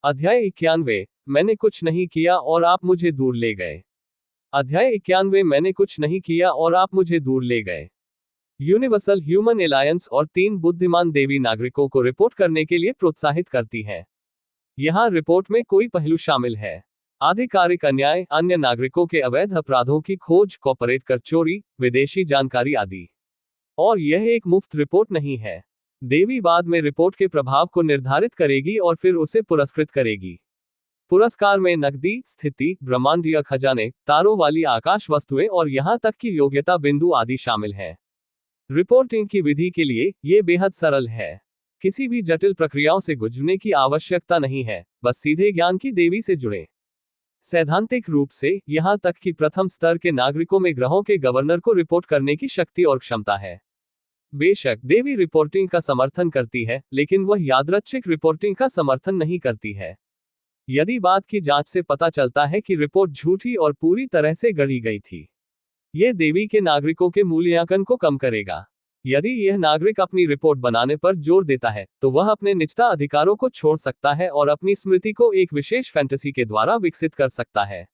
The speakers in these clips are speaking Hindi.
अध्याय 91, मैंने कुछ नहीं किया और आप मुझे दूर ले गए। अध्याय 91, मैंने कुछ नहीं किया और आप मुझे दूर ले गए। यूनिवर्सल ह्यूमन एलायंस और 3 बुद्धिमान देवी नागरिकों को रिपोर्ट करने के लिए प्रोत्साहित करती है। यहाँ रिपोर्ट में कोई पहलू शामिल है: आधिकारिक अन्याय, अन्य नागरिकों के अवैध अपराधों की खोज, कॉर्पोरेट कर चोरी, विदेशी जानकारी आदि। और यह एक मुफ्त रिपोर्ट नहीं है। देवी बाद में रिपोर्ट के प्रभाव को निर्धारित करेगी और फिर उसे पुरस्कृत करेगी। पुरस्कार में नकदी, स्थिति, ब्रह्मांडीय खजाने, तारों वाली आकाश वस्तुएं और यहां तक कि योग्यता बिंदु आदि शामिल है। रिपोर्टिंग की विधि के लिए यह बेहद सरल है। किसी भी जटिल प्रक्रियाओं से गुजरने की आवश्यकता नहीं है, बस सीधे ज्ञान की देवी से जुड़े। सैद्धांतिक रूप से यहां तक कि प्रथम स्तर के नागरिकों में ग्रहों के गवर्नर को रिपोर्ट करने की शक्ति और क्षमता है। बेशक देवी रिपोर्टिंग का समर्थन करती है, लेकिन वह यादृच्छिक रिपोर्टिंग का समर्थन नहीं करती है। यदि बात की जांच से पता चलता है कि रिपोर्ट झूठी और पूरी तरह से गढ़ी गई थी, यह देवी के नागरिकों के मूल्यांकन को कम करेगा। यदि यह नागरिक अपनी रिपोर्ट बनाने पर जोर देता है, तो वह अपने निजता अधिकारों को छोड़ सकता है और अपनी स्मृति को एक विशेष फैंटेसी के द्वारा विकसित कर सकता है।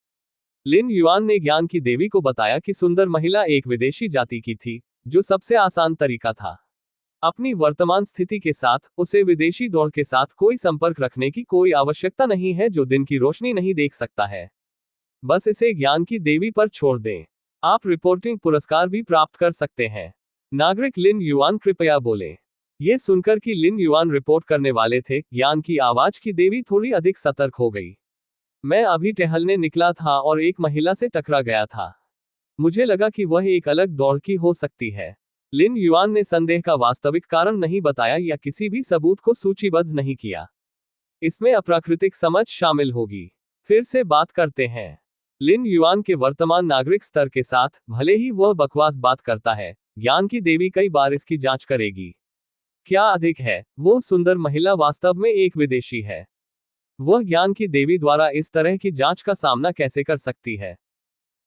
लिन युआन ने ज्ञान की देवी को बताया कि सुंदर महिला एक विदेशी जाति की थी, जो सबसे आसान तरीका था। अपनी वर्तमान स्थिति के साथ उसे विदेशी दौड़ के साथ कोई संपर्क रखने की कोई आवश्यकता नहीं है जो दिन की रोशनी नहीं देख सकता है। बस इसे ज्ञान की देवी पर छोड़ दें। आप रिपोर्टिंग पुरस्कार भी प्राप्त कर सकते हैं। नागरिक लिन युआन कृपया बोले। यह सुनकर कि लिन युआन रिपोर्ट करने वाले थे, ज्ञान की आवाज की देवी थोड़ी अधिक सतर्क हो गई। मैं अभी टहलने निकला था और एक महिला से टकरा गया था। मुझे लगा कि वह एक अलग दौड़ की हो सकती है। लिन युआन ने संदेह का वास्तविक कारण नहीं बताया या किसी भी सबूत को सूचीबद्ध नहीं किया। इसमें अप्राकृतिक समझ शामिल होगी। फिर से बात करते हैं। लिन युआन के वर्तमान नागरिक स्तर के साथ, भले ही वह बकवास बात करता है, ज्ञान की देवी कई बार इसकी जांच करेगी। क्या अधिक है, वो सुंदर महिला वास्तव में एक विदेशी है। वह ज्ञान की देवी द्वारा इस तरह की जांच का सामना कैसे कर सकती है?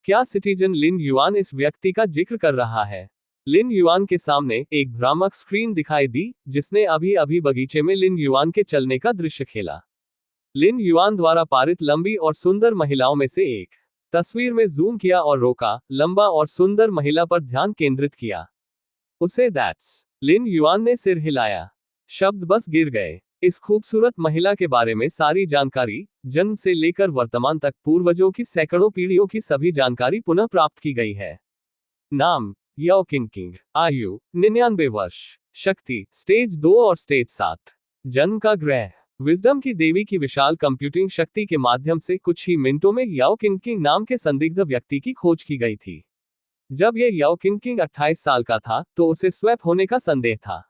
क्या सिटीजन लिन युआन इस व्यक्ति का जिक्र कर रहा है? लिन युआन के सामने एक भ्रामक स्क्रीन दिखाई दी, जिसने अभी अभी बगीचे में लिन युआन के चलने का दृश्य खेला। लिन युआन द्वारा पारित लंबी और सुंदर महिलाओं में से एक तस्वीर में जूम किया और रोका, लंबा और सुंदर महिला पर ध्यान केंद्रित किया। उसे दैट्स। लिन युआन ने सिर हिलाया। शब्द बस गिर गए। इस खूबसूरत महिला के बारे में सारी जानकारी, जन्म से लेकर वर्तमान तक पूर्वजों की सैकड़ों पीढ़ियों की सभी जानकारी पुनः प्राप्त की गई है। नाम याओ किंग। आयु 99 वर्ष। शक्ति स्टेज 2 और स्टेज 7। जन्म का ग्रह विजडम की देवी की विशाल कंप्यूटिंग शक्ति के माध्यम से कुछ ही मिनटों में याओ किंग नाम के संदिग्ध व्यक्ति की खोज की गई थी। जब यह याओ किंग 28 साल का था, तो उसे स्वैप होने का संदेह था।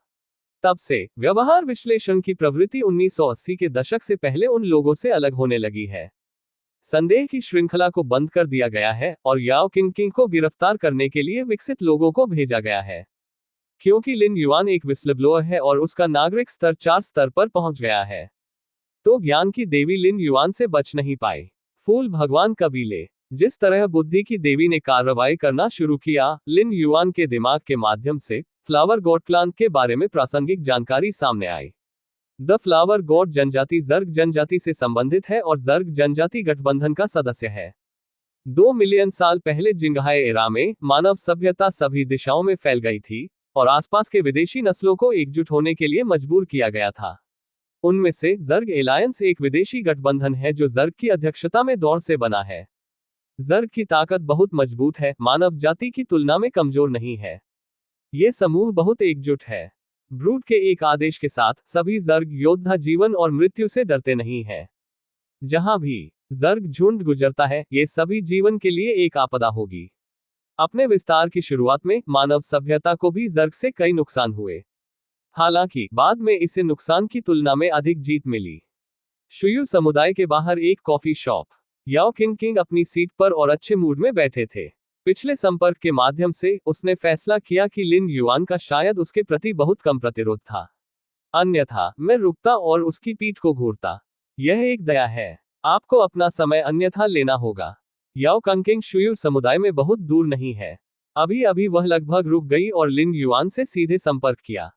तब से व्यवहार विश्लेषण की प्रवृत्ति 1980 के दशक से पहले उन लोगों से अलग होने लगी है। संदेह की श्रृंखला को बंद कर दिया गया है और याओ किंग को गिरफ्तार करने के लिए विकसित लोगों को भेजा गया है। क्योंकि लिन युआन एक विस्लब्लोअर है और उसका नागरिक स्तर 4 स्तर पर पहुंच गया है, तो ज्ञान की देवी लिन युआन से बच नहीं पाई। फूल भगवान कबीले। जिस तरह बुद्धि की देवी ने कार्रवाई करना शुरू किया, लिन युआन के दिमाग के माध्यम से फ्लावर गॉड क्लान के बारे में प्रासंगिक जानकारी सामने आई। द फ्लावर गॉड जनजाति जर्ग जनजाति से संबंधित है और जर्ग जनजाति गठबंधन का सदस्य है। 2 मिलियन साल पहले जिंगहाई एरा में मानव सभ्यता सभी दिशाओं में फैल गई थी और आसपास के विदेशी नस्लों को एकजुट होने के लिए मजबूर किया गया था। उनमें से जर्ग एलायंस एक विदेशी गठबंधन है जो जर्ग की अध्यक्षता में दौड़ से बना है। जर्ग की ताकत बहुत मजबूत है, मानव जाति की तुलना में कमजोर नहीं है। ये समूह बहुत एकजुट है। ब्रूट के एक आदेश के साथ सभी जर्ग योद्धा जीवन और मृत्यु से डरते नहीं हैं। जहां भी जर्ग झुंड गुजरता है, ये सभी जीवन के लिए एक आपदा होगी। अपने विस्तार की शुरुआत में मानव सभ्यता को भी जर्ग से कई नुकसान हुए। हालांकि बाद में इसे नुकसान की तुलना में अधिक जीत मिली। शुयू समुदाय के बाहर एक कॉफी शॉप। याओ किंग अपनी सीट पर और अच्छे मूड में बैठे थे। पिछले संपर्क के माध्यम से उसने फैसला किया कि लिन युआन का शायद उसके प्रति बहुत कम प्रतिरोध था। अन्यथा मैं रुकता और उसकी पीठ को घूरता। यह एक दया है। आपको अपना समय अन्यथा लेना होगा। याओ किंग शुयू समुदाय में बहुत दूर नहीं है। अभी अभी वह लगभग रुक गई और लिन युआन से सीधे संपर्क किया।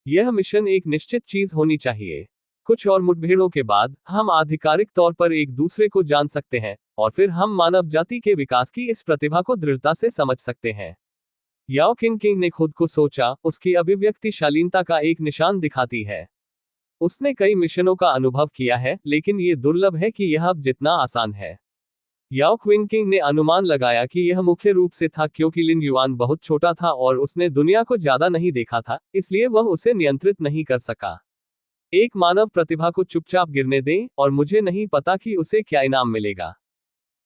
यह मिशन एक निश्चित चीज होनी चाहिए। कुछ और मुठभेड़ों के बाद हम आधिकारिक तौर पर एक दूसरे को जान सकते हैं, और फिर हम मानव जाति के विकास की इस प्रतिभा को दृढ़ता से समझ सकते हैं। याओ किंग ने खुद को सोचा, उसकी अभिव्यक्ति शालीनता का एक निशान दिखाती है। उसने कई मिशनों का अनुभव किया है, लेकिन ये दुर्लभ है कि यह अब जितना आसान है। याओ किंग ने अनुमान लगाया कि यह मुख्य रूप से था क्योंकि लिन युआन बहुत छोटा था और उसने दुनिया को ज्यादा नहीं देखा था, इसलिए वह उसे नियंत्रित नहीं कर सका। एक मानव प्रतिभा को चुपचाप गिरने दें, और मुझे नहीं पता कि उसे क्या इनाम मिलेगा,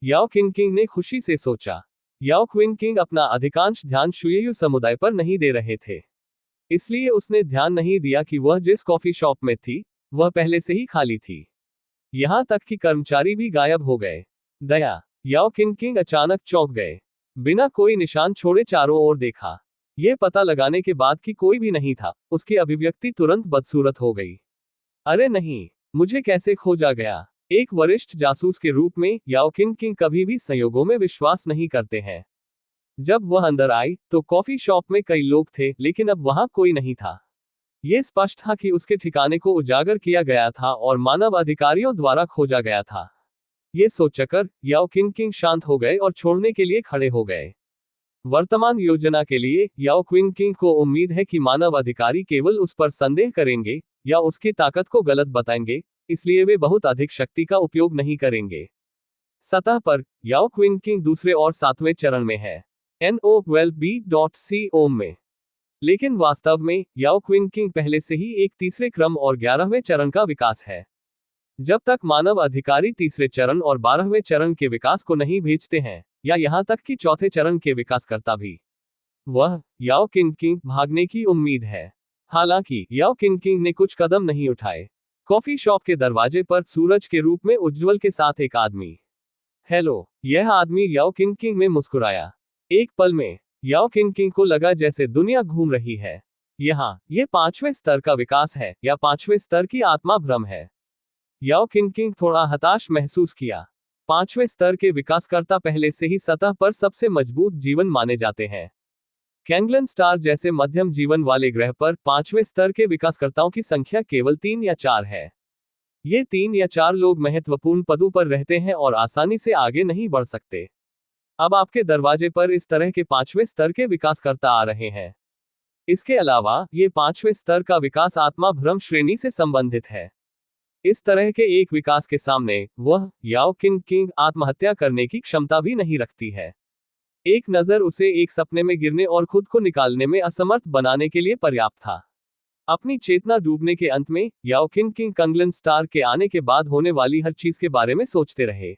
याओ किंग ने खुशी से सोचा। याओ किंग अपना अधिकांश ध्यान शुएयू समुदाय पर नहीं दे रहे थे, इसलिए उसने ध्यान नहीं दिया कि वह जिस कॉफी शॉप में थी, वह पहले से ही खाली थी। यहां तक कि कर्मचारी भी गायब हो गए। दया, याओ किंग अचानक चौंक गए। बिना कोई निशान छोड़े चारों ओर देखा। यह पता लगाने के बाद कि कोई भी नहीं था, उसकी अभिव्यक्ति तुरंत बदसूरत हो गई। अरे नहीं, मुझे कैसे खोजा गया? एक वरिष्ठ जासूस के रूप में याओ किंग कभी भी संयोगों में विश्वास नहीं करते हैं। जब वह अंदर आई तो कॉफी शॉप में कई लोग थे, लेकिन अब वहां कोई नहीं था। यह स्पष्ट था कि उसके ठिकाने को उजागर किया गया था और मानव अधिकारियों द्वारा खोजा गया था। ये सोचकर याओ किंग शांत हो गए और छोड़ने के लिए खड़े हो गए। वर्तमान योजना के लिए याओ किंग को उम्मीद है कि मानव अधिकारी केवल उस पर संदेह करेंगे या उसकी ताकत को गलत बताएंगे, इसलिए वे बहुत अधिक शक्ति का उपयोग नहीं करेंगे। सतह पर याओ किंग दूसरे और 7वें चरण में है, NO12B.C में। लेकिन वास्तव में याओ किंग पहले से ही एक तीसरे क्रम और 11वें चरण का विकास है। जब तक मानव अधिकारी तीसरे चरण और 12वें चरण के विकास को नहीं भेजते हैं, या यहां तक कि चौथे चरण के विकास करता भी, वह याओ किंग भागने की उम्मीद है। हालांकि याओ किंग ने कुछ कदम नहीं उठाए। कॉफी शॉप के दरवाजे पर सूरज के रूप में उज्ज्वल के साथ एक आदमी। हेलो, यह आदमी याओ किंग में मुस्कुराया। एक पल में याओ किंग को लगा जैसे दुनिया घूम रही है। यहाँ ये 5वें स्तर का विकास है या 5वें स्तर की आत्मा भ्रम है। याओ किंग थोड़ा हताश महसूस किया। 5वें स्तर के विकासकर्ता पहले से ही सतह पर सबसे मजबूत जीवन माने जाते हैं। कैंगलन स्टार जैसे मध्यम जीवन वाले ग्रह पर 5वें स्तर के विकासकर्ताओं की संख्या केवल 3 या 4 है। ये 3 या 4 लोग महत्वपूर्ण पदों पर रहते हैं और आसानी से आगे नहीं बढ़ सकते। अब आपके दरवाजे पर इस तरह के 5वें स्तर के विकासकर्ता आ रहे हैं। इसके अलावा ये 5वें स्तर का विकास आत्मा भ्रम श्रेणी से संबंधित है। इस तरह के एक विकास के सामने वह याओ किंग आत्महत्या करने की क्षमता भी नहीं रखती है। एक नजर उसे एक सपने में गिरने और खुद को निकालने में असमर्थ बनाने के लिए पर्याप्त था। अपनी चेतना डूबने के अंत में याओ किंग कैंगलन स्टार के आने के बाद होने वाली हर चीज के बारे में सोचते रहे।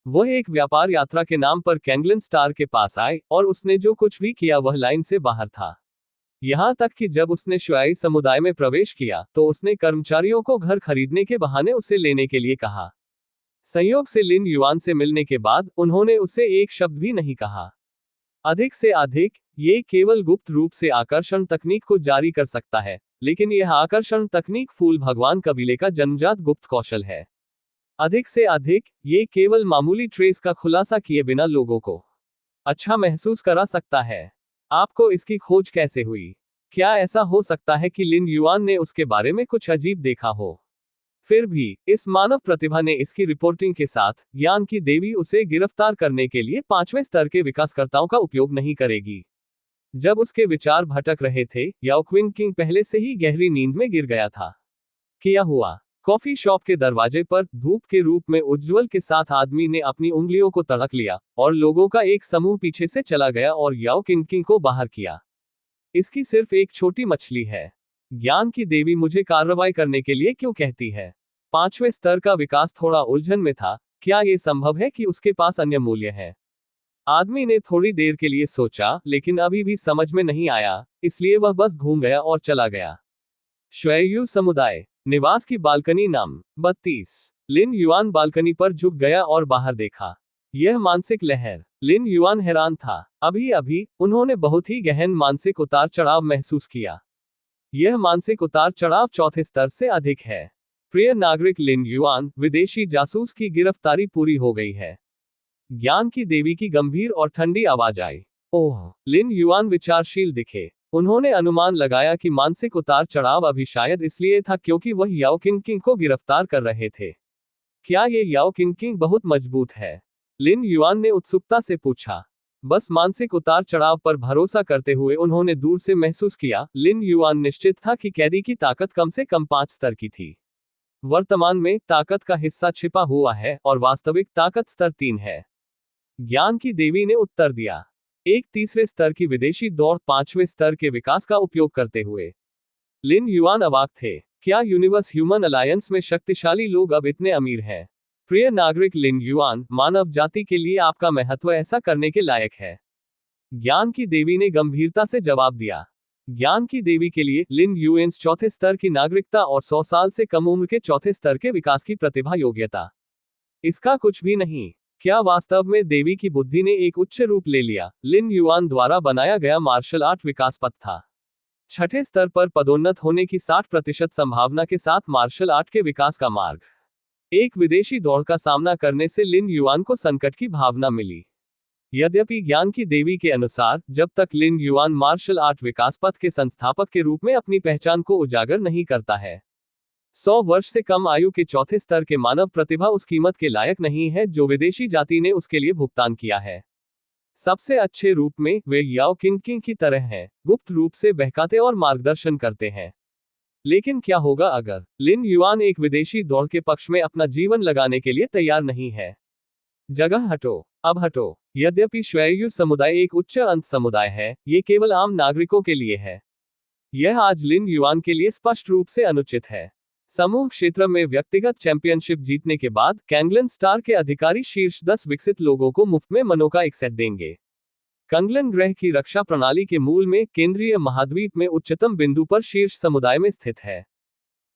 वह एक व्यापार यात्रा के नाम पर कैंगलन स्टार के पास आए और उसने जो कुछ भी किया वह लाइन से बाहर था। यहां तक कि जब उसने शुआई समुदाय में प्रवेश किया तो उसने कर्मचारियों को घर खरीदने के बहाने उसे लेने के लिए कहा। संयोग से लिन युआन से मिलने के बाद उन्होंने उसे एक शब्द भी नहीं कहा। अधिक से अधिक ये केवल गुप्त रूप से आकर्षण तकनीक को जारी कर सकता है, लेकिन यह आकर्षण तकनीक फूल भगवान कबीले का जन्मजात गुप्त कौशल है। अधिक से अधिक ये केवल मामूली ट्रेस का खुलासा किए बिना लोगों को अच्छा महसूस करा सकता है। आपको इसकी खोज कैसे हुई? क्या ऐसा हो सकता है कि लिन युआन ने उसके बारे में कुछ अजीब देखा हो? फिर भी इस मानव प्रतिभा ने इसकी रिपोर्टिंग के साथ ज्ञान की देवी उसे गिरफ्तार करने के लिए 5वें स्तर के विकासकर्ताओं का उपयोग नहीं करेगी। जब उसके विचार भटक रहे थे, याओ किंग पहले से ही गहरी नींद में गिर गया था। क्या हुआ? कॉफी शॉप के दरवाजे पर धूप के रूप में उज्ज्वल के साथ आदमी ने अपनी उंगलियों को तड़क लिया और लोगों का एक समूह पीछे से चला गया और याओ किंग को बाहर किया। इसकी सिर्फ एक छोटी मछली है। ज्ञान की देवी मुझे कार्रवाई करने के लिए क्यों कहती है? 5वें स्तर का विकास थोड़ा उलझन में था। क्या यह संभव है कि उसके पास अन्य मूल्य है? आदमी ने थोड़ी देर के लिए सोचा, लेकिन अभी भी समझ में नहीं आया, इसलिए वह बस घूम गया और चला गया। शुएयू समुदाय निवास की बालकनी नाम 32। लिन युआन बालकनी पर झुक गया और बाहर देखा। यह मानसिक लहर। लिन युआन हैरान था। अभी अभी उन्होंने बहुत ही गहन मानसिक उतार चढ़ाव महसूस किया। यह मानसिक उतार चढ़ाव चौथे स्तर से अधिक है। प्रिय नागरिक लिन युआन, विदेशी जासूस की गिरफ्तारी पूरी हो गई है। ज्ञान की देवी की गंभीर और ठंडी आवाज आई। ओह! लिन युआन विचारशील दिखे। उन्होंने अनुमान लगाया कि मानसिक उतार चढ़ाव अभी शायद इसलिए था क्योंकि वह याओ किंग को गिरफ्तार कर रहे थे। क्या ये याओ किंग बहुत मजबूत है? लिन युआन ने उत्सुकता से पूछा। बस मानसिक उतार चढ़ाव पर भरोसा करते हुए उन्होंने दूर से महसूस किया। लिन युआन निश्चित था कि कैदी की ताकत कम से कम 5 स्तर की थी। वर्तमान में ताकत का हिस्सा छिपा हुआ है और वास्तविक ताकत स्तर 3 है। ज्ञान की देवी ने उत्तर दिया। एक तीसरे स्तर की विदेशी दौड़ 5वें स्तर के विकास का उपयोग करते हुए। लिन युआन अवाक थे। क्या यूनिवर्स ह्यूमन अलायंस में शक्तिशाली लोग अब इतने अमीर हैं? प्रिय नागरिक लिन युआन, मानव जाति के लिए आपका महत्व ऐसा करने के लायक है। ज्ञान की देवी ने गंभीरता से जवाब दिया। ज्ञान की देवी के लिए लिन युएन्स चौथे स्तर की नागरिकता और 100 साल से कम उम्र के चौथे स्तर के विकास की प्रतिभा योग्यता। इसका कुछ भी नहीं। क्या वास्तव में देवी की बुद्धि ने एक उच्च रूप ले लिया? लिन युआन द्वारा बनाया गया मार्शल आर्ट विकास पथ था। छठे स्तर पर पदोन्नत होने की 60% संभावना के साथ मार्शल आर्ट के विकास का मार्ग। एक विदेशी दौड़ का सामना करने से लिन युआन को संकट की भावना मिली। यद्यपि ज्ञान की देवी के अनुसार जब तक लिन युआन मार्शल आर्ट विकास पथ के संस्थापक के रूप में अपनी पहचान को उजागर नहीं करता है, 100 वर्ष से कम आयु के चौथे स्तर के मानव प्रतिभा उस कीमत के लायक नहीं है जो विदेशी जाति ने उसके लिए भुगतान किया है। सबसे अच्छे रूप में वे याओ किंग की तरह हैं, गुप्त रूप से बहकाते और मार्गदर्शन करते हैं। लेकिन क्या होगा अगर लिन युआन एक विदेशी दौड़ के पक्ष में अपना जीवन लगाने के लिए तैयार नहीं है? जगह हटो, अब हटो। यद्यपि श्वेयु समुदाय एक उच्च अंत समुदाय है, ये केवल आम नागरिकों के लिए है। यह आज लिन युआन के लिए स्पष्ट रूप से अनुचित है। समूह क्षेत्र में व्यक्तिगत चैंपियनशिप जीतने के बाद कैंगलन स्टार के अधिकारी शीर्ष 10 विकसित लोगों को मुफ्त में मनो का एक सेट देंगे। कंगलन ग्रह की रक्षा प्रणाली के मूल में केंद्रीय महाद्वीप में उच्चतम बिंदु पर शीर्ष समुदाय में स्थित है।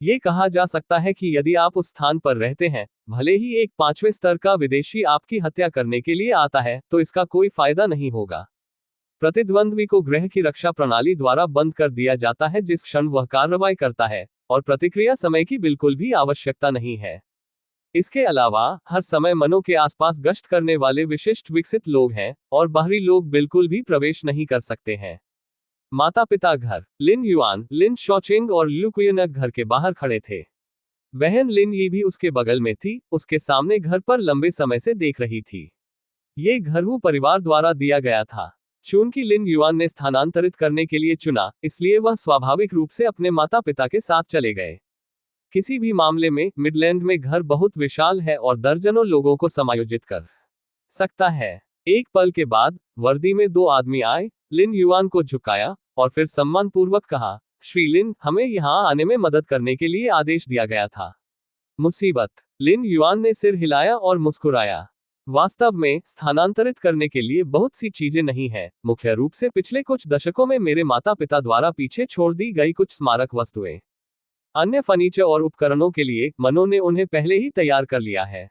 ये कहा जा सकता है कि यदि आप उस स्थान पर रहते हैं, भले ही एक 5वें स्तर का विदेशी आपकी हत्या करने के लिए आता है, तो इसका कोई फायदा नहीं होगा। प्रतिद्वंद्वी को ग्रह की रक्षा प्रणाली द्वारा बंद कर दिया जाता है जिस क्षण वह कार्रवाई करता है, और प्रतिक्रिया समय की बिल्कुल भी आवश्यकता नहीं है। इसके अलावा हर समय मनो के आसपास गश्त करने वाले विशिष्ट विकसित लोग हैं, और बाहरी लोग बिल्कुल भी प्रवेश नहीं कर सकते हैं। माता पिता घर। लिन युआन, लिन शॉचिंग और लू कुयनक घर के बाहर खड़े थे। बहन लिन यी भी उसके बगल में थी, उसके सामने घर पर लंबे समय से देख रही थी। ये घर हू परिवार द्वारा दिया गया था। चूंकि लिन युआन ने स्थानांतरित करने के लिए चुना, इसलिए वह स्वाभाविक रूप से अपने माता पिता के साथ चले गए। किसी भी मामले में मिडलैंड में घर बहुत विशाल है और दर्जनों लोगों को समायोजित कर सकता है। एक पल के बाद वर्दी में 2 आदमी आए, लिन युआन को झुकाया और फिर सम्मानपूर्वक कहा, श्री लिन, हमें यहाँ आने में मदद करने के लिए आदेश दिया गया था। मुसीबत। लिन युआन ने सिर हिलाया और मुस्कुराया। वास्तव में स्थानांतरित करने के लिए बहुत सी चीजें नहीं है, मुख्य रूप से पिछले कुछ दशकों में मेरे माता पिता द्वारा पीछे छोड़ दी गई कुछ स्मारक वस्तुएं। अन्य फर्नीचर और उपकरणों के लिए मनो ने उन्हें पहले ही तैयार कर लिया है।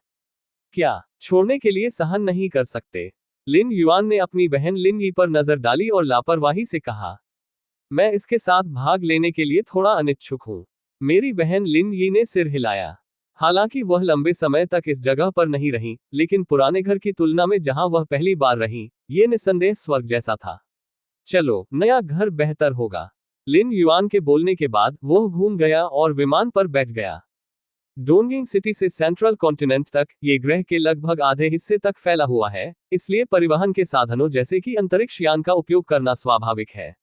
क्या छोड़ने के लिए सहन नहीं कर सकते? लिन युआन ने अपनी बहन लिन यी पर नजर डाली और लापरवाही से कहा, मैं इसके साथ भाग लेने के लिए थोड़ा अनिच्छुक हूं। मेरी बहन लिन यी ने सिर हिलाया। हालांकि वह लंबे समय तक इस जगह पर नहीं रही, लेकिन पुराने घर की तुलना में जहां वह पहली बार रही, ये निस्संदेह स्वर्ग जैसा था। चलो, नया घर बेहतर होगा। लिन युआन के बोलने के बाद वह घूम गया और विमान पर बैठ गया। डोंगिंग सिटी से सेंट्रल कॉन्टिनेंट तक ये ग्रह के लगभग आधे हिस्से तक फैला हुआ है, इसलिए परिवहन के साधनों जैसे कि अंतरिक्ष यान का उपयोग करना स्वाभाविक है।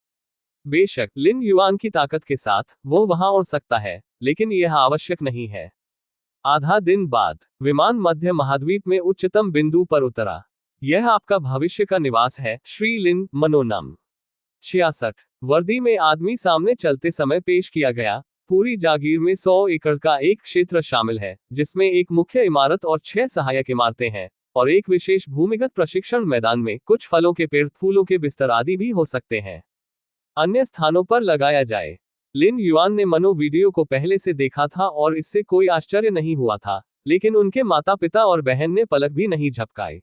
बेशक लिन युआन की ताकत के साथ वो वहां उड़ सकता है, लेकिन यह आवश्यक नहीं है। आधा दिन बाद विमान मध्य महाद्वीप में उच्चतम बिंदु पर उतरा। यह आपका भविष्य का निवास है, श्री लिन, मनोनम। 66 वर्दी में आदमी सामने चलते समय पेश किया गया। पूरी जागीर में 100 एकड़ का एक क्षेत्र शामिल है, जिसमें एक मुख्य इमारत और 6 सहायक इमारतें हैं, और एक विशेष भूमिगत प्रशिक्षण मैदान में कुछ फलों के पेड़, फूलों के बिस्तर आदि भी हो सकते हैं। अन्य स्थानों पर लगाया जाए। लिन युआन ने मनो वीडियो को पहले से देखा था और इससे कोई आश्चर्य नहीं हुआ था, लेकिन उनके माता पिता और बहन ने पलक भी नहीं झपकाई।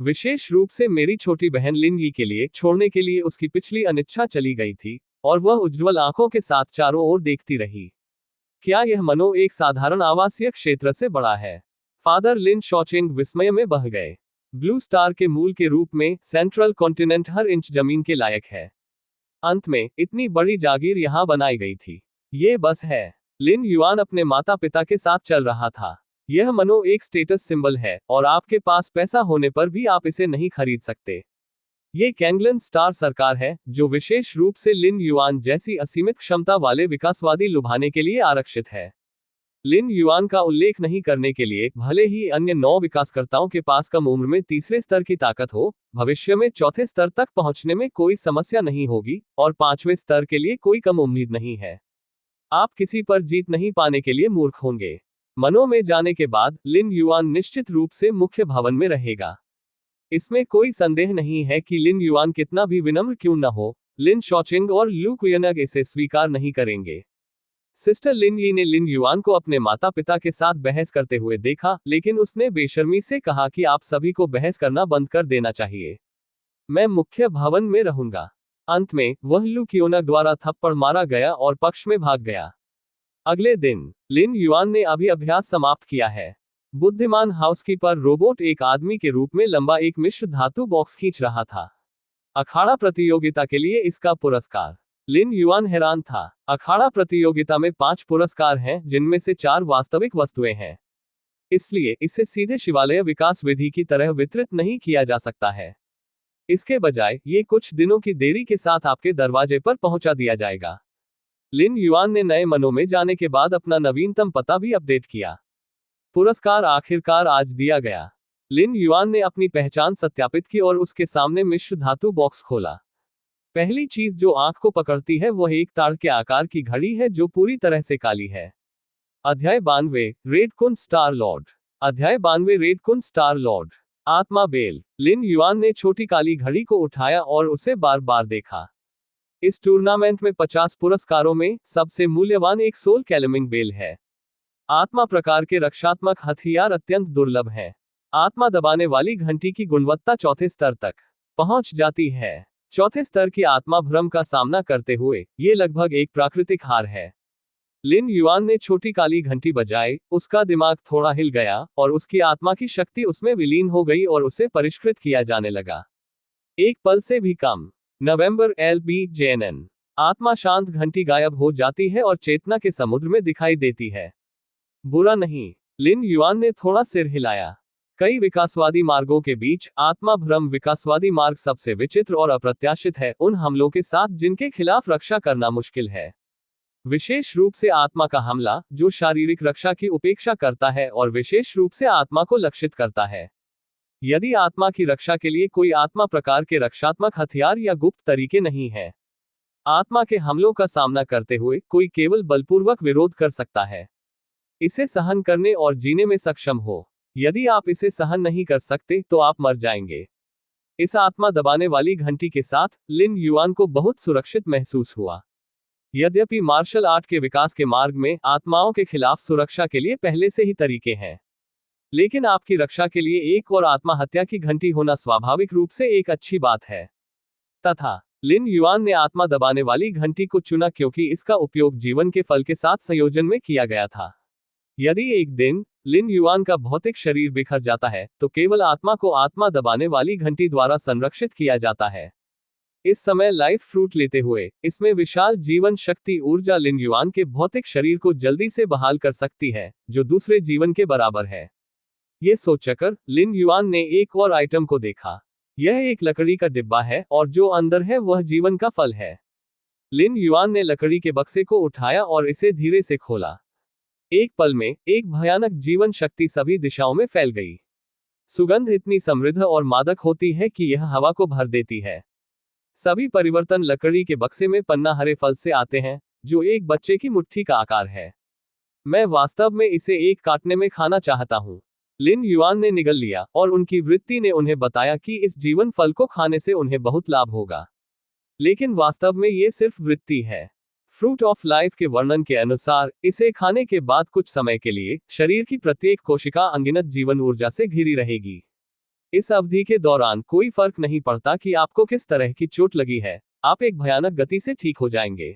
विशेष रूप से मेरी छोटी बहन लिन यी के लिए छोड़ने के लिए उसकी पिछली अनिच्छा चली गई थी, और वह उज्ज्वल आंखों के साथ चारों ओर देखती रही। क्या यह मनो एक साधारण आवासीय क्षेत्र से बड़ा है? फादर लिन शॉचिंग विस्मय में बह गए। ब्लू स्टार के मूल के रूप में सेंट्रल कॉन्टिनेंट हर इंच जमीन के लायक है। अंत में इतनी बड़ी जागीर यहाँ बनाई गई थी। ये बस है। लिन युआन अपने माता पिता के साथ चल रहा था। यह मनो एक स्टेटस सिंबल है और आपके पास पैसा होने पर भी आप इसे नहीं खरीद सकते। ये कैंगलन स्टार सरकार है जो विशेष रूप से लिन युआन जैसी असीमित क्षमता वाले विकासवादी लुभाने के लिए आरक्षित है। लिन युआन का उल्लेख नहीं करने के लिए, भले ही अन्य 9 विकासकर्ताओं के पास कम उम्र में तीसरे स्तर की ताकत हो, भविष्य में चौथे स्तर तक पहुंचने में कोई समस्या नहीं होगी और 5वें स्तर के लिए कोई कम उम्मीद नहीं है। आप किसी पर जीत नहीं पाने के लिए मूर्ख होंगे। मनो में जाने के बाद लिन युआन निश्चित रूप से मुख्य भवन में रहेगा। इसमें कोई संदेह नहीं है कि लिन युआन कितना भी विनम्र क्यों न हो, लिन शॉचिंग और लू कुयनग इसे स्वीकार नहीं करेंगे। सिस्टर लिन यी ने लिन युआन को अपने माता पिता के साथ बहस करते हुए देखा, लेकिन उसने बेशर्मी से कहा कि आप सभी को बहस करना बंद कर देना चाहिए। मैं मुख्य भवन में रहूंगा। अंत में वह लू क्योनग द्वारा थप्पड़ मारा गया और पक्ष में भाग गया। अगले दिन लिन युआन ने अभी अभ्यास समाप्त किया है। बुद्धिमान हाउसकीपर रोबोट एक आदमी के रूप में लंबा एक मिश्र धातु बॉक्स खींच रहा था। अखाड़ा प्रतियोगिता के लिए इसका पुरस्कार। लिन युआन हैरान था। अखाड़ा प्रतियोगिता में 5 पुरस्कार हैं, जिनमें से 4 वास्तविक वस्तुएं हैं। इसलिए इसे सीधे शिवालय विकास विधि की तरह वितरित नहीं किया जा सकता है। इसके बजाय ये कुछ दिनों की देरी के साथ आपके दरवाजे पर पहुंचा दिया जाएगा। लिन युआन ने नए मनो में जाने के बाद अपना नवीनतम पता भी अपडेट किया। पुरस्कार आखिरकार आज दिया गया। लिन युआन ने अपनी पहचान सत्यापित की और उसके सामने मिश्र धातु बॉक्स खोला। पहली चीज जो आंख को पकड़ती है वह एक ताड़ के आकार की घड़ी है जो पूरी तरह से काली है। अध्याय 92 रेड कुन स्टार लॉर्ड। अध्याय 92 रेड कुन स्टार लॉर्ड। आत्मा बेल। लिन युआन ने छोटी काली घड़ी को उठाया और उसे बार बार देखा। इस टूर्नामेंट में 50 पुरस्कारों में सबसे मूल्यवान एक सोल कैलमिंग बेल है। आत्मा प्रकार के रक्षात्मक हथियार अत्यंत दुर्लभ हैं। आत्मा दबाने वाली घंटी की गुणवत्ता चौथे स्तर तक पहुंच जाती है। चौथे स्तर की आत्मा भ्रम का सामना करते हुए ये लगभग एक प्राकृतिक हार है। लिन युआन ने छोटी काली घंटी बजाई, उसका दिमाग थोड़ा हिल गया और उसकी आत्मा की शक्ति उसमें विलीन हो गई और उसे परिष्कृत किया जाने लगा। एक पल से भी कम। नवंबर LBJNN। आत्मा शांत घंटी गायब हो जाती है और चेतना के समुद्र में दिखाई देती है। बुरा नहीं। लिन युआन ने थोड़ा सिर हिलाया। कई विकासवादी मार्गों के बीच आत्मा भ्रम विकासवादी मार्ग सबसे विचित्र और अप्रत्याशित है, उन हमलों के साथ जिनके खिलाफ रक्षा करना मुश्किल है। विशेष रूप से आत्मा का हमला जो शारीरिक रक्षा की उपेक्षा करता है और विशेष रूप से आत्मा को लक्षित करता है। यदि आत्मा की रक्षा के लिए कोई आत्मा प्रकार के रक्षात्मक हथियार या गुप्त तरीके नहीं है, आत्मा के हमलों का सामना करते हुए कोई केवल बलपूर्वक विरोध कर सकता है। इसे सहन करने और जीने में सक्षम हो। यदि आप इसे सहन नहीं कर सकते तो आप मर जाएंगे। इस आत्मा दबाने वाली घंटी के साथ लिन युआन को बहुत सुरक्षित महसूस हुआ। यद्यपि मार्शल आर्ट के विकास के मार्ग में आत्माओं के खिलाफ सुरक्षा के लिए पहले से ही तरीके हैं, लेकिन आपकी रक्षा के लिए एक और आत्मा हत्या की घंटी होना स्वाभाविक रूप से एक अच्छी बात है। तथा लिन युआन ने आत्मा दबाने वाली घंटी को चुना क्योंकि इसका उपयोग जीवन के फल के साथ संयोजन में किया गया था। यदि एक दिन लिन युआन का भौतिक शरीर बिखर जाता है तो केवल आत्मा को आत्मा दबाने वाली घंटी द्वारा संरक्षित किया जाता है। इस समय लाइफ फ्रूट लेते हुए इसमें विशाल जीवन शक्ति ऊर्जा लिन युआन के भौतिक शरीर को जल्दी से बहाल कर सकती है, जो दूसरे जीवन के बराबर है। ये सोचकर लिन युआन ने एक और आइटम को देखा। यह एक लकड़ी का डिब्बा है और जो अंदर है वह जीवन का फल है। लिन युआन ने लकड़ी के बक्से को उठाया और इसे धीरे से खोला। एक पल में एक भयानक जीवन शक्ति सभी दिशाओं में फैल गई। सुगंध इतनी समृद्ध और मादक होती है कि यह हवा को भर देती है। सभी परिवर्तन लकड़ी के बक्से में पन्ना हरे फल से आते हैं, जो एक बच्चे की मुट्ठी का आकार है। मैं वास्तव में इसे एक काटने में खाना चाहता हूँ। लिन युआन ने निगल लिया और उनकी वृत्ति ने उन्हें बताया कि इस जीवन फल को खाने से उन्हें बहुत लाभ होगा। लेकिन वास्तव में ये सिर्फ वृत्ति है। फ्रूट ऑफ लाइफ के वर्णन के अनुसार इसे खाने के बाद कुछ समय के लिए शरीर की प्रत्येक कोशिका अनगिनत जीवन ऊर्जा से घिरी रहेगी। इस अवधि के दौरान कोई फर्क नहीं पड़ता कि आपको किस तरह की चोट लगी है, आप एक भयानक गति से ठीक हो जाएंगे।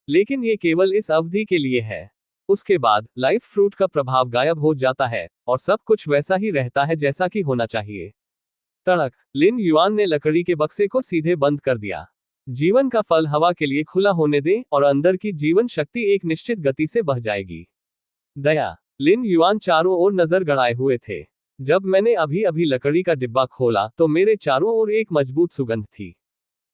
लेकिन ये केवल इस अवधि के लिए है। उसके बाद लाइफ फ्रूट का प्रभाव गायब हो जाता है और सब कुछ वैसा ही रहता है जैसा कि होना चाहिए। तड़क। लिन युआन ने लकड़ी के बक्से को सीधे बंद कर दिया। जीवन का फल हवा के लिए खुला होने दें और अंदर की जीवन शक्ति एक निश्चित गति से बह जाएगी। दया। लिन युआन चारों ओर नजर गड़ाए हुए थे। जब मैंने अभी अभी लकड़ी का डिब्बा खोला तो मेरे चारों ओर एक मजबूत सुगंध थी।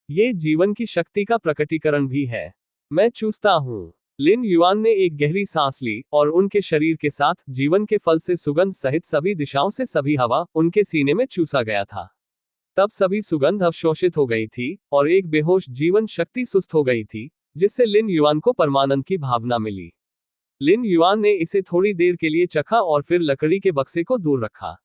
ये जीवन की शक्ति का प्रकटीकरण भी है। मैं चूसता हूँ। लिन युआन ने एक गहरी सांस ली और उनके शरीर के साथ जीवन के फल से सुगंध सहित सभी दिशाओं से सभी हवा उनके सीने में चूसा गया था। तब सभी सुगंध अवशोषित हो गई थी और एक बेहोश जीवन शक्ति सुस्त हो गई थी, जिससे लिन युआन को परमानंद की भावना मिली। लिन युआन ने इसे थोड़ी देर के लिए चखा और फिर लकड़ी के बक्से को दूर रखा।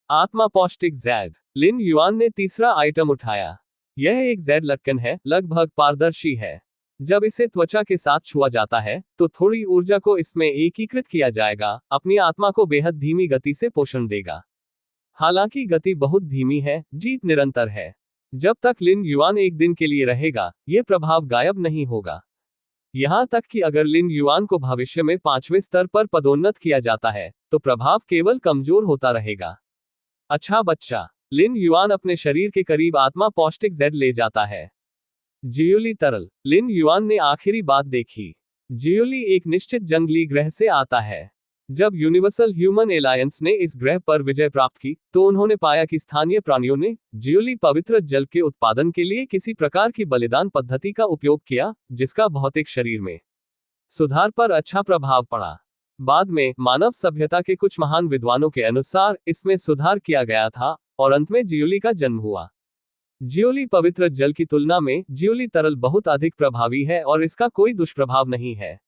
आत्मा पौष्टिक जैड। लिन युआन ने तीसरा आइटम उठाया। यह एक जैड लटकन है, लगभग पारदर्शी है। जब इसे त्वचा के साथ छुआ जाता है तो थोड़ी ऊर्जा को इसमें एकीकृत किया जाएगा, अपनी आत्मा को बेहद धीमी गति से पोषण देगा। हालांकि गति बहुत धीमी है, जीत निरंतर है। जब तक लिन युआन एक दिन के लिए रहेगा, यह प्रभाव गायब नहीं होगा। यहां तक कि अगर लिन युआन को भविष्य में 5वें स्तर पर पदोन्नत किया जाता है तो प्रभाव केवल कमजोर होता रहेगा। अच्छा बच्चा। लिन युआन अपने शरीर के करीब आत्मा पौष्टिक जेड ले जाता है। जियोली तरल। लिन युआन ने आखिरी बात देखी। जियोली एक निश्चित जंगली ग्रह से आता है। जब यूनिवर्सल ह्यूमन एलायंस ने इस ग्रह पर विजय प्राप्त की तो उन्होंने पाया कि स्थानीय प्राणियों ने जियोली पवित्र जल के उत्पादन के लिए किसी प्रकार की बलिदान पद्धति का उपयोग किया, जिसका भौतिक शरीर में सुधार पर अच्छा प्रभाव पड़ा। बाद में मानव सभ्यता के कुछ महान विद्वानों के अनुसार इसमें सुधार किया गया था और अंत में जियोली का जन्म हुआ। जियोली पवित्र जल की तुलना में जियोली तरल बहुत अधिक प्रभावी है और इसका कोई दुष्प्रभाव नहीं है।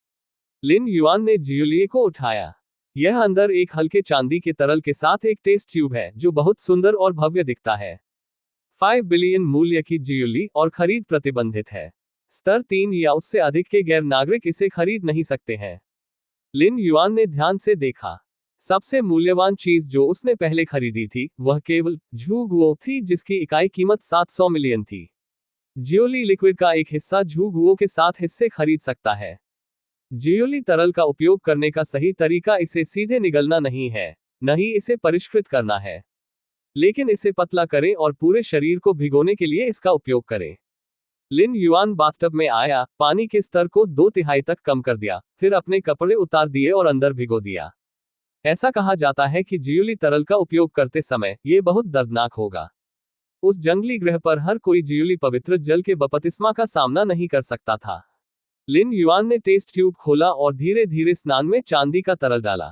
लिन युआन ने जियोली को उठाया। यह अंदर एक हल्के चांदी के तरल के साथ एक टेस्ट ट्यूब है जो बहुत सुंदर और भव्य दिखता है। 5 बिलियन मूल्य की जियोली और खरीद प्रतिबंधित है। स्तर 3 या उससे अधिक के गैर नागरिक इसे खरीद नहीं सकते हैं। लिन युआन ने ध्यान से देखा। सबसे मूल्यवान चीज जो उसने पहले खरीदी थी वह केवल झू गुओ थी, जिसकी इकाई कीमत 700 मिलियन थी। जियोली लिक्विड का एक हिस्सा झू गुओ के साथ हिस्से खरीद सकता है। जियोली तरल का उपयोग करने का सही तरीका इसे सीधे निगलना नहीं है, न ही इसे परिष्कृत करना है, लेकिन इसे पतला करें और पूरे शरीर को भिगोने के लिए इसका उपयोग करें। लिन युआन बाथटब में आया, पानी के स्तर को 2/3 तक कम कर दिया, फिर अपने कपड़े उतार दिए और अंदर भिगो दिया। ऐसा कहा जाता है कि जियोली तरल का उपयोग करते समय यह बहुत दर्दनाक होगा। उस जंगली ग्रह पर हर कोई जियोली पवित्र जल के बपतिस्मा का सामना नहीं कर सकता था। लिन युआन ने टेस्ट ट्यूब खोला और धीरे धीरे स्नान में चांदी का तरल डाला।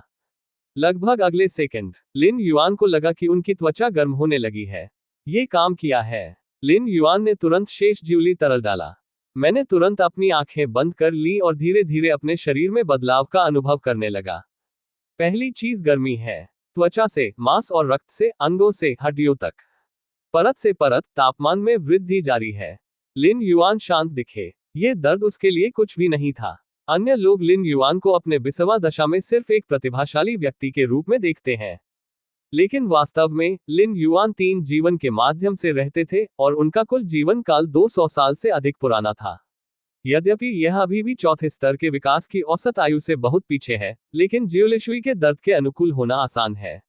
लगभग अगले सेकंड लिन युआन को लगा कि उनकी त्वचा गर्म होने लगी है। ये काम किया है। लिन युआन ने तुरंत शेष जियोली तरल डाला। मैंने तुरंत अपनी आंखें बंद कर ली और धीरे धीरे अपने शरीर में बदलाव का अनुभव करने लगा। पहली चीज गर्मी है। त्वचा से मांस और रक्त से अंगों से हड्डियों तक, परत से परत तापमान में वृद्धि जारी है। लिन युआन शांत दिखे। ये दर्द उसके लिए कुछ भी नहीं था। अन्य लोग लिन युआन को अपने बिसवा दशा में सिर्फ एक प्रतिभाशाली व्यक्ति के रूप में देखते हैं, लेकिन वास्तव में लिन युआन 3 जीवन के माध्यम से रहते थे और उनका कुल जीवन काल 200 साल से अधिक पुराना था। यद्यपि यह अभी भी चौथे स्तर के विकास की औसत आयु से बहुत पीछे है, लेकिन जियोलिशुई के दर्द के अनुकूल होना आसान है।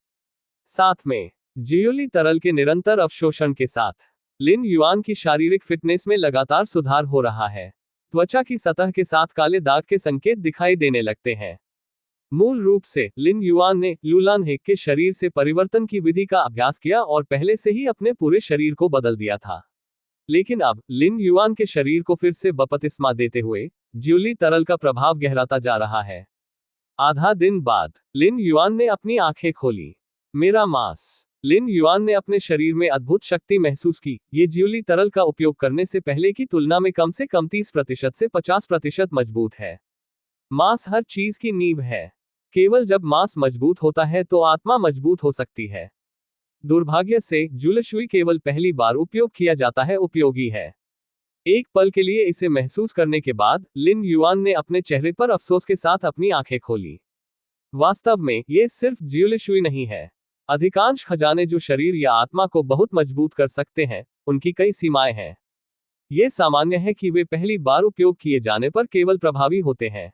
साथ में जियोली तरल के निरंतर अवशोषण के साथ लिन युआन की शारीरिक फिटनेस में लगातार सुधार हो रहा है। त्वचा की सतह के साथ काले दाग के संकेत दिखाई देने लगते हैं। मूल रूप से लिन युआन ने लुलान हेक के शरीर से परिवर्तन की विधि का अभ्यास किया और पहले से ही अपने पूरे शरीर को बदल दिया था। लेकिन अब लिन युआन के शरीर को फिर से बपतिस्मा देते हुए जियोली तरल का प्रभाव गहराता जा रहा है। आधा दिन बाद लिन युआन ने अपनी आंखें खोली। मेरा मांस। लिन युआन ने अपने शरीर में अद्भुत शक्ति महसूस की। ये जियोली तरल का उपयोग करने से पहले की तुलना में कम से कम 30% से 50% मजबूत है। मांस हर चीज की नींव है। केवल जब मांस मजबूत होता है तो आत्मा मजबूत हो सकती है। दुर्भाग्य से जुलशुई केवल पहली बार उपयोग किया जाता है उपयोगी है। एक पल के लिए इसे महसूस करने के बाद लिन युआन ने अपने चेहरे पर अफसोस के साथ अपनी आंखें खोली। वास्तव में ये सिर्फ जुलशुई नहीं है। अधिकांश खजाने जो शरीर या आत्मा को बहुत मजबूत कर सकते हैं, उनकी कई सीमाएं हैं। ये सामान्य है कि वे पहली बार उपयोग किए जाने पर केवल प्रभावी होते हैं।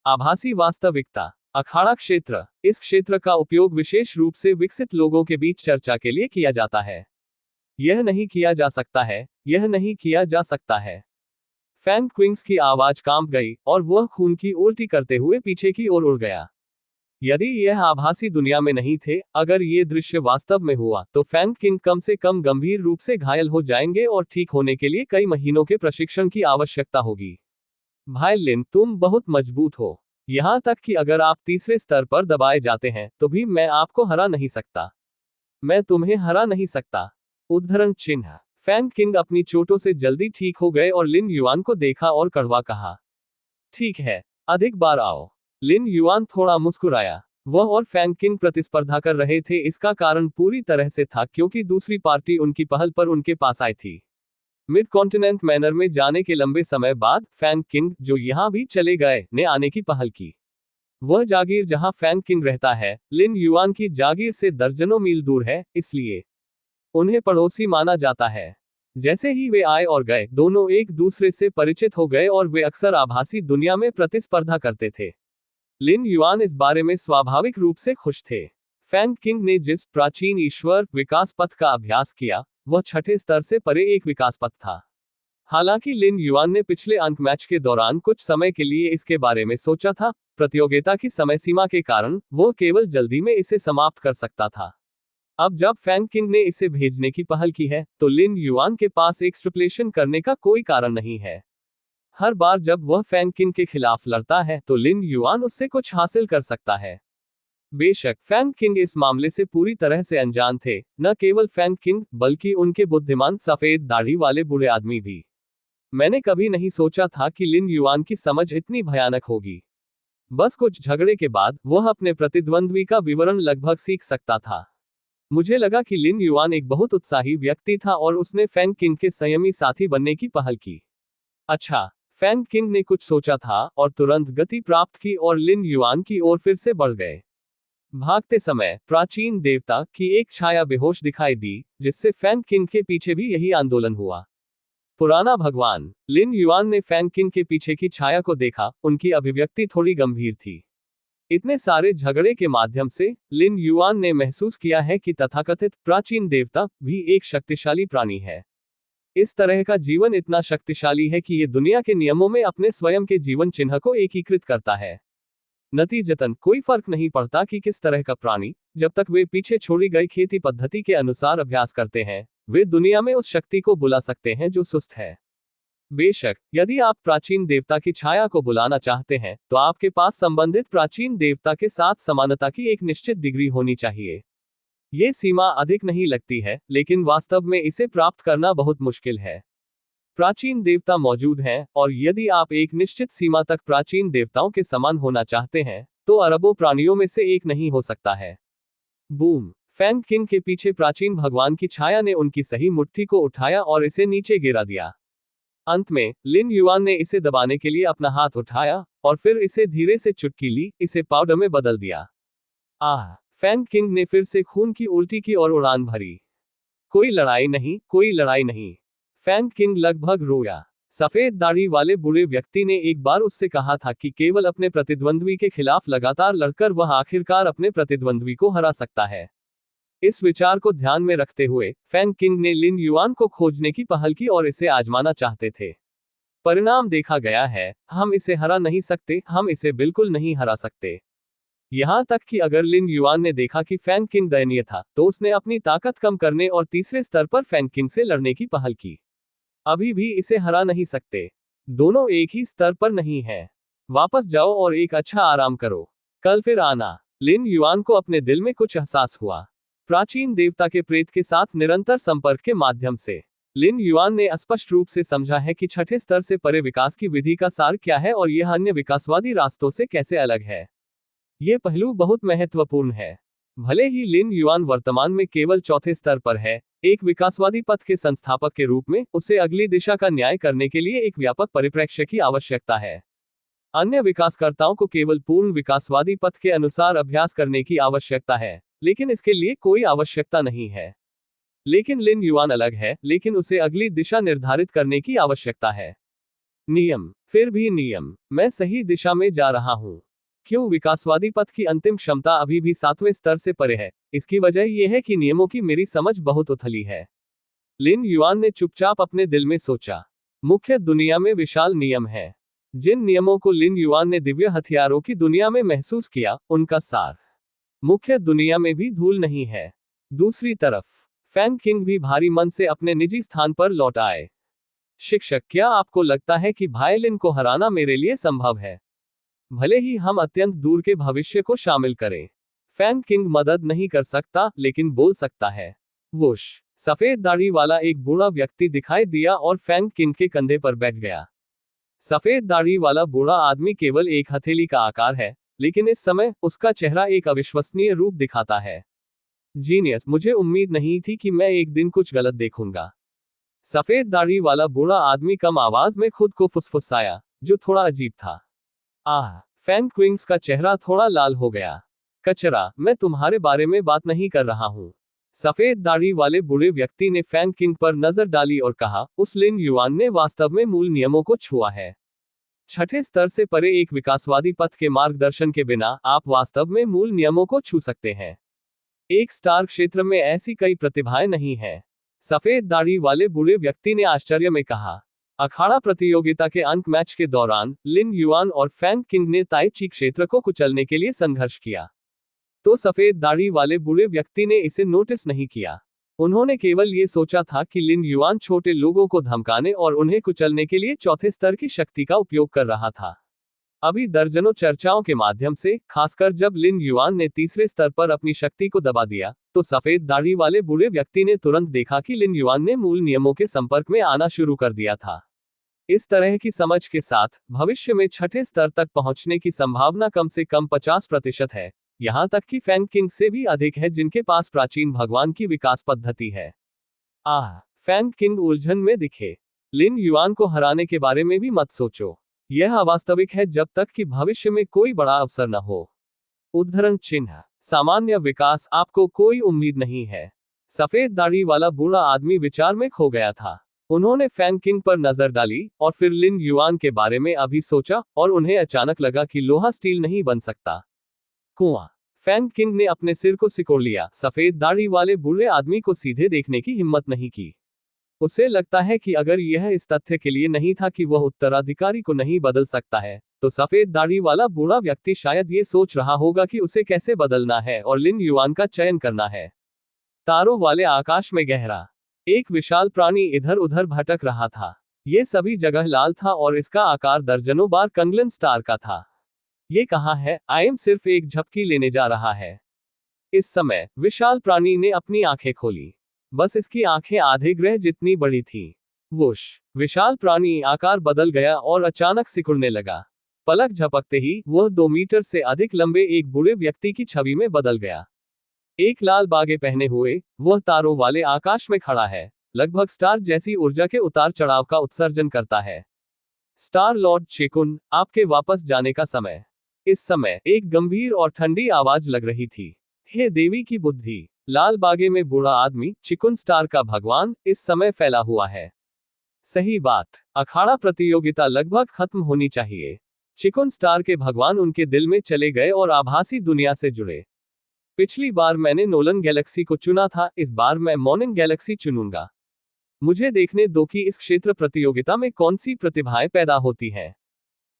आभासी वास्तविकता। अखाड़ा क्षेत्र। इस क्षेत्र का उपयोग विशेष रूप से विकसित लोगों के बीच चर्चा के लिए किया जाता है। यह नहीं किया जा सकता है, यह नहीं किया जा सकता है। फैन क्विंग्स की आवाज कांप गई और वह खून की उल्टी करते हुए पीछे की ओर उड़ गया। यदि यह आभासी दुनिया में नहीं थे, अगर ये दृश्य वास्तव में हुआ, तो फैन किंग कम से कम गंभीर रूप से घायल हो जाएंगे और ठीक होने के लिए कई महीनों के प्रशिक्षण की आवश्यकता होगी। भाई लिन, तुम बहुत मजबूत हो। यहां तक कि अगर आप तीसरे स्तर पर दबाए जाते हैं, तो भी मैं आपको हरा नहीं सकता। मैं तुम्हें हरा नहीं सकता। उद्धरण चिन्ह। फैन किंग अपनी चोटों से जल्दी ठीक हो गए और लिन युआन को देखा और कड़वा कहा, ठीक है, अधिक बार आओ। लिन युआन थोड़ा मुस्कुराया। वह और फैन किंग प्रतिस्पर्धा कर रहे थे, इसका कारण पूरी तरह से था क्योंकि दूसरी पार्टी उनकी पहल पर उनके पास आई थी। मिड कॉन्टिनेंट मैनर में जाने के लंबे समय बाद फैन किंग, जो यहां भी चले गए, ने आने की पहल की। वह जागीर जहां फैन किंग रहता है, लिन युआन की जागीर से दर्जनों मील दूर है, इसलिए उन्हें पड़ोसी माना जाता है। जैसे ही वे आए और गए, दोनों एक दूसरे से परिचित हो गए और वे अक्सर आभासी दुनिया में प्रतिस्पर्धा करते थे। लिन युआन इस बारे में स्वाभाविक रूप से खुश थे। फैन किंग ने जिस प्राचीन ईश्वर विकास पथ का अभ्यास किया, वह छठे स्तर से परे एक विकास पथ था। हालांकि लिन युआन ने पिछले अंक मैच के दौरान कुछ समय के लिए इसके बारे में सोचा था, प्रतियोगिता की समय सीमा के कारण वो केवल जल्दी में इसे समाप्त कर सकता था। अब जब फैन किंग ने इसे भेजने की पहल की है, तो लिन युआन के पास एक्सट्रपलेशन करने का कोई कारण नहीं है। हर बार जब वह फैन किंग के खिलाफ लड़ता है, तो लिन युआन उससे कुछ हासिल कर सकता है। बेशक फैन किंग इस मामले से पूरी तरह से अनजान थे, न केवल फैन किंग, बल्कि उनके बुद्धिमान सफेद दाढ़ी वाले बुरे आदमी भी। मैंने कभी नहीं सोचा था कि लिन युआन की समझ इतनी भयानक होगी। बस कुछ झगड़े के बाद वह अपने प्रतिद्वंद्वी का विवरण लगभग सीख सकता था। मुझे लगा कि लिन युआन एक बहुत उत्साही व्यक्ति था और उसने फैन किंग के संयमी साथी बनने की पहल की। अच्छा, फैन किंग ने कुछ सोचा था और तुरंत गति प्राप्त की और लिन युआन की ओर फिर से बढ़ गए। भागते समय प्राचीन देवता की एक छाया बेहोश दिखाई दी, जिससे फैन किंग के पीछे भी यही आंदोलन हुआ। पुराना भगवान। लिन युआन ने फैन किंग के पीछे की छाया को देखा, उनकी अभिव्यक्ति थोड़ी गंभीर थी। इतने सारे झगड़े के माध्यम से लिन युआन ने महसूस किया है कि तथाकथित प्राचीन देवता भी एक शक्तिशाली प्राणी है। इस तरह का जीवन इतना शक्तिशाली है कि ये दुनिया के नियमों में अपने स्वयं के जीवन चिन्ह को एकीकृत करता है। नतीजतन कोई फर्क नहीं पड़ता कि किस तरह का प्राणी, जब तक वे पीछे छोड़ी गई खेती पद्धति के अनुसार अभ्यास करते हैं, वे दुनिया में उस शक्ति को बुला सकते हैं जो सुस्त है। बेशक, यदि आप प्राचीन देवता की छाया को बुलाना चाहते हैं, तो आपके पास संबंधित प्राचीन देवता के साथ समानता की एक निश्चित डिग्री होनी चाहिए। ये सीमा अधिक नहीं लगती है, लेकिन वास्तव में इसे प्राप्त करना बहुत मुश्किल है। प्राचीन देवता मौजूद हैं, और यदि आप एक निश्चित सीमा तक प्राचीन देवताओं के समान होना चाहते हैं, तो अरबों प्राणियों में से एक नहीं हो सकता है। बूम! फैन किंग के पीछे प्राचीन भगवान की छाया ने उनकी सही मुट्ठी को उठाया और इसे नीचे गिरा दिया। अंत में लिन युआन ने इसे दबाने के लिए अपना हाथ उठाया और फिर इसे धीरे से चुटकी ली, इसे पाउडर में बदल दिया। आह! फैन किंग ने फिर से खून की उल्टी की और उड़ान भरी। कोई लड़ाई नहीं, कोई लड़ाई नहीं। फैन किंग लगभग रोया। सफेद दाढ़ी वाले बुरे व्यक्ति ने एक बार उससे कहा था कि केवल अपने प्रतिद्वंद्वी के खिलाफ लगातार लड़कर वह आखिरकार अपने प्रतिद्वंद्वी को हरा सकता है। इस विचार को ध्यान में रखते हुए फैन किंग ने लिन युआन को खोजने की पहल की और इसे आजमाना चाहते थे। परिणाम देखा गया है, हम इसे हरा नहीं सकते, हम इसे बिल्कुल नहीं हरा सकते। यहां तक कि अगर लिन युआन ने देखा कि फैन किंग दयनीय था, तो उसने अपनी ताकत कम करने और तीसरे स्तर पर फैन किंग से लड़ने की पहल की। अभी भी इसे हरा नहीं सकते। दोनों एक ही स्तर पर नहीं हैं। वापस जाओ और एक अच्छा आराम करो। कल फिर आना। लिन युआन को अपने दिल में कुछ एहसास हुआ। प्राचीन देवता के प्रेत के साथ निरंतर संपर्क के माध्यम से लिन युआन ने स्पष्ट रूप से समझा है कि छठे स्तर से परे विकास की विधि का सार क्या है और यह अन्य विकासवादी रास्तों से कैसे अलग है। यह पहलू बहुत महत्वपूर्ण है। भले ही लिन युआन वर्तमान में केवल चौथे स्तर पर है, एक विकासवादी पथ के संस्थापक के रूप में उसे अगली दिशा का न्याय करने के लिए एक व्यापक परिप्रेक्ष्य की आवश्यकता है। अन्य विकासकर्ताओं को केवल पूर्ण विकासवादी पथ के अनुसार अभ्यास करने की आवश्यकता है, लेकिन इसके लिए कोई आवश्यकता नहीं है। लेकिन लिन युआन अलग है, लेकिन उसे अगली दिशा निर्धारित करने की आवश्यकता है। नियम, फिर भी नियम। मैं सही दिशा में जा रहा हूं। क्यों विकासवादी पथ की अंतिम क्षमता अभी भी 7वें स्तर से परे है? इसकी वजह यह है कि नियमों की मेरी समझ बहुत उथली है। लिन युआन ने चुपचाप अपने दिल में सोचा। मुख्य दुनिया में विशाल नियम है। जिन नियमों को लिन युआन ने दिव्य हथियारों की दुनिया में महसूस किया, उनका सार मुख्य दुनिया में भी धूल नहीं है। दूसरी तरफ फैंग किंग भी भारी मन से अपने निजी स्थान पर लौट आए। शिक्षक, क्या आपको लगता है कि भाई लिन को हराना मेरे लिए संभव है? भले ही हम अत्यंत दूर के भविष्य को शामिल करें। फैंग किंग मदद नहीं कर सकता, लेकिन बोल सकता है। वुश, सफेद दाढ़ी वाला एक बूढ़ा व्यक्ति दिखाई दिया और फैंग किंग के कंधे पर बैठ गया। सफेद दाढ़ी वाला बूढ़ा आदमी केवल एक हथेली का आकार है, लेकिन इस समय उसका चेहरा एक अविश्वसनीय रूप दिखाता है। जीनियस, मुझे उम्मीद नहीं थी कि मैं एक दिन कुछ गलत देखूंगा। सफेद दाढ़ी वाला बूढ़ा आदमी कम आवाज में खुद को फुसफुसाया, जो थोड़ा अजीब था। आह, फैंग क्विंग्स का चेहरा थोड़ा लाल हो गया। कचरा, मैं तुम्हारे बारे में बात नहीं कर रहा हूँ। सफेद दाढ़ी वाले बूढ़े व्यक्ति ने फैंग किंग पर नजर डाली और कहा, उस लिन युआन ने वास्तव में मूल नियमों को छुआ है। छठे स्तर से परे एक विकासवादी पथ के मार्गदर्शन के बिना आप वास्तव में मूल नियमों को छू सकते हैं। एक स्टार क्षेत्र में ऐसी कई प्रतिभाएं नहीं हैं। सफेद दाढ़ी वाले बूढ़े व्यक्ति ने आश्चर्य में कहा। अखाड़ा प्रतियोगिता के अंक मैच के दौरान लिन युआन और फैंग किंग ने ताई ची क्षेत्र को कुचलने के लिए संघर्ष किया। तो सफेद दाढ़ी वाले बूढ़े व्यक्ति ने इसे नोटिस नहीं किया। उन्होंने केवल ये सोचा था कि लिन युआन छोटे लोगों को धमकाने और उन्हें कुचलने के लिए चौथे स्तर की शक्ति का उपयोग कर रहा था। अभी दर्जनों चर्चाओं के माध्यम से, खासकर जब लिन युआन ने तीसरे स्तर पर अपनी शक्ति को दबा दिया, तो सफेद दाढ़ी वाले बूढ़े व्यक्ति ने तुरंत देखा कि लिन युआन ने मूल नियमों के संपर्क में आना शुरू कर दिया था। इस तरह की समझ के साथ भविष्य में छठे स्तर तक पहुंचने की संभावना कम से कम 50% है, यहां तक कि फैंग किंग से भी अधिक है, जिनके पास प्राचीन भगवान की विकास पद्धति है। फैंग किंग उलझन में दिखे। लिन युआन को हराने के बारे में भी मत सोचो। यह अवास्तविक है जब तक कि भविष्य में कोई बड़ा अवसर न हो। उद्धरण चिन्ह, सामान्य विकास, आपको कोई उम्मीद नहीं है। सफेद दाढ़ी वाला बूढ़ा आदमी विचार में खो गया था। उन्होंने फैंग किंग पर नजर डाली और फिर लिन युआन के बारे में अभी सोचा, और उन्हें अचानक लगा कि लोहा स्टील नहीं बन सकता। कुआं। फैंग किंग ने अपने सिर को सिकोड़ लिया। सफेद दाढ़ी वाले बूढ़े आदमी को सीधे देखने की हिम्मत नहीं की। उसे लगता है कि अगर यह इस तथ्य के लिए नहीं था कि वह उत्तराधिकारी को नहीं बदल सकता है, तो सफेद दाढ़ी वाला बूढ़ा व्यक्ति शायद ये सोच रहा होगा कि उसे कैसे बदलना है और लिन युआन का चयन करना है। तारों वाले आकाश में गहरा एक विशाल प्राणी इधर उधर भटक रहा था। ये सभी जगह लाल था और इसका आकार दर्जनों बार कंगलन स्टार का था। ये कहाँ है? आयम सिर्फ एक झपकी लेने जा रहा है। इस समय विशाल प्राणी ने अपनी आंखें खोली। बस इसकी आंखें आधे ग्रह जितनी बड़ी थी। वुश, विशाल प्राणी आकार बदल गया और अचानक सिकुड़ने लगा। पलक झपकते ही वह 2 मीटर से अधिक लंबे एक बूढ़े व्यक्ति की छवि में बदल गया। एक लाल बागे पहने हुए, वह तारों वाले आकाश में खड़ा है, लगभग स्टार जैसी ऊर्जा के उतार चढ़ाव का उत्सर्जन करता है। स्टार लॉर्ड चिकुन, आपके वापस जाने का समय। इस समय एक गंभीर और ठंडी आवाज लग रही थी। हे देवी की बुद्धि। लाल बागे में बूढ़ा आदमी, चिकुन स्टार का भगवान, इस समय फैला हुआ है। सही बात। अखाड़ा प्रतियोगिता लगभग खत्म होनी चाहिए। चिकुन स्टार के भगवान उनके दिल में चले गए और आभासी दुनिया से जुड़े। पिछली बार मैंने नोलन गैलेक्सी को चुना था, इस बार मैं मॉर्निंग गैलेक्सी चुनूंगा। मुझे देखने दो कि इस क्षेत्र प्रतियोगिता में कौन सी प्रतिभाएं पैदा होती हैं।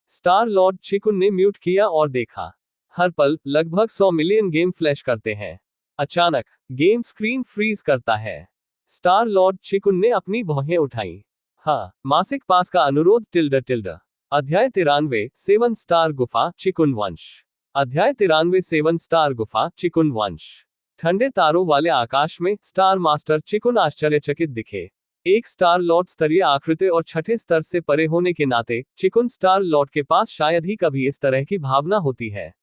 स्टार लॉर्ड चिकुन ने म्यूट किया और देखा। हर पल लगभग 100 मिलियन गेम फ्लैश करते हैं। अचानक गेम स्क्रीन फ्रीज करता है। स्टार लॉर्ड चिकुन ने अपनी भौहें उठाई। हाँ, मासिक पास का अनुरोध टिल्ड। अध्याय 93 7 स्टार गुफा चिकुन वंश। अध्याय 93 7 स्टार गुफा चिकुन वंश। ठंडे तारों वाले आकाश में स्टार मास्टर चिकुन आश्चर्यचकित दिखे। एक स्टार लॉर्ड स्तरीय आकृति और छठे स्तर से परे होने के नाते चिकुन स्टार लॉर्ड के पास शायद ही कभी इस तरह की भावना होती है।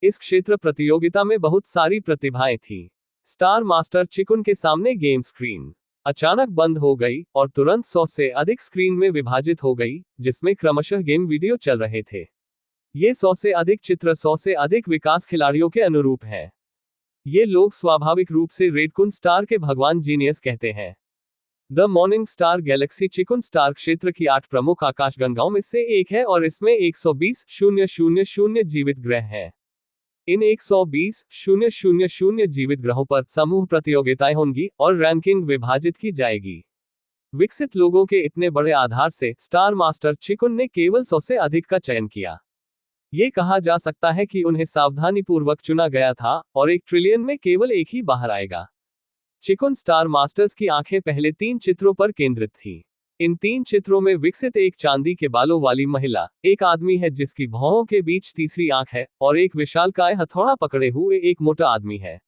इस क्षेत्र प्रतियोगिता में बहुत सारी प्रतिभाएं थी। स्टार मास्टर चिकुन के सामने गेम स्क्रीन अचानक बंद हो गई और तुरंत 100 से अधिक स्क्रीन में विभाजित हो गई, जिसमें क्रमशः गेम वीडियो चल रहे थे। ये 100 से अधिक चित्र 100 से अधिक विकास खिलाड़ियों के अनुरूप हैं। ये लोग स्वाभाविक रूप से रेडकुन स्टार के भगवान जीनियस कहते हैं। द मॉर्निंग स्टार गैलेक्सी चिकुन स्टार क्षेत्र की 8 प्रमुख आकाशगंगाओं में से एक है और इसमें 120,000 जीवित ग्रह हैं। इन 120,000 जीवित ग्रहों पर समूह प्रतियोगिताएं होंगी और रैंकिंग विभाजित की जाएगी। विकसित लोगों के इतने बड़े आधार से स्टार मास्टर चिकुन ने केवल 100 से अधिक का चयन किया। ये कहा जा सकता है कि उन्हें सावधानीपूर्वक चुना गया था और 1 ट्रिलियन में केवल एक ही बाहर आएगा। चिकुन स्टार मास्टर्स की आंखें पहले 3 चित्रों पर केंद्रित थी। इन 3 चित्रों में विकसित एक चांदी के बालों वाली महिला, एक आदमी है जिसकी भौहों के बीच तीसरी आंख है, और एक विशालकाय हथौड़ा पकड़े हुए एक मोटा आदमी है।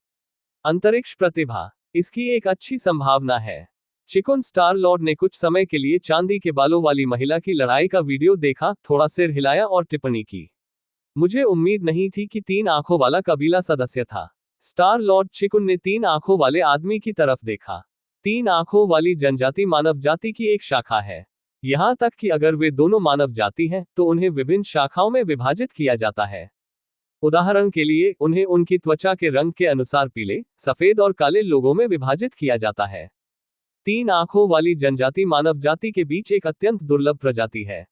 अंतरिक्ष प्रतिभा, इसकी एक अच्छी संभावना है। चिकुन स्टार लॉर्ड ने कुछ समय के लिए चांदी के बालों वाली महिला की लड़ाई का वीडियो देखा, थोड़ा सिर हिलाया और टिप्पणी की, मुझे उम्मीद नहीं थी कि 3 आंखों वाला कबीला सदस्य था। स्टार लॉर्ड चिकुन ने 3 आंखों वाले आदमी की तरफ देखा। 3 आंखों वाली जनजाति मानव जाति की एक शाखा है। यहां तक कि अगर वे दोनों मानव जाति हैं, तो उन्हें विभिन्न शाखाओं में विभाजित किया जाता है। उदाहरण के लिए, उन्हें उनकी त्वचा के रंग के अनुसार पीले, सफेद और काले लोगों में विभाजित किया जाता है। 3 आंखों वाली जनजाति मानव जाति के बीच एक अत्यंत दुर्लभ प्रजाति है।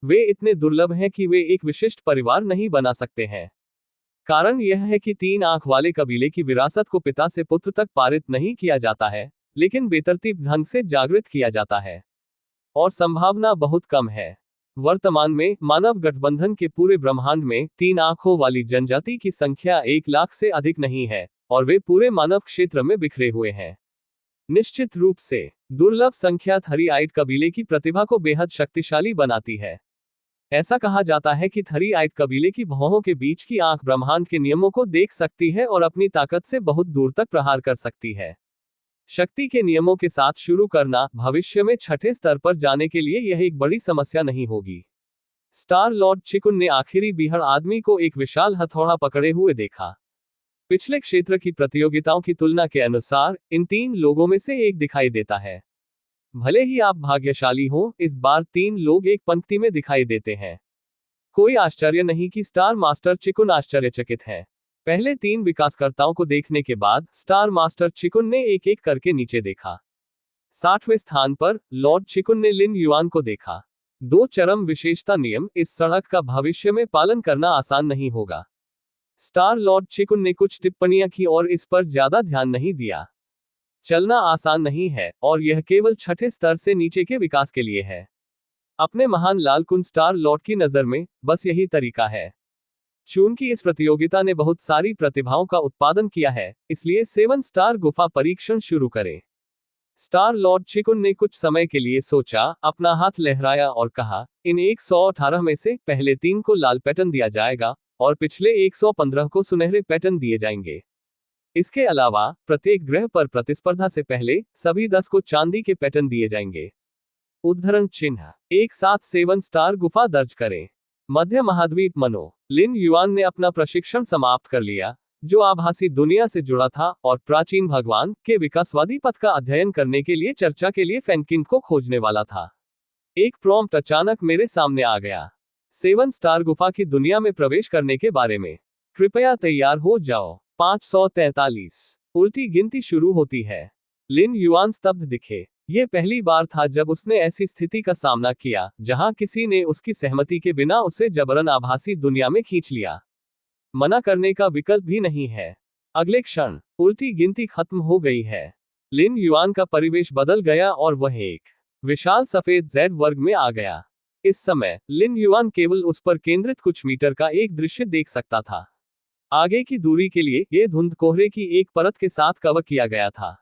वे इतने दुर्लभ हैं कि वे एक विशिष्ट परिवार नहीं बना सकते हैं। कारण यह है कि 3 आंख वाले कबीले की विरासत को पिता से पुत्र तक पारित नहीं किया जाता है, लेकिन बेतरतीब ढंग से जागृत किया जाता है, और संभावना बहुत कम है। वर्तमान में मानव गठबंधन के पूरे ब्रह्मांड में 3 आंखों वाली जनजाति की संख्या 1 लाख से अधिक नहीं है, और वे पूरे मानव क्षेत्र में बिखरे हुए हैं। निश्चित रूप से दुर्लभ संख्या थरी-आइट कबीले की प्रतिभा को बेहद शक्तिशाली बनाती है। ऐसा कहा जाता है कि थरी-आइट कबीले की भौहों के बीच की आंख ब्रह्मांड के नियमों को देख सकती है और अपनी ताकत से बहुत दूर तक प्रहार कर सकती है। शक्ति के नियमों के साथ शुरू करना भविष्य में छठे स्तर पर जाने के लिए यह एक बड़ी समस्या नहीं होगी। स्टार लॉर्ड चिकुन ने आखिरी बीहड़ आदमी को एक विशाल हथौड़ा पकड़े हुए देखा। पिछले क्षेत्र की प्रतियोगिताओं की तुलना के अनुसार इन 3 लोगों में से एक दिखाई देता है। भले ही आप भाग्यशाली हो, इस बार 3 लोग एक पंक्ति में दिखाई देते हैं। कोई आश्चर्य नहीं कि स्टार मास्टर चिकुन आश्चर्यचकित है। पहले 3 विकासकर्ताओं को देखने के बाद स्टार मास्टर चिकुन ने एक एक करके नीचे देखा। 60वें स्थान पर लॉर्ड चिकुन ने लिन युआन को देखा। 2 चरम विशेषता नियम, इस सड़क का भविष्य में पालन करना आसान नहीं होगा। स्टार लॉर्ड चिकुन ने कुछ टिप्पणियां की और इस पर ज्यादा ध्यान नहीं दिया। चलना आसान नहीं है, और यह केवल छठे स्तर से नीचे के विकास के लिए है। अपने महान लालकुन स्टार लॉर्ड की नजर में बस यही तरीका है। चूंकि इस प्रतियोगिता ने बहुत सारी प्रतिभाओं का उत्पादन किया है, इसलिए 7 स्टार गुफा परीक्षण शुरू करें। स्टार लॉर्ड चिकुन ने कुछ समय के लिए सोचा, अपना हाथ लहराया और कहा, इन 118 में से पहले 3 को लाल पैटर्न दिया जाएगा और पिछले 115 को सुनहरे पैटर्न दिए जाएंगे। इसके अलावा प्रत्येक ग्रह पर प्रतिस्पर्धा से पहले सभी 10 को चांदी के पैटर्न दिए जाएंगे। उद्धरण चिन्ह, एक साथ 7 स्टार गुफा दर्ज करें। मध्य महाद्वीप मनो, लिन युआन ने अपना प्रशिक्षण समाप्त कर लिया, जो आभासी दुनिया से जुड़ा था और प्राचीन भगवान के विकासवादी पथ का अध्ययन करने के लिए चर्चा के लिए फैनकिन को खोजने वाला था। एक प्रॉम्प्ट अचानक मेरे सामने आ गया, 7 स्टार गुफा की दुनिया में प्रवेश करने के बारे में। कृपया तैयार हो जाओ। 543 उल्टी गिनती शुरू होती है। लिन युआन स्तब्ध दिखे। यह पहली बार था जब उसने ऐसी स्थिति का सामना किया जहां किसी ने उसकी सहमति के बिना उसे जबरन आभासी दुनिया में खींच लिया। मना करने का विकल्प भी नहीं है। अगले क्षण उल्टी गिनती खत्म हो गई है। लिन युआन का परिवेश बदल गया और वह एक विशाल सफेद जेड वर्ग में आ गया। इस समय लिन युआन केवल उस पर केंद्रित कुछ मीटर का एक दृश्य देख सकता था। आगे की दूरी के लिए यह धुंध कोहरे की एक परत के साथ कवर किया गया था।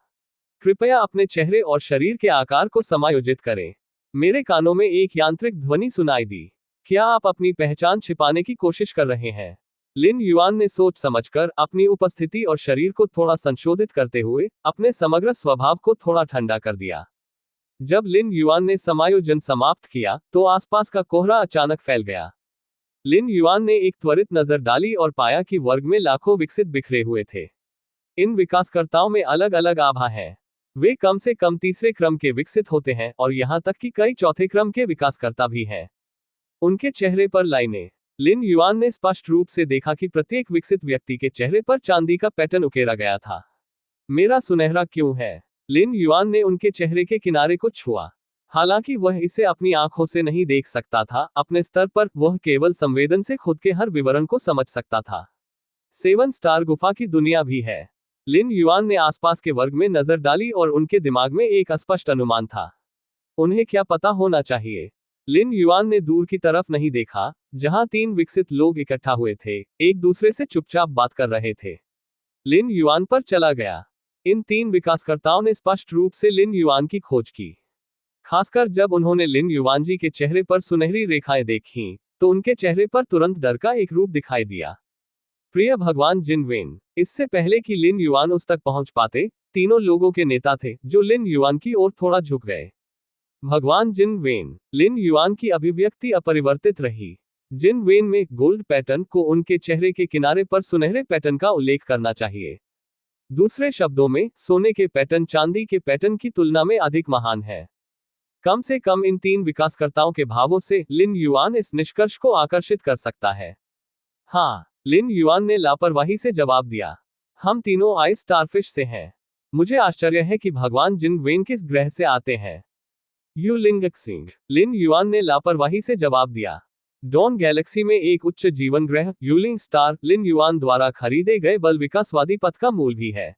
कृपया अपने चेहरे और शरीर के आकार को समायोजित करें। मेरे कानों में एक यांत्रिक ध्वनि सुनाई दी। क्या आप अपनी पहचान छिपाने की कोशिश कर रहे हैं? लिन युआन ने सोच समझकर अपनी उपस्थिति और शरीर को थोड़ा संशोधित करते हुए अपने समग्र स्वभाव को थोड़ा ठंडा कर दिया। जब लिन युआन ने समायोजन समाप्त किया तो आसपास का कोहरा अचानक फैल गया। लिन युआन ने एक त्वरित नजर डाली और पाया कि वर्ग में लाखों विकसित बिखरे हुए थे। इन विकासकर्ताओं में अलग अलग आभा हैं। वे कम से कम तीसरे क्रम के विकसित होते हैं और यहां तक कि कई चौथे क्रम के विकासकर्ता भी हैं। उनके चेहरे पर लाइनें। लिन युआन ने स्पष्ट रूप से देखा कि प्रत्येक विकसित व्यक्ति के चेहरे पर चांदी का पैटर्न उकेरा गया था। मेरा सुनहरा क्यों है? लिन युआन ने उनके चेहरे के किनारे को छुआ। हालांकि वह इसे अपनी आंखों से नहीं देख सकता था, अपने स्तर पर वह केवल संवेदन से खुद के हर विवरण को समझ सकता था। 7 स्टार गुफा की दुनिया भी है। लिन युआन ने आसपास के वर्ग में नजर डाली और उनके दिमाग में एक अस्पष्ट अनुमान था। उन्हें क्या पता होना चाहिए? लिन युआन ने दूर की तरफ नहीं देखा, जहां 3 विकसित लोग इकट्ठा हुए थे, एक दूसरे से चुपचाप बात कर रहे थे। लिन युआन पर चला गया। इन 3 विकासकर्ताओं ने स्पष्ट रूप से लिन युआन की खोज की। खासकर जब उन्होंने लिन युआन जी के चेहरे पर सुनहरी रेखाएं देखीं, तो उनके चेहरे पर तुरंत डर का एक रूप दिखाई दिया। प्रिय भगवान जिनवेन, इससे पहले कि लिन युआन उस तक पहुंच पाते, तीनों लोगों के नेता थे जो लिन युआन की ओर थोड़ा झुक गए। भगवान जिनवेन, लिन युआन की अभिव्यक्ति अपरिवर्तित रही। जिनवेन में गोल्ड पैटर्न को उनके चेहरे के किनारे पर सुनहरे पैटर्न का उल्लेख करना चाहिए। दूसरे शब्दों में, सोने के पैटर्न चांदी के पैटर्न की तुलना में अधिक महान है। कम से कम इन 3 विकासकर्ताओं के भावों से लिन युआन इस निष्कर्ष को आकर्षित कर सकता है। हाँ, लिन युआन ने लापरवाही से जवाब दिया। हम तीनों आइस स्टारफिश से हैं। मुझे आश्चर्य है कि भगवान जिनवेन किस ग्रह से आते हैं। यू लिंगक्सिंग, लिन युआन ने लापरवाही से जवाब दिया। डॉन गैलेक्सी में एक उच्च जीवन ग्रह यूलिंग स्टार लिन युआन द्वारा खरीदे गए बल विकासवादी पथ का मूल भी है।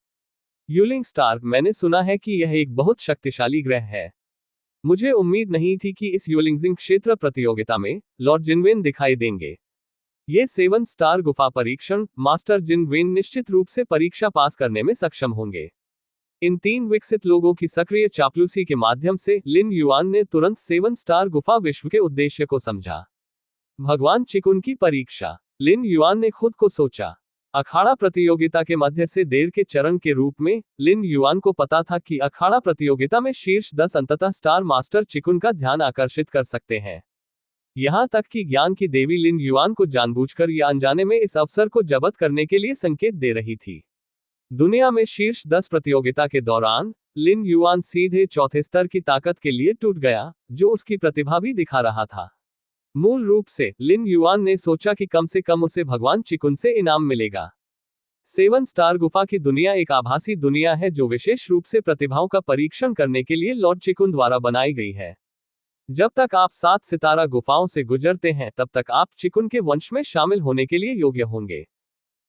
यूलिंग स्टार, मैंने सुना है कि यह एक बहुत शक्तिशाली ग्रह है। मुझे उम्मीद नहीं थी कि इस यूलिंगजिंग क्षेत्र प्रतियोगिता में लॉर्ड जिनवेन दिखाई देंगे। ये 7 स्टार गुफा परीक्षण, मास्टर जिनवेन निश्चित रूप से परीक्षा पास करने में सक्षम होंगे। इन 3 विकसित लोगों की सक्रिय चापलूसी के माध्यम से लिन युआन ने तुरंत 7 स्टार गुफा विश्व के उद्देश्य को समझा। भगवान चिकुन की परीक्षा। लिन युआन ने खुद को सोचा। अखाड़ा प्रतियोगिता के मध्य से देर के चरण के रूप में, लिन युआन को पता था कि अखाड़ा प्रतियोगिता में शीर्ष 10 अंततः स्टार मास्टर चिकुन का ध्यान आकर्षित कर सकते हैं। यहां तक कि ज्ञान की देवी लिन युआन को जानबूझकर या अनजाने में इस अवसर को जब्त करने के लिए संकेत दे रही थी। दुनिया में शीर्ष 10 प्रतियोगिता के दौरान, लिन युआन सीधे चौथे स्तर की ताकत के लिए टूट गया, जो उसकी प्रतिभा भी दिखा रहा था। मूल रूप से, लिन युआन ने सोचा कि कम से कम उसे भगवान चिकुन से इनाम मिलेगा। 7 स्टार गुफा की दुनिया एक आभासी दुनिया है जो विशेष रूप से प्रतिभाओं का परीक्षण करने के लिए लॉर्ड चिकुन द्वारा बनाई गई है। जब तक आप 7 सितारा गुफाओं से गुजरते हैं, तब तक आप चिकुन के वंश में शामिल होने के लिए योग्य होंगे।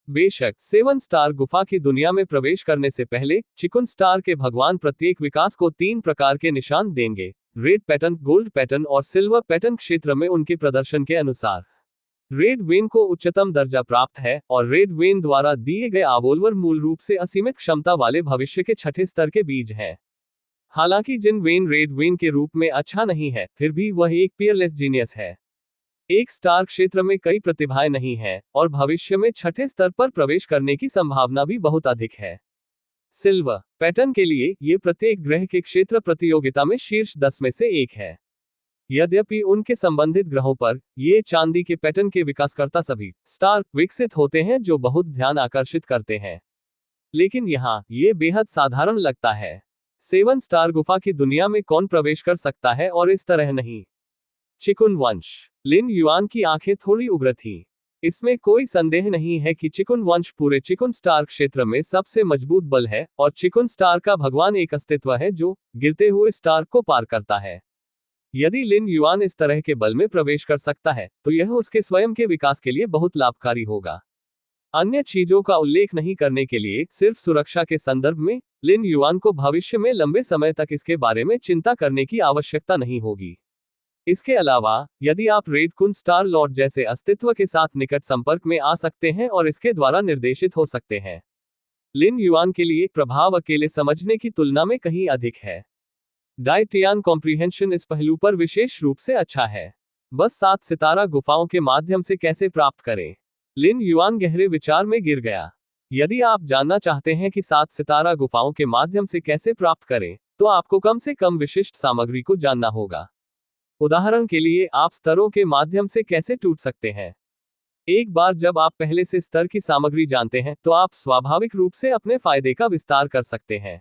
बेशक, 7 स्टार गुफा की दुनिया में प्रवेश करने से पहले, चिकुन स्टार के भगवान प्रत्येक विकास को 3 प्रकार के निशान देंगे: रेड पैटर्न, गोल्ड पैटर्न और सिल्वर पैटर्न क्षेत्र में उनके प्रदर्शन के अनुसार। रेड वेन को उच्चतम दर्जा प्राप्त है, और रेड वेन द्वारा दिए गए आवोल्वर मूल रूप से असीमित क्षमता वाले भविष्य के छठे स्तर के बीज हैं। हालांकि जिन वेन रेड वेन के रूप में अच्छा नहीं है, फिर भी वह एक पीयरलेस जीनियस है। एक स्टार क्षेत्र में कई प्रतिभाएं नहीं हैं, और भविष्य में छठे स्तर पर प्रवेश करने की संभावना भी बहुत अधिक है। सिल्वर पैटर्न के लिए, ये प्रत्येक ग्रह के क्षेत्र प्रतियोगिता में शीर्ष 10 में से एक है। यद्यपि उनके संबंधित ग्रहों पर, ये चांदी के पैटर्न के विकासकर्ता सभी स्टार विकसित होते हैं जो बहुत ध्यान आकर्षित करते हैं। लेकिन यहाँ, ये बेहद साधारण लगता है। 7 स्टार गुफा की दुनिया में कौन प्रवेश कर सकता है और इस तरह नहीं? चिकुन वंश। लिन युआन की आंखें थोड़ी उग्र थीं। इसमें कोई संदेह नहीं है कि चिकुन वंश पूरे चिकुन स्टार क्षेत्र में सबसे मजबूत बल है, और चिकुन स्टार का भगवान एक अस्तित्व है जो गिरते हुए स्टार को पार करता है। यदि लिन युआन इस तरह के बल में प्रवेश कर सकता है, तो यह उसके स्वयं के विकास के लिए बहुत लाभकारी होगा। अन्य चीजों का उल्लेख नहीं करने के लिए, सिर्फ सुरक्षा के संदर्भ में, लिन युआन को भविष्य में लंबे समय तक इसके बारे में चिंता करने की आवश्यकता नहीं होगी। इसके अलावा, यदि आप रेड कुन स्टार लॉर्ड जैसे अस्तित्व के साथ निकट संपर्क में आ सकते हैं और इसके द्वारा निर्देशित हो सकते हैं, लिन युआन के लिए प्रभाव अकेले समझने की तुलना में कहीं अधिक है। डाइटियान कॉम्प्रिहेंशन इस पहलू पर विशेष रूप से अच्छा है। बस 7 सितारा गुफाओं के माध्यम से कैसे प्राप्त करें? लिन युआन गहरे विचार में गिर गया। यदि आप जानना चाहते हैं कि 7 सितारा गुफाओं के माध्यम से कैसे प्राप्त करें, तो आपको कम से कम विशिष्ट सामग्री को जानना होगा। उदाहरण के लिए, आप स्तरों के माध्यम से कैसे टूट सकते हैं? एक बार जब आप पहले से स्तर की सामग्री जानते हैं, तो आप स्वाभाविक रूप से अपने फायदे का विस्तार कर सकते हैं।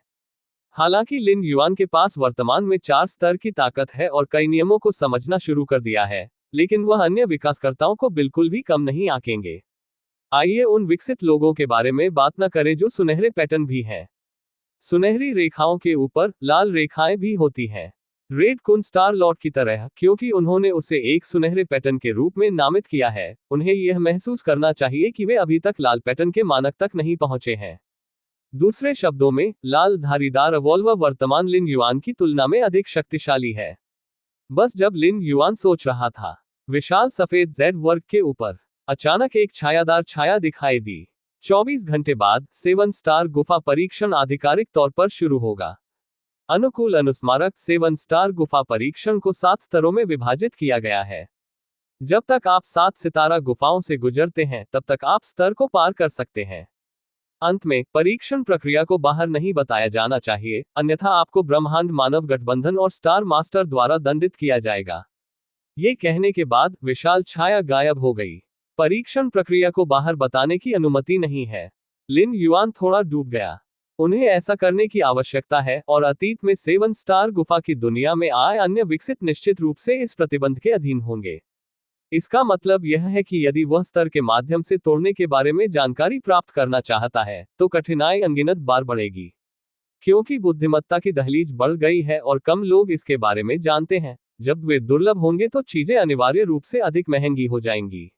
हालांकि लिन युआन के पास वर्तमान में 4 स्तर की ताकत है और कई नियमों को समझना शुरू कर दिया है, लेकिन वह अन्य विकासकर्ताओं को बिल्कुल भी कम नहीं आंकेंगे। आइए उन विकसित लोगों के बारे में बात न करें जो सुनहरे पैटर्न भी हैं। सुनहरी रेखाओं के ऊपर लाल रेखाएं भी होती हैं। रेड कुन स्टार लॉर्ड की तरह, क्योंकि उन्होंने उसे एक सुनहरे पैटर्न के रूप में नामित किया है, उन्हें यह महसूस करना चाहिए कि वे अभी तक लाल पैटर्न के मानक तक नहीं पहुंचे हैं। दूसरे शब्दों में, लाल धारीदार रिवॉल्वर वर्तमान लिन युआन की तुलना में अधिक शक्तिशाली है। बस जब लिन युआन सोच रहा था, विशाल सफेद जेड वर्ग के ऊपर अचानक एक छायादार छाया दिखाई दी। 24 घंटे बाद 7 स्टार गुफा परीक्षण आधिकारिक तौर पर शुरू होगा। अनुकूल अनुस्मारक 7 स्टार गुफा परीक्षण को 7 स्तरों में विभाजित किया गया है। जब तक आप 7 सितारा गुफाओं से गुजरते हैं, तब तक आप स्तर को पार कर सकते हैं। अंत में, परीक्षण प्रक्रिया को बाहर नहीं बताया जाना चाहिए, अन्यथा आपको ब्रह्मांड मानव गठबंधन और स्टार मास्टर द्वारा दंडित किया जाएगा। ये कहने के बाद विशाल छाया गायब हो गई। परीक्षण प्रक्रिया को बाहर बताने की अनुमति नहीं है। लिन युआन थोड़ा डूब गया। उन्हें ऐसा करने की आवश्यकता है, और अतीत में 7 स्टार गुफा की दुनिया में आए अन्य विकसित निश्चित रूप से इस प्रतिबंध के अधीन होंगे। इसका मतलब यह है कि यदि वह स्तर के माध्यम से तोड़ने के बारे में जानकारी प्राप्त करना चाहता है, तो कठिनाई अनगिनत बार बढ़ेगी। क्योंकि बुद्धिमत्ता की दहलीज बढ़ गई है और कम लोग इसके बारे में जानते हैं, जब वे दुर्लभ होंगे तो चीजें अनिवार्य रूप से अधिक महंगी हो जाएंगी।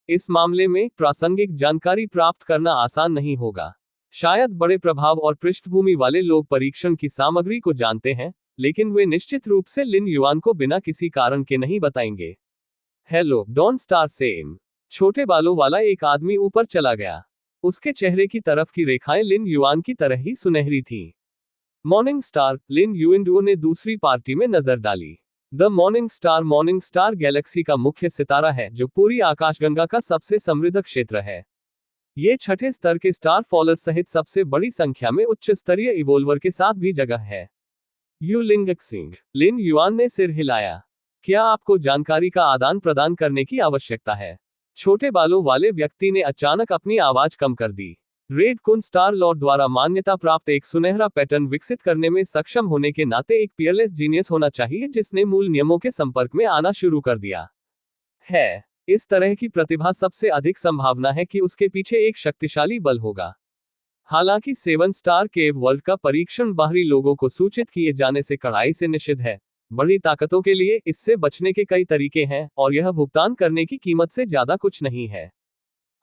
इस मामले में प्रासंगिक जानकारी प्राप्त करना आसान नहीं होगा। शायद बड़े प्रभाव और पृष्ठभूमि वाले लोग परीक्षण की सामग्री को जानते हैं, लेकिन वे निश्चित रूप से लिन युआन को बिना किसी कारण के नहीं बताएंगे। हेलो, डॉन स्टार सेम। छोटे बालों वाला एक आदमी ऊपर चला गया। उसके चेहरे की तरफ की रेखाएं लिन युआन की तरह ही सुनहरी थीं। मॉर्निंग स्टार, लिन युएनडुओ ने दूसरी पार्टी में नजर डाली। द मॉर्निंग स्टार गैलेक्सी का मुख्य सितारा है, जो पूरी आकाशगंगा का सबसे समृद्ध क्षेत्र है। ये छठे स्तर के स्टार फॉलोअर्स सहित सबसे बड़ी संख्या में उच्च स्तरीय इवोल्वर के साथ भी जगह है। यू लिंगक सिंह। लिन युआन ने सिर हिलाया। क्या आपको जानकारी का आदान प्रदान करने की आवश्यकता है? छोटे बालों वाले व्यक्ति ने अचानक अपनी आवाज कम कर दी। रेड कुन स्टार लॉर्ड द्वारा मान्यता प्राप्त एक सुनहरा पैटर्न विकसित करने में सक्षम होने के नाते एक पियरलेस जीनियस होना चाहिए, जिसने मूल नियमों के संपर्क में आना शुरू कर दिया है। इस तरह की प्रतिभा सबसे अधिक संभावना है कि उसके पीछे एक शक्तिशाली बल होगा। हालांकि 7 स्टार केव वर्ल्ड का परीक्षण बाहरी लोगों को सूचित किए जाने से कड़ाई से निषिद्ध है। बड़ी ताकतों के लिए इससे बचने के कई तरीके हैं, और यह भुगतान करने की कीमत से ज्यादा कुछ नहीं है।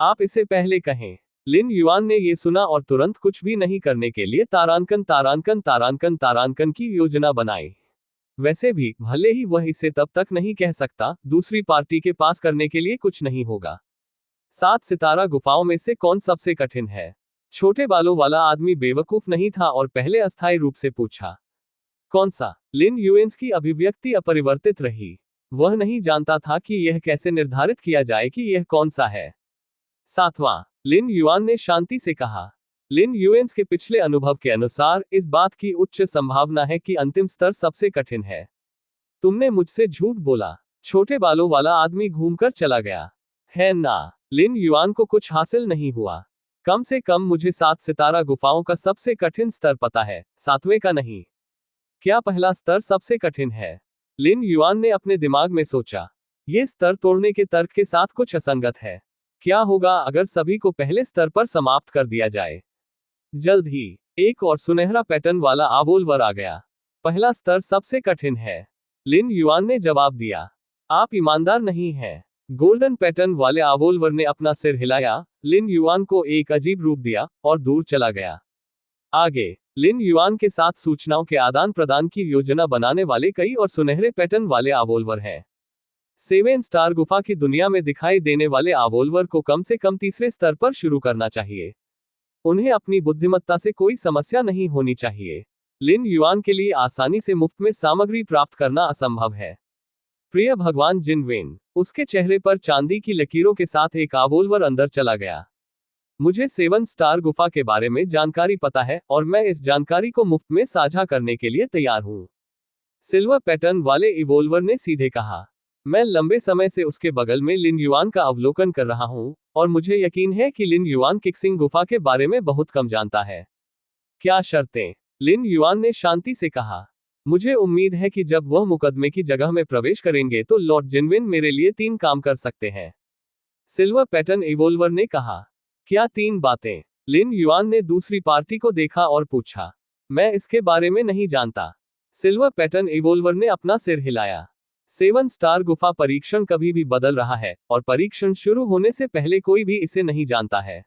आप इसे पहले कहें। लिन युआन ने यह सुना और तुरंत कुछ भी नहीं करने के लिए तारांकन की योजना बनाई। वैसे भी, भले ही वह इसे तब तक नहीं कह सकता, दूसरी पार्टी के पास करने के लिए कुछ नहीं होगा। 7 सितारा गुफाओं में से कौन सबसे कठिन है? छोटे बालों वाला आदमी बेवकूफ नहीं था और पहले अस्थायी रूप से पूछा। कौन सा? लिन युएन्स की अभिव्यक्ति अपरिवर्तित रही। वह नहीं जानता था कि यह कैसे निर्धारित किया जाए कि यह कौन सा है। 7वां, लिन युआन ने शांति से कहा। लिन युएन्स के पिछले अनुभव के अनुसार, इस बात की उच्च संभावना है कि अंतिम स्तर सबसे कठिन है। तुमने मुझसे झूठ बोला। छोटे बालों वाला आदमी घूमकर चला गया। है ना? लिन युआन को कुछ हासिल नहीं हुआ। कम से कम मुझे 7 सितारा गुफाओं का सबसे कठिन स्तर पता है, 7वें का नहीं। क्या पहला स्तर सबसे कठिन है? लिन युआन ने अपने दिमाग में सोचा। यह स्तर तोड़ने के तर्क के साथ कुछ असंगत है। क्या होगा अगर सभी को पहले स्तर पर समाप्त कर दिया जाए? जल्द ही एक और सुनहरा पैटर्न वाला आवोल्वर आ गया। पहला स्तर सबसे कठिन है, लिन युआन ने जवाब दिया। आप ईमानदार नहीं हैं। गोल्डन पैटर्न वाले आवोल्वर ने अपना सिर हिलाया, लिन युआन को एक अजीब रूप दिया, और दूर चला गया। आगे, लिन युआन के साथ सूचनाओं के आदान प्रदान की योजना बनाने वाले कई और सुनहरे पैटर्न वाले आवोल्वर हैं। 7 स्टार गुफा की दुनिया में दिखाई देने वाले आवोल्वर को कम से कम तीसरे स्तर पर शुरू करना चाहिए। उन्हें अपनी बुद्धिमत्ता से कोई समस्या नहीं होनी चाहिए। लिन युआन के लिए आसानी से मुफ्त में सामग्री प्राप्त करना असंभव है। प्रिय भगवान जिनवेन। उसके चेहरे पर चांदी की लकीरों के साथ एक आवोल्वर अंदर चला गया। मुझे 7 स्टार गुफा के बारे में जानकारी पता है, और मैं इस जानकारी को मुफ्त में साझा करने के लिए तैयार हूं। सिल्वर पैटर्न वाले इवोल्वर ने सीधे कहा। मैं लंबे समय से उसके बगल में लिन युआन का अवलोकन कर रहा हूं, और मुझे यकीन है कि लिन युआन किक्सिंग गुफा के बारे में बहुत कम जानता है। क्या शर्तें? लिन युआन ने शांति से कहा। मुझे उम्मीद है कि जब वह मुकदमे की जगह में प्रवेश करेंगे तो लॉर्ड जिनविन मेरे लिए 3 काम कर सकते हैं। सिल्वर पैटर्न इवोल्वर ने कहा। क्या 3 बातें? लिन युआन ने दूसरी पार्टी को देखा और पूछा। मैं इसके बारे में नहीं जानता। सिल्वर पैटर्न इवोल्वर ने अपना सिर हिलाया। 7 स्टार गुफा परीक्षण कभी भी बदल रहा है, और परीक्षण शुरू होने से पहले कोई भी इसे नहीं जानता है।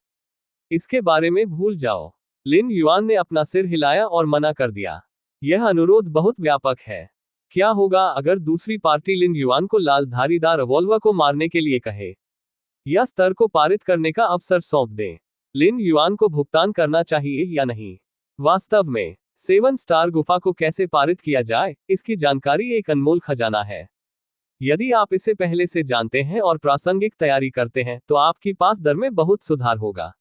इसके बारे में भूल जाओ। लिन युआन ने अपना सिर हिलाया और मना कर दिया। यह अनुरोध बहुत व्यापक है। क्या होगा अगर दूसरी पार्टी लिन युआन को लाल धारीदार रिवॉल्वर को मारने के लिए कहे, या स्तर को पारित करने का अवसर सौंप दे? लिन युआन को भुगतान करना चाहिए या नहीं? वास्तव में 7 स्टार गुफा को कैसे पारित किया जाए, इसकी जानकारी एक अनमोल खजाना है। यदि आप इसे पहले से जानते हैं और प्रासंगिक तैयारी करते हैं, तो आपकी पास दर में बहुत सुधार होगा।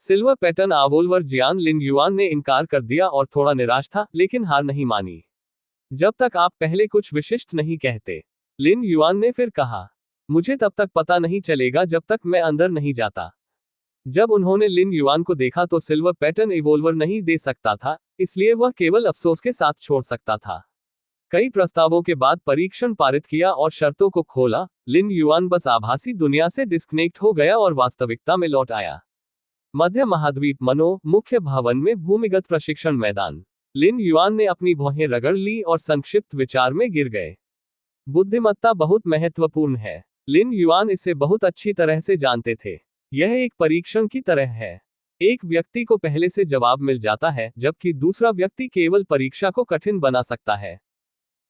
सिल्वर पैटर्न आवोल्वर जियान लिन युआन ने इनकार कर दिया और थोड़ा निराश था, लेकिन हार नहीं मानी। जब तक आप पहले कुछ विशिष्ट नहीं कहते, लिन युआन ने फिर कहा, मुझे तब तक पता नहीं चलेगा जब तक मैं अंदर नहीं जाता। जब उन्होंने लिन युआन को देखा तो सिल्वर पैटर्न इवोल्वर नहीं दे सकता था, इसलिए वह केवल अफसोस के साथ छोड़ सकता था। कई प्रस्तावों के बाद परीक्षण पारित किया और शर्तों को खोला, लिन युआन बस आभासी दुनिया से डिस्कनेक्ट हो गया और वास्तविकता में लौट आया। मध्य महाद्वीप मुख्य भवन में भूमिगत प्रशिक्षण मैदान। लिन युआन ने अपनी भौहें रगड़ ली और संक्षिप्त विचार में गिर गए। बुद्धिमत्ता बहुत महत्वपूर्ण है। लिन युआन इसे बहुत अच्छी तरह से जानते थे। यह एक परीक्षण की तरह है। एक व्यक्ति को पहले से जवाब मिल जाता है, जबकि दूसरा व्यक्ति केवल परीक्षा को कठिन बना सकता है।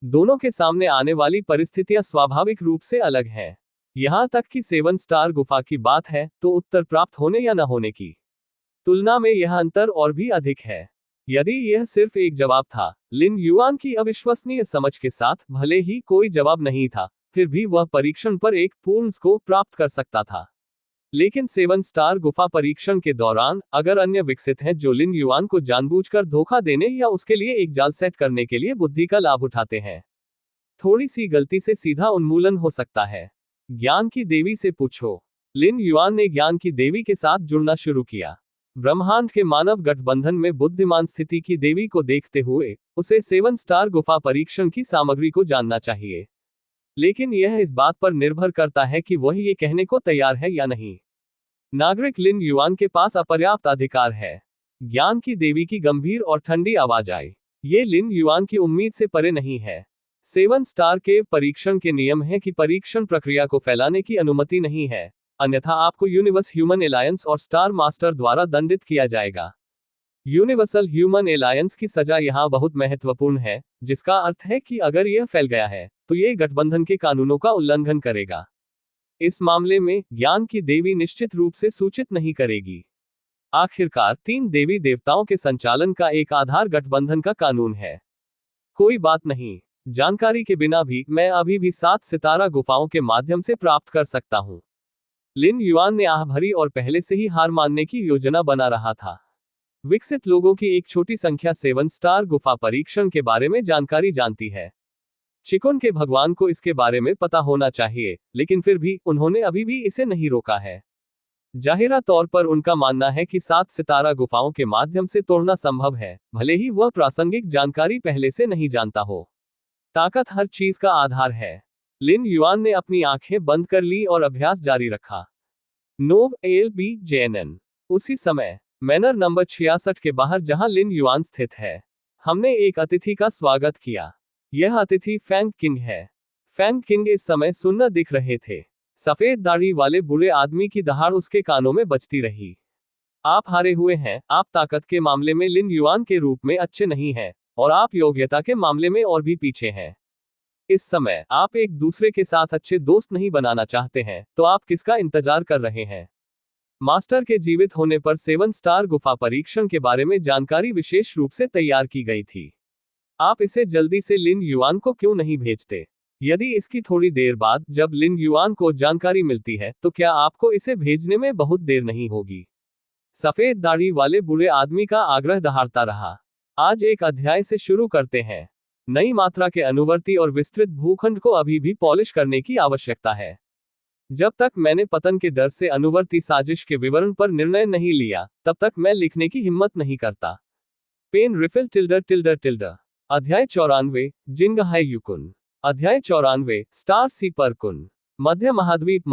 दोनों के सामने आने वाली परिस्थितियां स्वाभाविक रूप से अलग हैं। यहां तक कि 7 स्टार गुफा की बात है, तो उत्तर प्राप्त होने या न होने की तुलना में यह अंतर और भी अधिक है। यदि यह सिर्फ एक जवाब था, लिन युआन की अविश्वसनीय समझ के साथ, भले ही कोई जवाब नहीं था, फिर भी वह परीक्षण पर एक पूर्ण स्कोर प्राप्त कर सकता था। लेकिन 7 स्टार गुफा परीक्षण के दौरान, अगर अन्य विकसित हैं जो लिन युआन को जानबूझकर धोखा देने या उसके लिए एक जाल सेट करने के लिए बुद्धि का लाभ उठाते हैं, थोड़ी सी गलती से सीधा उन्मूलन हो सकता है। ज्ञान की देवी से पूछो। लिन युआन ने ज्ञान की देवी के साथ जुड़ना शुरू किया। ब्रह्मांड के मानव गठबंधन में बुद्धिमान स्थिति की देवी को देखते हुए, उसे 7 स्टार गुफा परीक्षण की सामग्री को जानना चाहिए। लेकिन यह इस बात पर निर्भर करता है कि वह ये कहने को तैयार है या नहीं। नागरिक लिन युआन के पास अपर्याप्त अधिकार है। ज्ञान की देवी की गंभीर और ठंडी आवाज आई। ये लिन युआन की उम्मीद से परे नहीं है। 7 स्टार केव परीक्षण के नियम है कि परीक्षण प्रक्रिया को फैलाने की अनुमति नहीं है, अन्यथा आपको यूनिवर्स ह्यूमन एलायंस और स्टार मास्टर द्वारा दंडित किया जाएगा। यूनिवर्सल ह्यूमन एलायंस की सजा यहाँ बहुत महत्वपूर्ण है, जिसका अर्थ है कि अगर यह फैल गया है, तो ये गठबंधन के कानूनों का उल्लंघन करेगा। इस मामले में ज्ञान की देवी निश्चित रूप से सूचित नहीं करेगी। आखिरकार 3 देवी देवताओं के संचालन का एक आधार गठबंधन का कानून है। कोई बात नहीं, जानकारी के बिना भी मैं अभी भी 7 सितारा गुफाओं के माध्यम से प्राप्त कर सकता हूं। लिन युआन ने आह भरी और पहले से ही हार मानने की योजना बना रहा था। विकसित लोगों की एक छोटी संख्या 7 स्टार गुफा परीक्षण के बारे में जानकारी जानती है। चिकुन के भगवान को इसके बारे में पता होना चाहिए, लेकिन फिर भी उन्होंने अभी भी इसे नहीं रोका है। जाहिरा तौर पर उनका मानना है कि 7 सितारा गुफाओं के माध्यम से तोड़ना संभव है, भले ही वह प्रासंगिक जानकारी पहले से नहीं जानता हो। ताकत हर चीज का आधार है। लिन युआन ने अपनी आंखें बंद कर ली और अभ्यास जारी रखा। नोव LBJNN। उसी समय मैनर नंबर 66 के बाहर जहां लिन युआन स्थित है, हमने एक अतिथि का स्वागत किया। यह अतिथि फैंग किंग है। फैंग किंग इस समय सुन्न दिख रहे थे। सफेद दाढ़ी वाले बूढ़े आदमी की दहाड़ उसके कानों में बजती रही। आप हारे हुए हैं। आप ताकत के मामले में लिन युआन के रूप में अच्छे नहीं हैं, और आप योग्यता के मामले में और भी पीछे हैं। इस समय आप एक दूसरे के साथ अच्छे दोस्त नहीं बनाना चाहते हैं, तो आप किसका इंतजार कर रहे हैं? मास्टर के जीवित होने पर 7 स्टार गुफा परीक्षण के बारे में जानकारी विशेष रूप से तैयार की गई थी। आप इसे जल्दी से लिन युआन को क्यों नहीं भेजते? यदि इसकी थोड़ी देर बाद जब लिन युआन को जानकारी मिलती है, तो क्या आपको इसे भेजने में बहुत देर नहीं होगी? सफेद दाढ़ी वाले बूढ़े आदमी का आग्रह दहाड़ता रहा। आज एक अध्याय से शुरू करते हैं। नई मात्रा के अनुवर्ती और विस्तृत भूखंड को अभी भी पॉलिश करने की आवश्यकता है। जब तक मैंने पतन के डर से अनुवर्ती साजिश के विवरण पर निर्णय नहीं लिया, तब तक मैं लिखने की हिम्मत नहीं करता। पेन रिफिल टिल्डर। अध्याय 94 जिंगहाई युकुन। अध्याय 94 स्टार सी पर कुन। मध्य महाद्वीप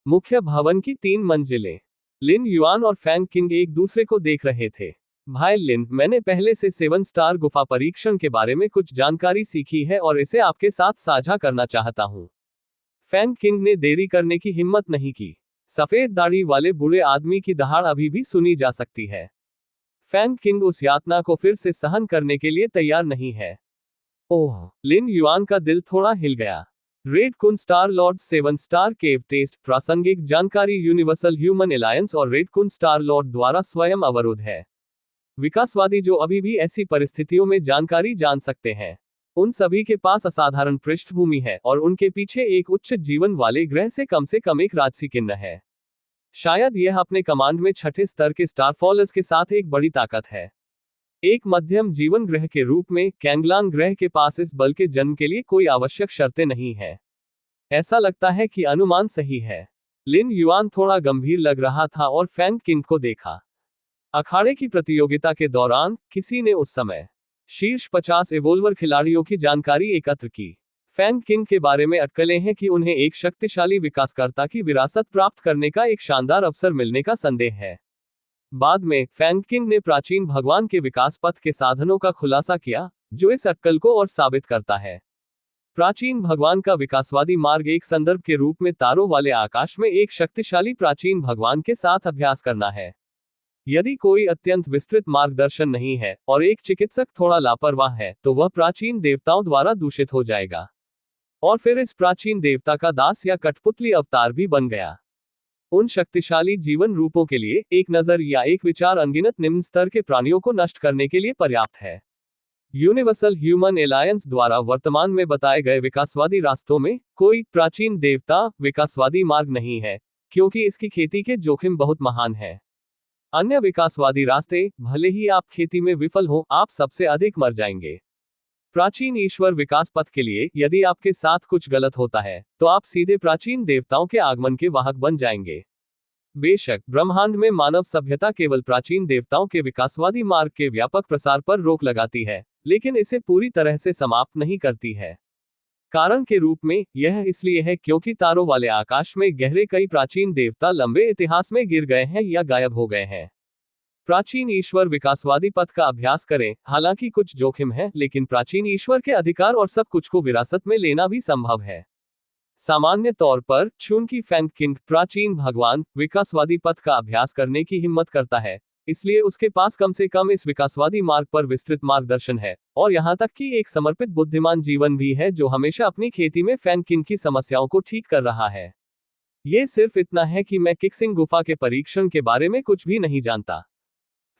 मुख्य भवन की 3 मंजिलें। लिन युआन और फैंग किंग एक दूसरे को देख रहे थे। भाई लिन, मैंने पहले से 7 स्टार गुफा परीक्षण के बारे में कुछ जानकारी सीखी है और इसे आपके साथ साझा करना चाहता हूं। फैंग किंग ने देरी करने की हिम्मत नहीं की। सफेद दाढ़ी वाले बुरे आदमी की दहाड़ अभी भी सुनी जा सकती है। फैंग किंग उस यातना को फिर से सहन करने के लिए तैयार नहीं है। ओह, लिन युआन का दिल थोड़ा हिल गया। रेड कुन स्टार लॉर्ड 7 स्टार केव टेस्ट प्रासंगिक जानकारी यूनिवर्सल ह्यूमन एलायंस और रेड कुन स्टार लॉर्ड द्वारा स्वयं अवरुद्ध है। विकासवादी जो अभी भी ऐसी परिस्थितियों में जानकारी जान सकते हैं, उन सभी के पास असाधारण पृष्ठभूमि है और उनके पीछे एक उच्च जीवन वाले ग्रह से कम एक राजसी किन्न है। शायद यह अपने कमांड में छठे स्तर के स्टारफॉलर्स के साथ एक बड़ी ताकत है। एक मध्यम जीवन ग्रह के रूप में कैंगलांग ग्रह के पास इस बल के जन्म के लिए कोई आवश्यक शर्तें नहीं है। ऐसा लगता है कि अनुमान सही है। लिन युआन थोड़ा गंभीर लग रहा था और फैंग किंग को देखा। अखाड़े की प्रतियोगिता के दौरान किसी ने उस समय शीर्ष 50 एवोल्वर खिलाड़ियों की जानकारी एकत्र की। फैंग किंग के बारे में अटकलें हैं कि उन्हें एक शक्तिशाली विकासकर्ता की विरासत प्राप्त करने का एक शानदार अवसर मिलने का संदेह है। बाद में फैंग किंग ने प्राचीन भगवान के विकास पथ के साधनों का खुलासा किया, जो इस अटकल को और साबित करता है। प्राचीन भगवान का विकासवादी मार्ग एक संदर्भ के रूप में तारों वाले आकाश में एक शक्तिशाली प्राचीन भगवान के साथ अभ्यास करना है। यदि कोई अत्यंत विस्तृत मार्गदर्शन नहीं है और एक चिकित्सक थोड़ा लापरवाह है, तो वह प्राचीन देवताओं द्वारा दूषित हो जाएगा और फिर इस प्राचीन देवता का दास या कठपुतली अवतार भी बन गया। उन शक्तिशाली जीवन रूपों के लिए एक नजर या एक विचार अनगिनत निम्न स्तर के प्राणियों को नष्ट करने के लिए पर्याप्त है। यूनिवर्सल ह्यूमन एलायंस द्वारा वर्तमान में बताए गए विकासवादी रास्तों में कोई प्राचीन देवता विकासवादी मार्ग नहीं है, क्योंकि इसकी खेती के जोखिम बहुत महान है। अन्य विकासवादी रास्ते, भले ही आप खेती में विफल हो, आप सबसे अधिक मर जाएंगे। प्राचीन ईश्वर विकास पथ के लिए यदि आपके साथ कुछ गलत होता है, तो आप सीधे प्राचीन देवताओं के आगमन के वाहक बन जाएंगे। बेशक ब्रह्मांड में मानव सभ्यता केवल प्राचीन देवताओं के विकासवादी मार्ग के व्यापक प्रसार पर रोक लगाती है, लेकिन इसे पूरी तरह से समाप्त नहीं करती है। कारण के रूप में यह इसलिए है क्योंकि तारों वाले आकाश में गहरे कई प्राचीन देवता लंबे इतिहास में गिर गए हैं या गायब हो गए हैं। प्राचीन ईश्वर विकासवादी पथ का अभ्यास करें, हालांकि कुछ जोखिम है, लेकिन प्राचीन ईश्वर के अधिकार और सब कुछ को विरासत में लेना भी संभव है। सामान्य तौर पर चूंकि फैंग किंग प्राचीन भगवान विकासवादी पथ का अभ्यास करने की हिम्मत करता है, इसलिए उसके पास कम से कम इस विकासवादी मार्ग पर विस्तृत मार्गदर्शन है और यहां तक कि एक समर्पित बुद्धिमान जीवन भी है जो हमेशा अपनी खेती में फैंग किंग की समस्याओं को ठीक कर रहा है। यह सिर्फ इतना है कि मैं किक्सिंग गुफा के परीक्षण के बारे में कुछ भी नहीं जानता।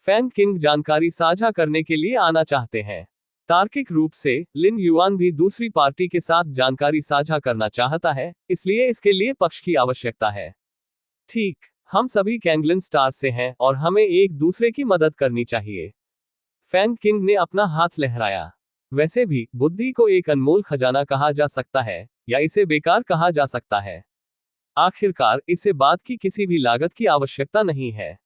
फैंग किंग जानकारी साझा करने के लिए आना चाहते हैं। तार्किक रूप से लिन युआन भी दूसरी पार्टी के साथ जानकारी साझा करना चाहता है, इसलिए इसके लिए पक्ष की आवश्यकता है। ठीक, हम सभी कैंगलन स्टार से हैं और हमें एक दूसरे की मदद करनी चाहिए। फैंग किंग ने अपना हाथ लहराया। वैसे भी बुद्धि को एक अनमोल खजाना कहा जा सकता है या इसे बेकार कहा जा सकता है। आखिरकार इसे बात की किसी भी लागत की आवश्यकता नहीं है।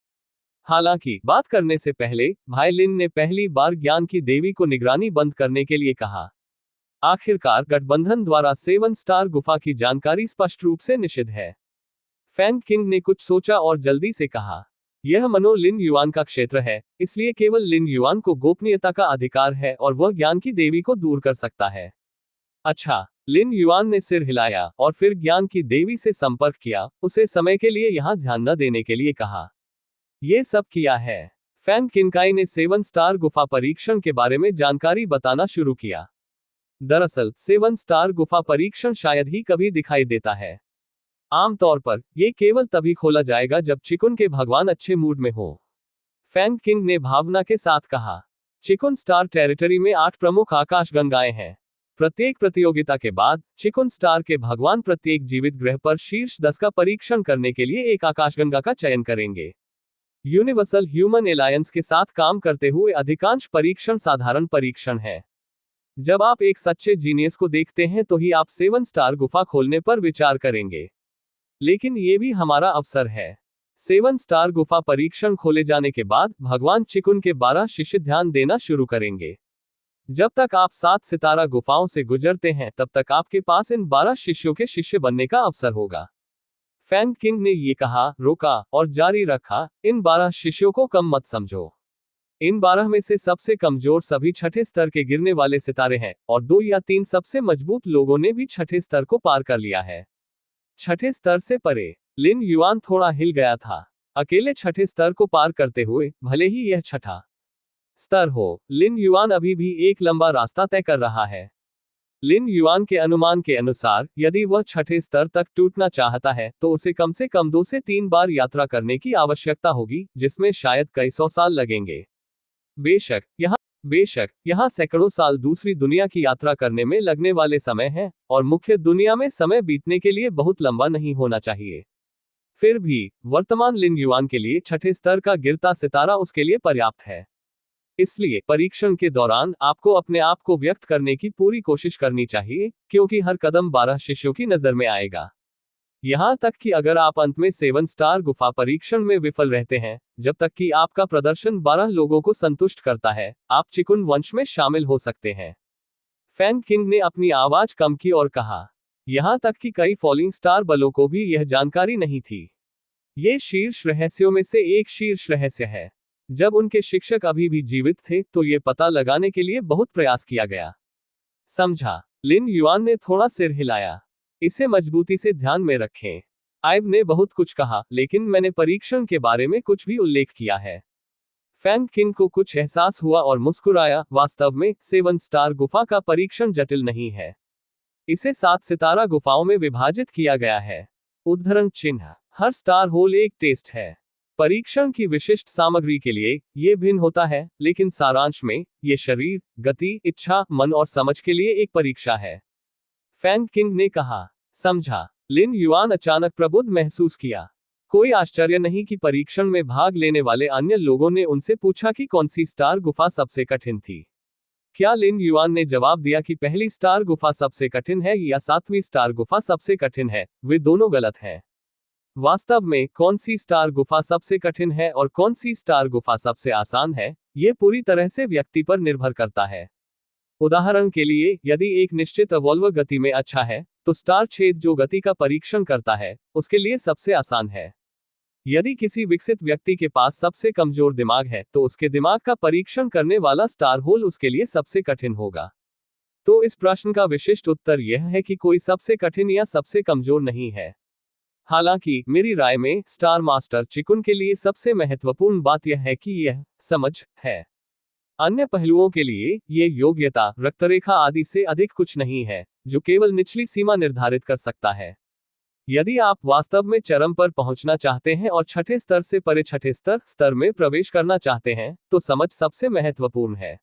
हालांकि बात करने से पहले भाई लिन ने पहली बार ज्ञान की देवी को निगरानी बंद करने के लिए कहा। आखिरकार गठबंधन द्वारा 7 स्टार गुफा की जानकारी स्पष्ट रूप से निषिद्ध है। फैंग किंग ने कुछ सोचा और जल्दी से कहा, यह मनो लिन युआन का क्षेत्र है, इसलिए केवल लिन युआन को गोपनीयता का अधिकार है और वह ज्ञान की देवी को दूर कर सकता है। अच्छा, लिन युआन ने सिर हिलाया और फिर ज्ञान की देवी से संपर्क किया, उसे समय के लिए यहां ध्यान न देने के लिए कहा। ये सब किया है। फैंग किंकाई ने 7 स्टार गुफा परीक्षण के बारे में जानकारी बताना शुरू किया। दरअसल 7 स्टार गुफा परीक्षण शायद ही कभी दिखाई देता है। आमतौर पर यह केवल तभी खोला जाएगा जब चिकुन के भगवान अच्छे मूड में हो। फैंग किंग ने भावना के साथ कहा, चिकुन स्टार टेरिटरी में 8 प्रमुख आकाशगंगाएं हैं। प्रत्येक प्रतियोगिता के बाद चिकुन स्टार के भगवान प्रत्येक जीवित ग्रह पर शीर्ष 10 का परीक्षण करने के लिए एक आकाशगंगा का चयन करेंगे। यूनिवर्सल ह्यूमन एलायंस के साथ काम करते हुए अधिकांश परीक्षण साधारण परीक्षण है। जब आप एक सच्चे जीनियस को देखते हैं तो ही आप 7 स्टार गुफा खोलने पर विचार करेंगे। लेकिन ये भी हमारा अवसर है। 7 स्टार गुफा परीक्षण खोले जाने के बाद भगवान चिकुन के 12 शिष्य ध्यान देना शुरू करेंगे। जब तक आप 7 सितारा गुफाओं से गुजरते हैं, तब तक आपके पास इन 12 शिष्यों के शिष्य बनने का अवसर होगा। फैंग किंग ने ये कहा, रोका और जारी रखा, इन 12 शिष्यों को कम मत समझो। इन 12 में से सबसे कमजोर सभी छठे स्तर के गिरने वाले सितारे हैं, और 2 या 3 सबसे मजबूत लोगों ने भी छठे स्तर को पार कर लिया है। छठे स्तर से परे लिन युआन थोड़ा हिल गया था। अकेले छठे स्तर को पार करते हुए, भले ही यह छठा स्तर हो, लिन युआन अभी भी एक लंबा रास्ता तय कर रहा है। लिन युआन के अनुमान के अनुसार, यदि वह छठे स्तर तक टूटना चाहता है, तो उसे कम से कम 2 से 3 बार यात्रा करने की आवश्यकता होगी, जिसमें शायद कई सौ साल लगेंगे। बेशक यहाँ सैकड़ों साल दूसरी दुनिया की यात्रा करने में लगने वाले समय हैं, और मुख्य दुनिया में समय बीतने के लिए बहुत लंबा नहीं होना चाहिए। फिर भी वर्तमान लिन युआन के लिए छठे स्तर का गिरता सितारा उसके लिए पर्याप्त है। इसलिए परीक्षण के दौरान आपको अपने आप को व्यक्त करने की पूरी कोशिश करनी चाहिए, क्योंकि हर कदम 12 शिष्यों की नजर में आएगा। यहां तक कि अगर आप अंत में 7 स्टार गुफा परीक्षण में विफल रहते हैं, जब तक कि आपका प्रदर्शन 12 लोगों को संतुष्ट करता है, आप चिकुन वंश में शामिल हो सकते हैं। फैन किंग ने अपनी आवाज कम की और कहा। यहां तक कि कई फॉलिंग स्टार बलों को भी यह जानकारी नहीं थी। ये शीर्ष रहस्यों में से एक शीर्ष रहस्य है। जब उनके शिक्षक अभी भी जीवित थे, तो ये पता लगाने के लिए बहुत प्रयास किया गया। समझा। लिन युआन ने थोड़ा सिर हिलाया। इसे मजबूती से ध्यान में रखें। आइव ने बहुत कुछ कहा, लेकिन मैंने परीक्षण के बारे में कुछ भी उल्लेख किया है। फैन किंग को कुछ एहसास हुआ और मुस्कुराया। वास्तव में 7 स्टार गुफा का परीक्षण जटिल नहीं है। इसे 7 सितारा गुफाओं में विभाजित किया गया है। उद्धरण चिन्ह। हर स्टार होल एक टेस्ट है। परीक्षण की विशिष्ट सामग्री के लिए ये भिन्न होता है, लेकिन सारांश में ये शरीर, गति, इच्छा, मन और समझ के लिए एक परीक्षा है। फैन किंग ने कहा। समझा। लिन युआन अचानक प्रबुद्ध महसूस किया। कोई आश्चर्य नहीं कि परीक्षण में भाग लेने वाले अन्य लोगों ने उनसे पूछा कि कौन सी स्टार गुफा सबसे कठिन थी। क्या लिन युआन ने जवाब दिया कि पहली स्टार गुफा सबसे कठिन है या 7वीं स्टार गुफा सबसे कठिन है? वे दोनों गलत हैं। वास्तव में कौन सी स्टार गुफा सबसे कठिन है और कौन सी स्टार गुफा सबसे आसान है, ये पूरी तरह से व्यक्ति पर निर्भर करता है। उदाहरण के लिए, यदि एक निश्चित अवॉल्वर गति में अच्छा है, तो स्टार छेद जो गति का परीक्षण करता है, उसके लिए सबसे आसान है। यदि किसी विकसित व्यक्ति के पास सबसे कमजोर दिमाग है, तो उसके दिमाग का परीक्षण करने वाला स्टार होल उसके लिए सबसे कठिन होगा। तो इस प्रश्न का विशिष्ट उत्तर यह है कि कोई सबसे कठिन या सबसे कमजोर नहीं है। हालांकि मेरी राय में स्टार मास्टर चिकुन के लिए सबसे महत्वपूर्ण बात यह है कि यह समझ है। अन्य पहलुओं के लिए ये योग्यता, रक्तरेखा आदि से अधिक कुछ नहीं है, जो केवल निचली सीमा निर्धारित कर सकता है। यदि आप वास्तव में चरम पर पहुंचना चाहते हैं और छठे स्तर से परे छठे स्तर में प्रवेश करना चाहते हैं, तो समझ सबसे महत्वपूर्ण है।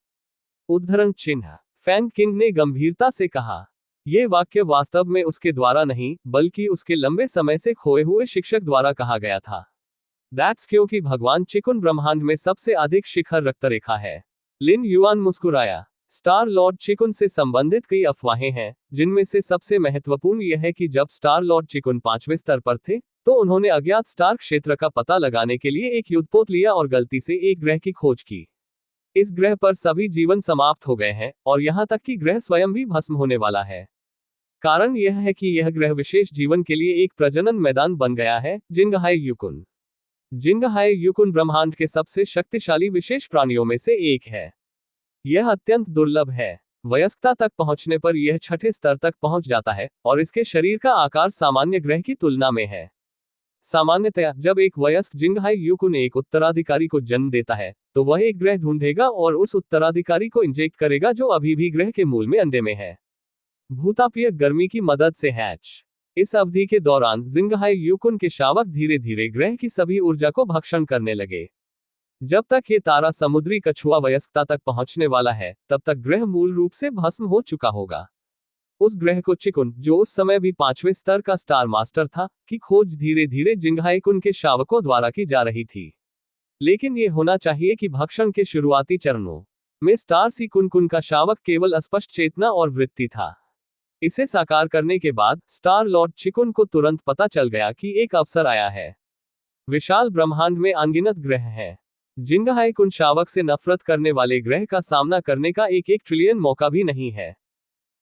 उद्धरण चिन्ह। फैन किंग ने गंभीरता से कहा। यह वाक्य वास्तव में उसके द्वारा नहीं, बल्कि उसके लंबे समय से खोए हुए शिक्षक द्वारा कहा गया था। दैट्स क्योंकि भगवान चिकुन ब्रह्मांड में सबसे अधिक शिखर रक्तरेखा है। लिन युआन मुस्कुराया। स्टार लॉर्ड चिकुन से संबंधित कई अफवाहें हैं, जिनमें से सबसे महत्वपूर्ण यह है कि जब स्टार लॉर्ड चिकुन 5वें स्तर पर थे, तो उन्होंने अज्ञात स्टार क्षेत्र का पता लगाने के लिए एक युद्धपोत लिया और गलती से एक ग्रह की खोज की। इस ग्रह पर सभी जीवन समाप्त हो गए हैं, और यहां तक कि ग्रह स्वयं भी भस्म होने वाला है। कारण यह है कि यह ग्रह विशेष जीवन के लिए एक प्रजनन मैदान बन गया है, जिंगहाई युकुन। जिंगहाई युकुन ब्रह्मांड के सबसे शक्तिशाली विशेष प्राणियों में से एक है। यह अत्यंत दुर्लभ है। वयस्कता तक पहुंचने पर यह छठे स्तर तक पहुंच जाता है, और इसके शरीर का आकार सामान्य ग्रह की तुलना में है। सामान्यतया जब एक वयस्क जिंगहाई युकुन एक उत्तराधिकारी को जन्म देता है, तो वह एक ग्रह ढूंढेगा और उस उत्तराधिकारी को इंजेक्ट करेगा जो अभी भी ग्रह के मूल में अंडे में है, भूतापीय गर्मी की मदद से हैच। इस अवधि के दौरान जिंगहाई युकुन के शावक धीरे धीरे ग्रह की सभी ऊर्जा को भक्षण करने लगे। जब तक ये तारा समुद्री कछुआ वयस्कता तक पहुंचने वाला है, तब तक ग्रह मूल रूप से भस्म हो चुका होगा। उस ग्रह को चिकुन, जो उस समय भी 5वें स्तर का स्टार मास्टर था, की खोज धीरे धीरे जिंगहाई कुन के शावकों द्वारा की जा रही थी। लेकिन ये होना चाहिए कि भक्षण के शुरुआती चरणों में स्टार सी कुन का शावक केवल अस्पष्ट चेतना और वृत्ति था। इसे साकार करने के बाद स्टार लॉर्ड चिकुन को तुरंत पता चल गया कि एक अवसर आया है। विशाल ब्रह्मांड में अनगिनत ग्रह हैं। जिंगहाई कुन शावक से नफरत करने वाले ग्रह का सामना करने का एक ट्रिलियन मौका भी नहीं है।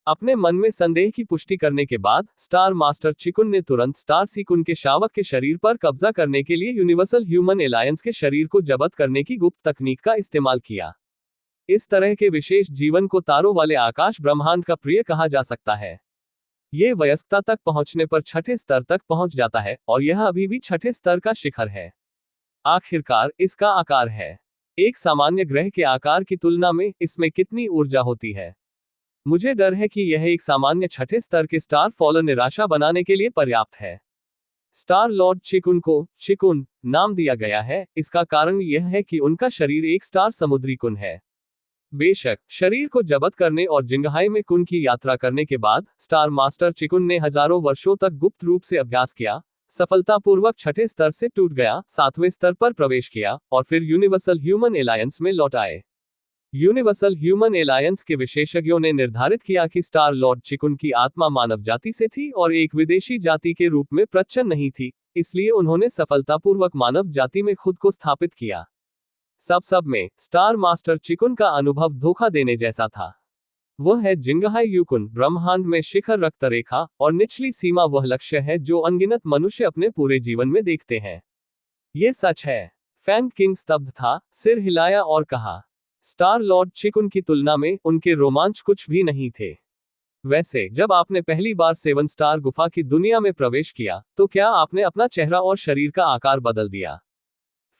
अपने मन में संदेह की पुष्टि करने के बाद स्टार मास्टर चिकुन ने तुरंत स्टार सीकुन के शावक के शरीर पर कब्जा करने के लिए यूनिवर्सल ह्यूमन एलायंस के शरीर को जब्त करने की गुप्त तकनीक का इस्तेमाल किया। इस तरह के विशेष जीवन को तारों वाले आकाश ब्रह्मांड का प्रिय कहा जा सकता है। ये वयस्कता तक पहुंचने पर छठे स्तर तक पहुंच जाता है और यह अभी भी छठे स्तर का शिखर है। आखिरकार इसका आकार है। एक सामान्य ग्रह के आकार की तुलना में इसमें कितनी ऊर्जा होती है। मुझे डर है कि यह एक सामान्य छठे स्तर के स्टार फॉलर निराशा बनाने के लिए पर्याप्त है। स्टार लॉर्ड चिकुन को चिकुन नाम दिया गया है, इसका कारण यह है कि उनका शरीर एक स्टार समुद्री कुन है। बेशक शरीर को जब्त करने और जिंगहाई में कुन की यात्रा करने के बाद स्टार मास्टर चिकुन ने हजारों वर्षों तक गुप्त रूप से अभ्यास किया, सफलतापूर्वक छठे स्तर से टूट गया, सातवें स्तर पर प्रवेश किया और फिर यूनिवर्सल ह्यूमन एलायंस में लौट आए। यूनिवर्सल ह्यूमन एलायंस के विशेषज्ञों ने निर्धारित किया कि स्टार लॉर्ड चिकुन की आत्मा मानव जाति से थी और एक विदेशी जाति के रूप में प्रच्छन्न नहीं थी, इसलिए उन्होंने सफलतापूर्वक मानव जाति में खुद को स्थापित किया। सब में स्टार मास्टर चिकुन का अनुभव धोखा देने जैसा था। वह है जिंगहाई युकुन, ब्रह्मांड में शिखर रक्त रेखा और निचली सीमा वह लक्ष्य है जो अनगिनत मनुष्य अपने पूरे जीवन में देखते हैं। ये सच है। फैन किंग स्तब्ध था, सिर हिलाया और कहा, स्टार लॉर्ड चिकुन की तुलना में उनके रोमांच कुछ भी नहीं थे। वैसे जब आपने पहली बार 7 स्टार गुफा की दुनिया में प्रवेश किया तो क्या आपने अपना चेहरा और शरीर का आकार बदल दिया?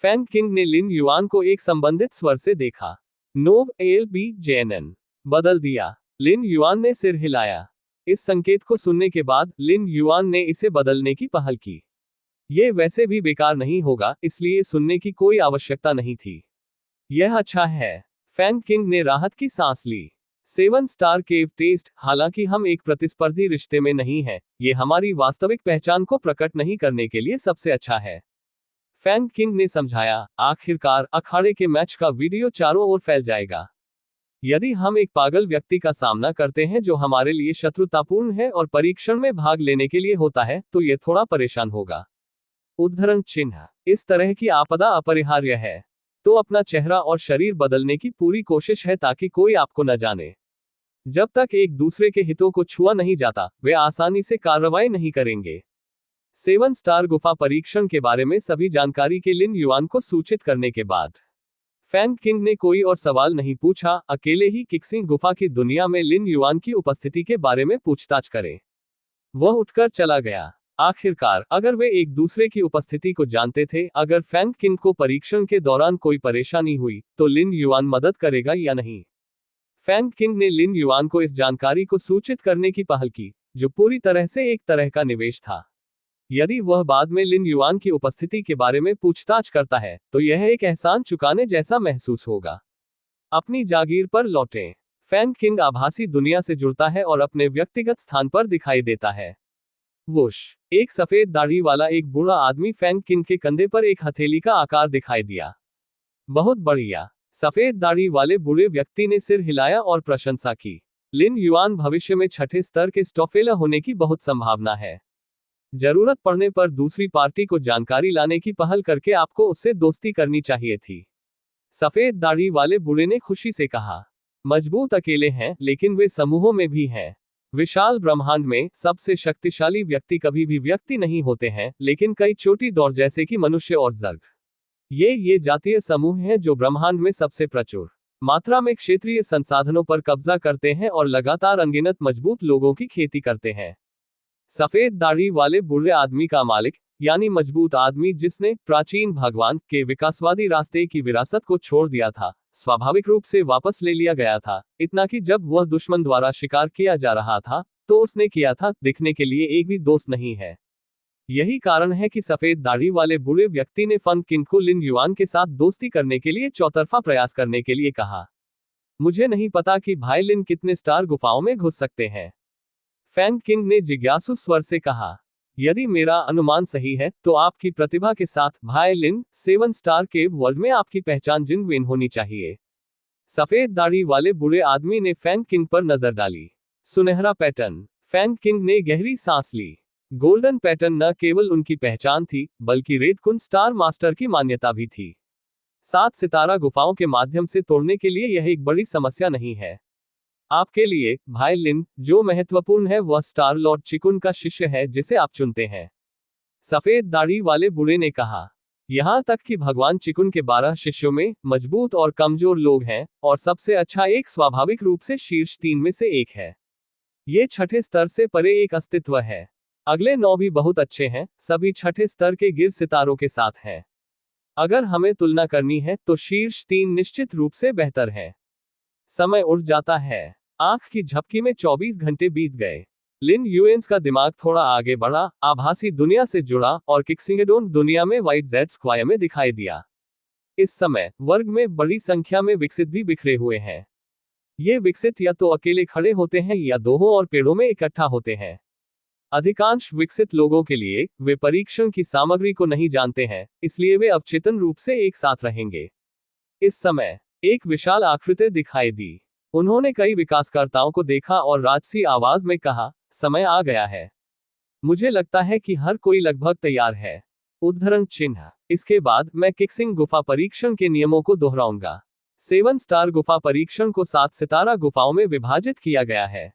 फैन किंग ने लिन युआन को एक संबंधित स्वर से देखा। नोव एल बी जेएनएन बदल दिया। लिन युआन ने सिर हिलाया। इस संकेत को सुनने के बाद लिन युआन ने इसे बदलने की पहल की। यह वैसे भी बेकार नहीं होगा, इसलिए सुनने की कोई आवश्यकता नहीं थी। यह अच्छा है। फैन किंग ने राहत की सांस ली। 7 स्टार केव टेस्ट, हालांकि हम एक प्रतिस्पर्धी रिश्ते में नहीं हैं, ये हमारी वास्तविक पहचान को प्रकट नहीं करने के लिए सबसे अच्छा है। फैन किंग ने समझाया, आखिरकार अखाड़े के मैच का वीडियो चारों ओर फैल जाएगा। यदि हम एक पागल व्यक्ति का सामना करते हैं जो हमारे लिए शत्रुतापूर्ण है और परीक्षण में भाग लेने के लिए होता है, तो यह थोड़ा परेशान होगा। उद्धरण चिन्ह, इस तरह की आपदा अपरिहार्य है, तो अपना चेहरा और शरीर बदलने की पूरी कोशिश है ताकि कोई आपको न जाने। जब तक एक दूसरे के हितों को छुआ नहीं जाता, वे आसानी से कार्रवाई नहीं करेंगे। 7 स्टार गुफा परीक्षण के बारे में सभी जानकारी के लिन युआन को सूचित करने के बाद फैन किंग ने कोई और सवाल नहीं पूछा, अकेले ही किक्सिंग गुफा की दुनिया में लिन युआन की उपस्थिति के बारे में पूछताछ करें। वह उठकर चला गया। आखिरकार अगर वे एक दूसरे की उपस्थिति को जानते थे, अगर फैन किंग को परीक्षण के दौरान कोई परेशानी हुई तो लिन युआन मदद करेगा या नहीं। फैन किंग ने लिन युआन को इस जानकारी को सूचित करने की पहल की, जो पूरी तरह से एक तरह का निवेश था। यदि वह बाद में लिन युआन की उपस्थिति के बारे में पूछताछ करता है तो यह एक एहसान चुकाने जैसा महसूस होगा। अपनी जागीर पर लौटें। फैन किंग आभासी दुनिया से जुड़ता है और अपने व्यक्तिगत स्थान पर दिखाई देता है। वुश, एक सफेद दाढ़ी वाला एक बूढ़ा आदमी फैन किंग के कंधे पर एक हथेली का आकार दिखाई दिया। बहुत बढ़िया। सफेद दाढ़ी वाले बूढ़े व्यक्ति ने सिर हिलाया और प्रशंसा की। लिन युआन भविष्य में छठे स्तर के स्टॉफेला होने की बहुत संभावना है। जरूरत पड़ने पर दूसरी पार्टी को जानकारी लाने की पहल करके आपको उससे दोस्ती करनी चाहिए थी। सफेद दाढ़ी वाले बूढ़े ने खुशी से कहा। मजबूत अकेले हैं, लेकिन वे समूहों में भी हैं। विशाल ब्रह्मांड में सबसे शक्तिशाली व्यक्ति कभी भी व्यक्ति नहीं होते हैं, लेकिन कई छोटी दौड़ जैसे कि मनुष्य और जर्ग। ये जातीय समूह हैं जो ब्रह्मांड में सबसे प्रचुर मात्रा में क्षेत्रीय संसाधनों पर कब्जा करते हैं और लगातार अनगिनत मजबूत लोगों की खेती करते हैं। सफेद दाढ़ी वाले बूढ़े आदमी का मालिक, यानी मजबूत आदमी जिसने प्राचीन भगवान के विकासवादी रास्ते की विरासत को छोड़ दिया था, स्वाभाविक रूप से वापस ले लिया गया था। इतना कि जब वह दुश्मन द्वारा शिकार किया जा रहा था तो उसने किया था, दिखने के लिए एक भी दोस्त नहीं है। यही कारण है कि सफेद दाढ़ी वाले बूढ़े व्यक्ति ने फन किंग को लिन युआन के साथ दोस्ती करने के लिए चौतरफा प्रयास करने के लिए कहा। मुझे नहीं पता कि भाई लिन कितने स्टार गुफाओं में घुस सकते हैं, फैन किंग ने जिज्ञासु स्वर से कहा। यदि मेरा अनुमान सही है तो आपकी प्रतिभा के साथ भाई लिन 7 स्टार केव वर्ल्ड में आपकी पहचान जिनविन होनी चाहिए। सफेद दाढ़ी वाले बूढ़े आदमी ने फैन किंग पर नजर डाली। सुनहरा पैटर्न। फैन किंग ने गहरी सांस ली। गोल्डन पैटर्न न केवल उनकी पहचान थी, बल्कि रेड कुन स्टार मास्टर की मान्यता भी थी। 7 सितारा गुफाओं के माध्यम से तोड़ने के लिए यह एक बड़ी समस्या नहीं है। आपके लिए भाई लिन जो महत्वपूर्ण है वह स्टार लॉर्ड चिकुन का शिष्य है जिसे आप चुनते हैं। सफेद दाढ़ी वाले बूढ़े ने कहा। यहाँ तक कि भगवान चिकुन के 12 शिष्यों में मजबूत और कमजोर लोग हैं, और सबसे अच्छा एक स्वाभाविक रूप से शीर्ष 3 में से एक है। ये छठे स्तर से परे एक अस्तित्व है। अगले 9 भी बहुत अच्छे हैं, सभी छठे स्तर के गिर सितारों के साथ हैं। अगर हमें तुलना करनी है तो शीर्ष 3 निश्चित रूप से बेहतर है। समय उड़ जाता है। आंख की झपकी में 24 घंटे बीत गए। लिन यूएंस का दिमाग थोड़ा आगे बढ़ा, आभासी दुनिया से जुड़ा और किक्सिंगडोन दुनिया में व्हाइट जेड स्क्वायर में दिखाई दिया। इस समय वर्ग में बड़ी संख्या में विकसित भी बिखरे हुए हैं। ये विकसित या तो अकेले खड़े होते हैं या दोहों और पेड़ों में इकट्ठा होते हैं। अधिकांश विकसित लोगों के लिए वे परीक्षण की सामग्री को नहीं जानते हैं, इसलिए वे अवचेतन रूप से एक साथ रहेंगे। इस समय एक विशाल आकृति दिखाई दी। उन्होंने कई विकासकर्ताओं को देखा और राजसी आवाज में कहा, समय आ गया है। मुझे लगता है कि हर कोई लगभग तैयार है। उद्धरण चिन्ह। इसके बाद मैं किक्सिंग गुफा परीक्षण के नियमों को दोहराऊंगा। 7 स्टार गुफा परीक्षण को 7 सितारा गुफाओं में विभाजित किया गया है।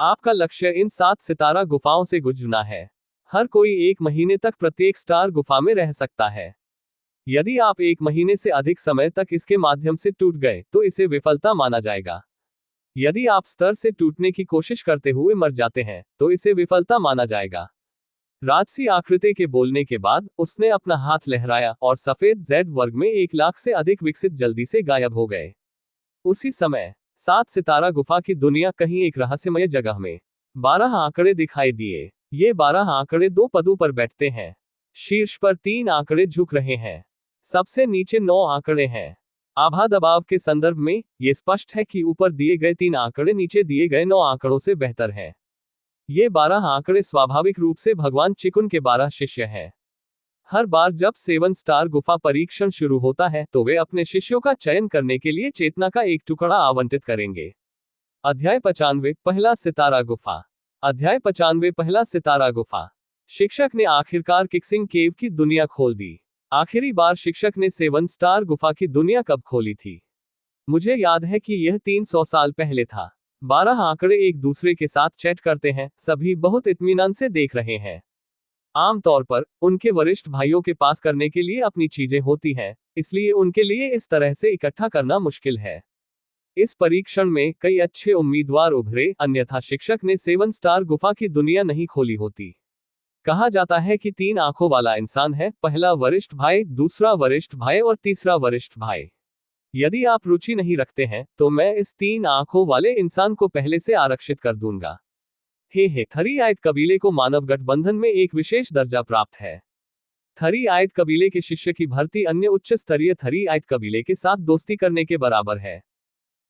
आपका लक्ष्य इन 7 सितारा गुफाओं से गुजरना है। हर कोई 1 महीने तक प्रत्येक स्टार गुफा में रह सकता है। यदि आप 1 महीने से अधिक समय तक इसके माध्यम से टूट गए तो इसे विफलता माना जाएगा। यदि आप स्तर से टूटने की कोशिश करते हुए मर जाते हैं तो इसे विफलता माना जाएगा। राजसी आकृति के बोलने के बाद उसने अपना हाथ लहराया और सफेद जेड वर्ग में 1 लाख से अधिक विकसित जल्दी से गायब हो गए। उसी समय 7 सितारा गुफा की दुनिया कहीं एक रहस्यमय जगह में 12 आंकड़े दिखाई दिए। ये 12 आंकड़े 2 पदों पर बैठते हैं। शीर्ष पर 3 आंकड़े झुक रहे हैं। सबसे नीचे 9 आंकड़े हैं। आभा दबाव के संदर्भ में ये स्पष्ट है कि ऊपर दिए गए 3 आंकड़े नीचे दिए गए 9 आंकड़ों से बेहतर हैं। ये 12 आंकड़े स्वाभाविक रूप से भगवान चिकुन के 12 शिष्य हैं। हर बार जब 7 स्टार गुफा परीक्षण शुरू होता है तो वे अपने शिष्यों का चयन करने के लिए चेतना का एक टुकड़ा आवंटित करेंगे। अध्याय 95 पहला सितारा गुफा। अध्याय 95 पहला सितारा गुफा। शिक्षक ने आखिरकार किक्सिंग केव की दुनिया खोल दी। आखिरी बार शिक्षक ने 7 स्टार गुफा की दुनिया कब खोली थी? मुझे याद है कि यह 300 साल पहले था। 12 आंकड़े एक दूसरे के साथ चैट करते हैं, सभी बहुत इत्मीनान से देख रहे हैं। आमतौर पर उनके वरिष्ठ भाइयों के पास करने के लिए अपनी चीजें होती हैं, इसलिए उनके लिए इस तरह से इकट्ठा करना मुश्किल है। इस परीक्षण में कई अच्छे उम्मीदवार उभरे, अन्यथा शिक्षक ने 7 स्टार गुफा की दुनिया नहीं खोली होती। कहा जाता है कि 3 आंखों वाला इंसान है, पहला वरिष्ठ भाई, दूसरा वरिष्ठ भाई और तीसरा वरिष्ठ भाई। यदि आप रुचि नहीं रखते हैं तो मैं इस 3 आंखों वाले इंसान को पहले से आरक्षित कर दूंगा। हे थरी-आइट कबीले को मानव गठबंधन में एक विशेष दर्जा प्राप्त है। थरी-आइट कबीले के शिष्य की भर्ती अन्य उच्च स्तरीय थरी-आइट कबीले के साथ दोस्ती करने के बराबर है।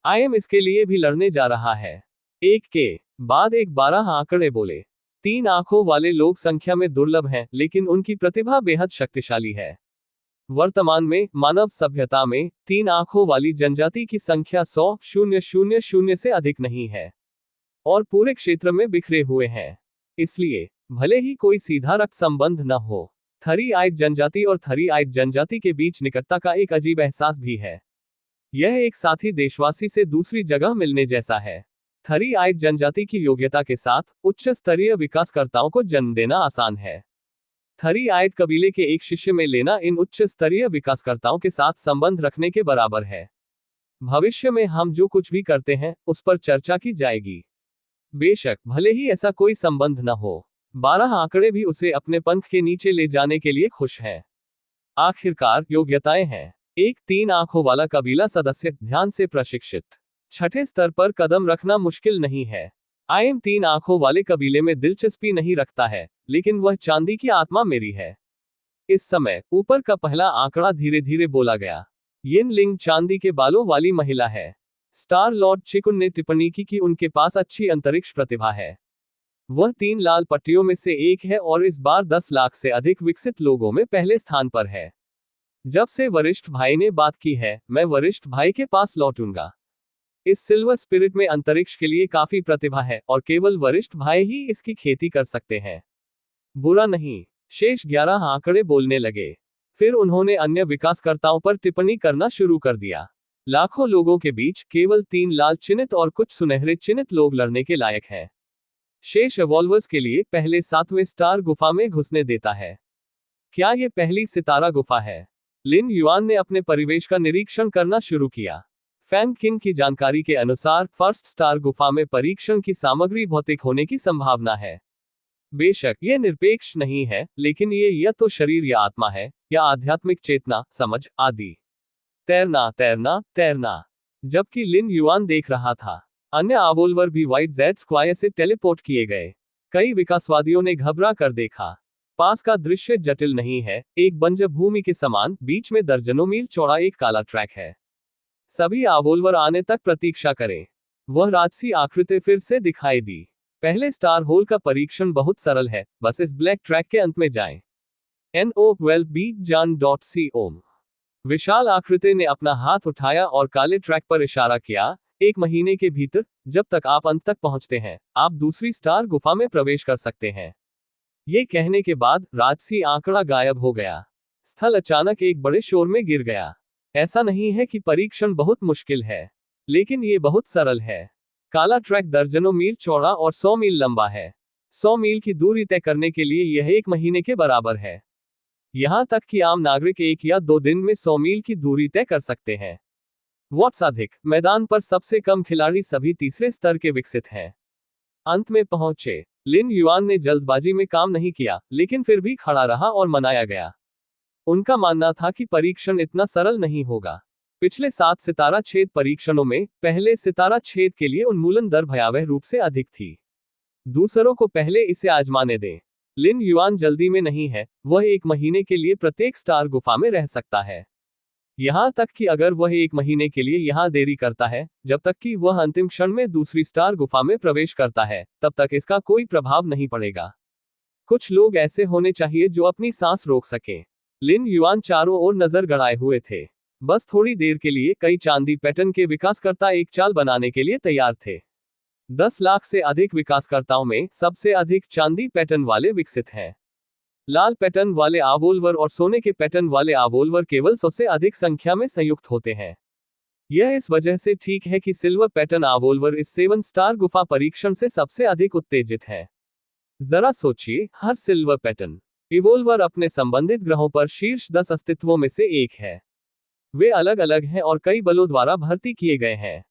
आईएम इसके लिए भी लड़ने जा रहा है। एक के बाद एक 12 आंकड़े बोले। 3 आंखों वाले लोग संख्या में दुर्लभ हैं, लेकिन उनकी प्रतिभा बेहद शक्तिशाली है। वर्तमान में मानव सभ्यता में 3 आंखों वाली जनजाति की संख्या 100,000 से अधिक नहीं है और पूरे क्षेत्र में बिखरे हुए हैं। इसलिए भले ही कोई सीधा रक्त संबंध न हो, थरी-आइट जनजाति और थरी-आइट जनजाति के बीच निकटता का एक अजीब एहसास भी है। यह एक साथी देशवासी से दूसरी जगह मिलने जैसा है। थरी-आइट जनजाति की योग्यता के साथ उच्च स्तरीय विकासकर्ताओं को जन्म देना आसान है। थरी-आइट कबीले के एक शिष्य में लेना इन उच्च स्तरीय विकासकर्ताओं के साथ संबंध रखने के बराबर है। भविष्य में हम जो कुछ भी करते हैं उस पर चर्चा की जाएगी। बेशक भले ही ऐसा कोई संबंध न हो, 12 आंकड़े भी उसे अपने पंख के नीचे ले जाने के लिए खुश हैं। आखिरकार योग्यताएं हैं। एक 3 आंखों वाला कबीला सदस्य ध्यान से प्रशिक्षित। छठे स्तर पर कदम रखना मुश्किल नहीं है। आईएम 3 आंखों वाले कबीले में दिलचस्पी नहीं रखता है, लेकिन वह चांदी की आत्मा मेरी है। इस समय ऊपर का पहला आंकड़ा धीरे धीरे बोला गया। यिन लिंग चांदी के बालों वाली महिला है। स्टार लॉर्ड चिकुन ने टिप्पणी की कि उनके पास अच्छी अंतरिक्ष प्रतिभा है। वह 3 लाल पट्टियों में से एक है और इस बार 10 लाख से अधिक विकसित लोगों में पहले स्थान पर है। जब से वरिष्ठ भाई ने बात की है, मैं वरिष्ठ भाई के पास लौटूंगा। इस सिल्वर स्पिरिट में अंतरिक्ष के लिए काफी प्रतिभा है और केवल वरिष्ठ भाई ही इसकी खेती कर सकते हैं। बुरा नहीं। शेष 11 आंकड़े बोलने लगे। फिर उन्होंने अन्य विकासकर्ताओं पर टिप्पणी करना शुरू कर दिया। लाखों लोगों के बीच केवल 3 लाल चिन्हित और कुछ सुनहरे चिन्हित लोग लड़ने के लायक हैं। शेष एवॉल्वर्स के लिए पहले 7वें स्टार गुफा में घुसने देता है। क्या ये पहली सितारा गुफा है? लिन युआन ने अपने परिवेश का निरीक्षण करना शुरू किया। फैंग किंग की जानकारी के अनुसार फर्स्ट स्टार गुफा में परीक्षण की सामग्री भौतिक होने की संभावना है। बेशक यह निरपेक्ष नहीं है, लेकिन ये या तो शरीर या आत्मा है, या आध्यात्मिक चेतना, समझ आदि। तैरना तैरना तैरना। जबकि लिन युआन देख रहा था, अन्य आवोल्वर भी व्हाइट जेड स्क्वायर से टेलीपोर्ट किए गए। कई विकासवादियों ने घबरा कर देखा। पास का दृश्य जटिल नहीं है, एक बंजर भूमि के समान बीच में दर्जनों मील चौड़ा एक काला ट्रैक है। सभी आवोल्वर आने तक प्रतीक्षा करें। वह राजसी आकृति फिर से दिखाई दी। पहले स्टार होल का परीक्षण बहुत सरल है, बस इस ब्लैक ट्रैक के अंत में जाएं। no12bjan.com। विशाल आकृति ने अपना हाथ उठाया और काले ट्रैक पर इशारा किया। 1 महीने के भीतर, जब तक आप अंत तक पहुंचते हैं, आप दूसरी स्टार गुफा में प्रवेश कर सकते हैं। ये कहने के बाद राजसी आंकड़ा गायब हो गया। स्थल अचानक एक बड़े शोर में गिर गया। ऐसा नहीं है कि परीक्षण बहुत मुश्किल है, लेकिन ये बहुत सरल है। काला ट्रैक दर्जनों मील चौड़ा और 100 मील लंबा है। 100 मील की दूरी तय करने के लिए यह 1 महीने के बराबर है। यहां तक कि आम नागरिक 1 या 2 दिन में 100 मील की दूरी तय कर सकते हैं। वॉट्स अधिक, मैदान पर सबसे कम खिलाड़ी सभी तीसरे स्तर के विकसित हैं। अंत में पहुंचे। लिन युआन ने जल्दबाजी में काम नहीं किया, लेकिन फिर भी खड़ा रहा और मनाया गया। उनका मानना था कि परीक्षण इतना सरल नहीं होगा। पिछले 7 सितारा छेद परीक्षणों में पहले सितारा छेद के लिए उन्मूलन दर भयावह रूप से अधिक थी। दूसरों को पहले इसे आजमाने दें। लिन युआन जल्दी में नहीं है, वह 1 महीने के लिए प्रत्येक स्टार गुफा में रह सकता है। यहां तक कि अगर वह 1 महीने के लिए यहां देरी करता है, जब तक कि वह अंतिम क्षण में दूसरी स्टार गुफा में प्रवेश करता है, तब तक इसका कोई प्रभाव नहीं पड़ेगा। कुछ लोग ऐसे होने चाहिए जो अपनी सांस रोक सकें। लिन युआन चारों ओर नजर गड़ाए हुए थे। बस थोड़ी देर के लिए कई चांदी पैटर्न के विकासकर्ता एक चाल बनाने के लिए तैयार थे। 10 लाख से अधिक विकासकर्ताओं में सबसे अधिक चांदी पैटर्न वाले विकसित हैं। लाल पैटर्न वाले आवोल्वर और सोने के पैटर्न वाले आवोल्वर केवल 100 से अधिक संख्या में संयुक्त होते हैं। यह इस वजह से ठीक है कि सिल्वर पैटर्न आवोल्वर इस 7 स्टार गुफा परीक्षण से सबसे अधिक उत्तेजित है। जरा सोचिए, हर सिल्वर पैटर्न इवोल्वर अपने संबंधित ग्रहों पर शीर्ष 10 अस्तित्वों में से एक है। वे अलग अलग हैं और कई बलों द्वारा भर्ती किए गए हैं।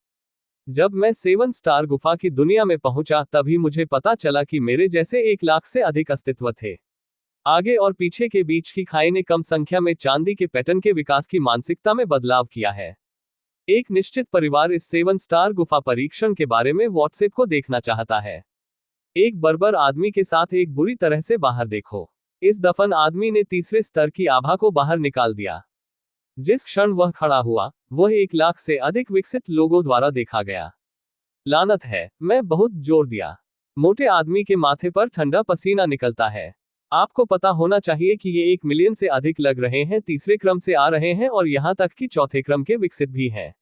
जब मैं 7 स्टार गुफा की दुनिया में पहुंचा, तभी मुझे पता चला कि मेरे जैसे 1 लाख से अधिक अस्तित्व थे। आगे और पीछे के बीच की खाई ने कम संख्या में चांदी के पैटर्न के विकास की मानसिकता में बदलाव किया है। एक निश्चित परिवार इस 7 स्टार गुफा परीक्षण के बारे में व्हाट्सएप को देखना चाहता है। एक बर्बर आदमी के साथ एक बुरी तरह से बाहर देखो। इस दफन आदमी ने तीसरे स्तर की आभा को बाहर निकाल दिया। जिस क्षण वह खड़ा हुआ, वह 1 लाख से अधिक विकसित लोगों द्वारा देखा गया। लानत है, मैं बहुत जोर दिया। मोटे आदमी के माथे पर ठंडा पसीना निकलता है। आपको पता होना चाहिए कि ये 1 मिलियन से अधिक लग रहे हैं, तीसरे क्रम से आ रहे हैं और यहां तक कि चौथे क्रम के विकसित भी हैं।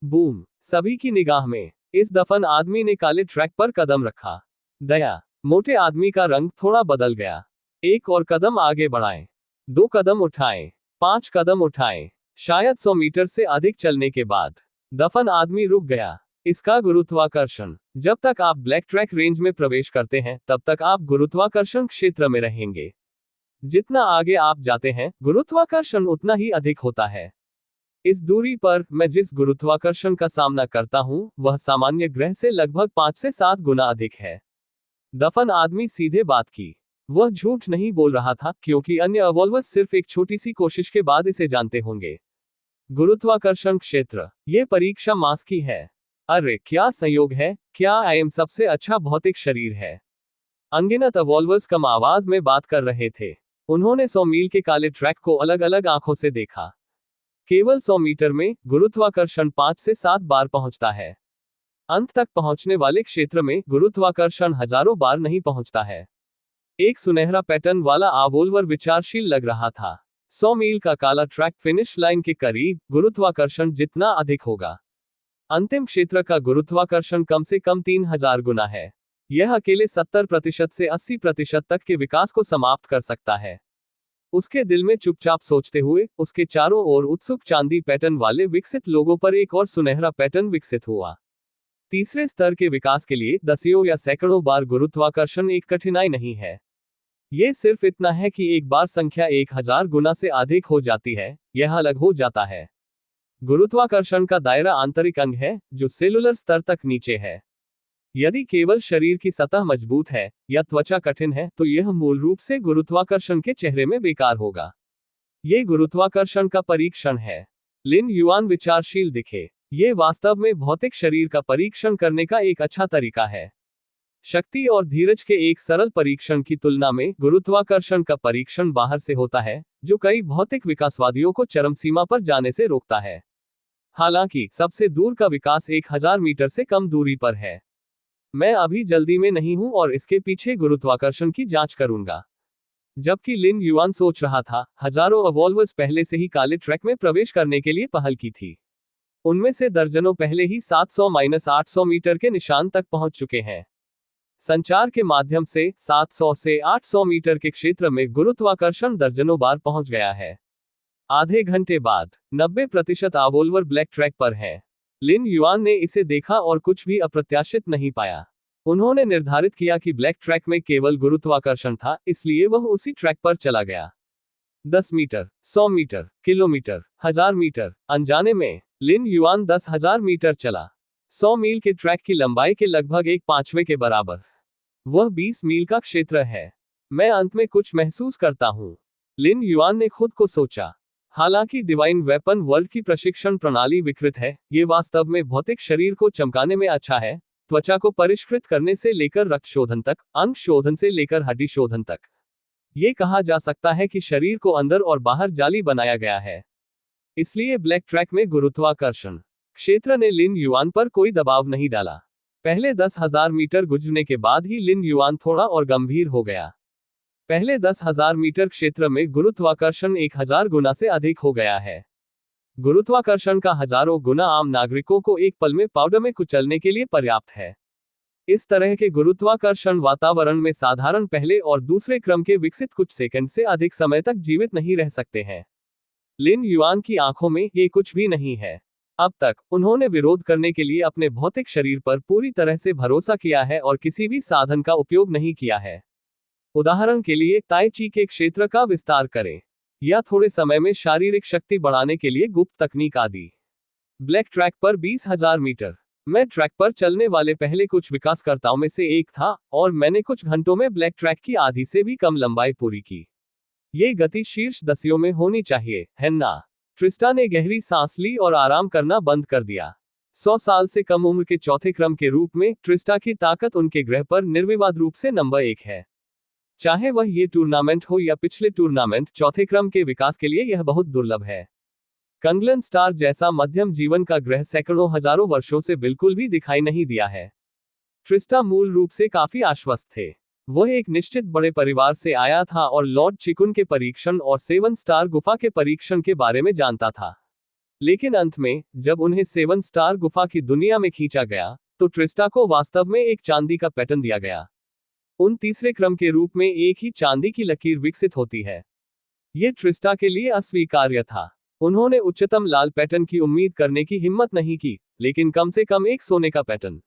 बूम! सभी की निगाह में इस दफन आदमी ने काले ट्रैक पर कदम रखा। दया! मोटे आदमी का रंग थोड़ा बदल गया। 1 और कदम आगे बढ़ाएं। 2 कदम उठाएं। 5 कदम उठाएं। शायद 100 मीटर से अधिक चलने के बाद दफन आदमी रुक गया। इसका गुरुत्वाकर्षण। जब तक आप ब्लैक ट्रैक रेंज में प्रवेश करते हैं, तब तक आप गुरुत्वाकर्षण क्षेत्र में रहेंगे। जितना आगे आप जाते हैं, गुरुत्वाकर्षण उतना ही अधिक होता है। इस दूरी पर मैं जिस गुरुत्वाकर्षण का सामना करता हूं, वह सामान्य ग्रह से लगभग 5 से 7 गुना अधिक है। दफन आदमी सीधे बात की। वह झूठ नहीं बोल रहा था, क्योंकि अन्य अवॉल्वर्स सिर्फ एक छोटी सी कोशिश के बाद इसे जानते होंगे। गुरुत्वाकर्षण क्षेत्र। यह परीक्षा मास की है। अरे क्या संयोग है, क्या आईएम सबसे अच्छा भौतिक शरीर है। अनगिनत अवॉल्वर्स कम आवाज में बात कर रहे थे। उन्होंने 100 मील के काले ट्रैक को अलग अलग आंखों से देखा। केवल 100 मीटर में गुरुत्वाकर्षण 5 से 7 बार पहुंचता है। अंत तक पहुंचने वाले क्षेत्र में गुरुत्वाकर्षण हजारों बार नहीं पहुंचता है। एक सुनहरा पैटर्न वाला आवोल्वर विचारशील लग रहा था। 100 मील का काला ट्रैक फिनिश लाइन के करीब, गुरुत्वाकर्षण जितना अधिक होगा, अंतिम क्षेत्र का गुरुत्वाकर्षण कम से कम 3000 गुना है। यह अकेले 70% से 80% तक के विकास को समाप्त कर सकता है। उसके दिल में चुपचाप सोचते हुए उसके चारों ओर उत्सुक चांदी पैटर्न वाले विकसित लोगों पर एक और सुनहरा पैटर्न विकसित हुआ। तीसरे स्तर के विकास के लिए दसियों या सैकड़ों बार गुरुत्वाकर्षण एक कठिनाई नहीं है। ये सिर्फ इतना है कि एक बार संख्या 1000 गुना से अधिक हो जाती है, यह अलग हो जाता है। गुरुत्वाकर्षण का दायरा आंतरिक अंग है, जो सेलुलर स्तर तक नीचे है। यदि केवल शरीर की सतह मजबूत है या त्वचा कठिन है तो यह मूल रूप से गुरुत्वाकर्षण के चेहरे में बेकार होगा। ये गुरुत्वाकर्षण का परीक्षण है। लिन युआन विचारशील दिखे। ये वास्तव में भौतिक शरीर का परीक्षण करने का एक अच्छा तरीका है। शक्ति और धीरज के एक सरल परीक्षण की तुलना में गुरुत्वाकर्षण का परीक्षण बाहर से होता है, जो कई भौतिक विकासवादियों को चरम सीमा पर जाने से रोकता है। हालांकि सबसे दूर का विकास 1000 मीटर से कम दूरी पर है। मैं अभी जल्दी में नहीं हूं और इसके पीछे गुरुत्वाकर्षण की जांच करूंगा। जबकि लिन युआन सोच रहा था, हजारों अवॉल्वर्स पहले से ही काले ट्रैक में प्रवेश करने के लिए पहल की थी। उनमें से दर्जनों पहले ही 700-800 मीटर के निशान तक पहुंच चुके हैं। संचार के माध्यम से 700 से 800 मीटर के क्षेत्र में गुरुत्वाकर्षण दर्जनों बार पहुंच गया है। आधे घंटे बाद 90% अवॉल्वर ब्लैक ट्रैक पर है। लिन युआन ने इसे देखा और कुछ भी अप्रत्याशित नहीं पाया। उन्होंने निर्धारित किया कि ब्लैक ट्रैक में केवल गुरुत्वाकर्षण था, इसलिए वह उसी ट्रैक पर चला गया। 10 मीटर, 100 मीटर, किलोमीटर, 1000 मीटर, अनजाने में लिन युआन 10,000 मीटर चला। 100 मील के ट्रैक की लंबाई के लगभग 1/5 के बराबर। वह 20 मील का क्षेत्र है। मैं अंत में कुछ महसूस करता हूं, लिन युआन ने खुद को सोचा। हालांकि डिवाइन वेपन वर्ल्ड की प्रशिक्षण प्रणाली विकृत है, ये वास्तव में भौतिक शरीर को चमकाने में अच्छा है, त्वचा को परिष्कृत करने से लेकर रक्त शोधन तक, अंग शोधन से लेकर हड्डी शोधन तक। ये कहा जा सकता है कि शरीर को अंदर और बाहर जाली बनाया गया है। इसलिए ब्लैक ट्रैक में गुरुत्वाकर्षण क्षेत्र ने लिन युआन पर कोई दबाव नहीं डाला। पहले 10,000 मीटर गुजरने के बाद ही लिन युआन थोड़ा और गंभीर हो गया। पहले 10,000 मीटर क्षेत्र में गुरुत्वाकर्षण 1000 गुना से अधिक हो गया है। गुरुत्वाकर्षण का हजारों गुना आम नागरिकों को एक पल में पाउडर में कुचलने के लिए पर्याप्त है। इस तरह के गुरुत्वाकर्षण वातावरण में साधारण पहले और दूसरे क्रम के विकसित कुछ सेकंड से अधिक समय तक जीवित नहीं रह सकते हैं। लिन युआन की आंखों में ये कुछ भी नहीं है। अब तक उन्होंने विरोध करने के लिए अपने भौतिक शरीर पर पूरी तरह से भरोसा किया है और किसी भी साधन का उपयोग नहीं किया है। उदाहरण के लिए ताई ची के क्षेत्र का विस्तार करें, या थोड़े समय में शारीरिक शक्ति बढ़ाने के लिए गुप्त तकनीक आदि। ब्लैक ट्रैक पर 20,000 मीटर। मैं ट्रैक पर चलने वाले पहले कुछ विकासकर्ताओं में से एक था, और मैंने कुछ घंटों में ब्लैक ट्रैक की आधी से भी कम लंबाई पूरी की। ये गति शीर्ष दसियों में होनी चाहिए, है ना? ट्रिस्टा ने गहरी सांस ली और आराम करना बंद कर दिया। 100 साल से कम उम्र के चौथे क्रम के रूप में ट्रिस्टा की ताकत उनके ग्रह पर निर्विवाद रूप से नंबर 1 है। चाहे वह ये टूर्नामेंट हो या पिछले टूर्नामेंट, चौथे क्रम के विकास के लिए यह बहुत दुर्लभ है। कंगलन स्टार जैसा मध्यम जीवन का ग्रह सैकड़ों हजारों वर्षों से बिल्कुल भी दिखाई नहीं दिया है। ट्रिस्टा मूल रूप से काफी आश्वस्त थे। वह एक निश्चित बड़े परिवार से आया था और लॉर्ड चिकुन के परीक्षण और 7 स्टार गुफा के परीक्षण के बारे में जानता था। लेकिन अंत में, जब उन्हें 7 स्टार गुफा की दुनिया में खींचा गया, तो ट्रिस्टा को वास्तव में एक चांदी का पैटर्न दिया गया। उन तीसरे क्रम के रूप में एक ही चांदी की लकीर विकसित होती है। यह ट्रिस्टा के लिए अस्वीकार्य था। उन्होंने उच्चतम लाल पैटर्न की उम्मीद करने की हिम्मत नहीं की, लेकिन कम से कम एक सोने का पैटर्न।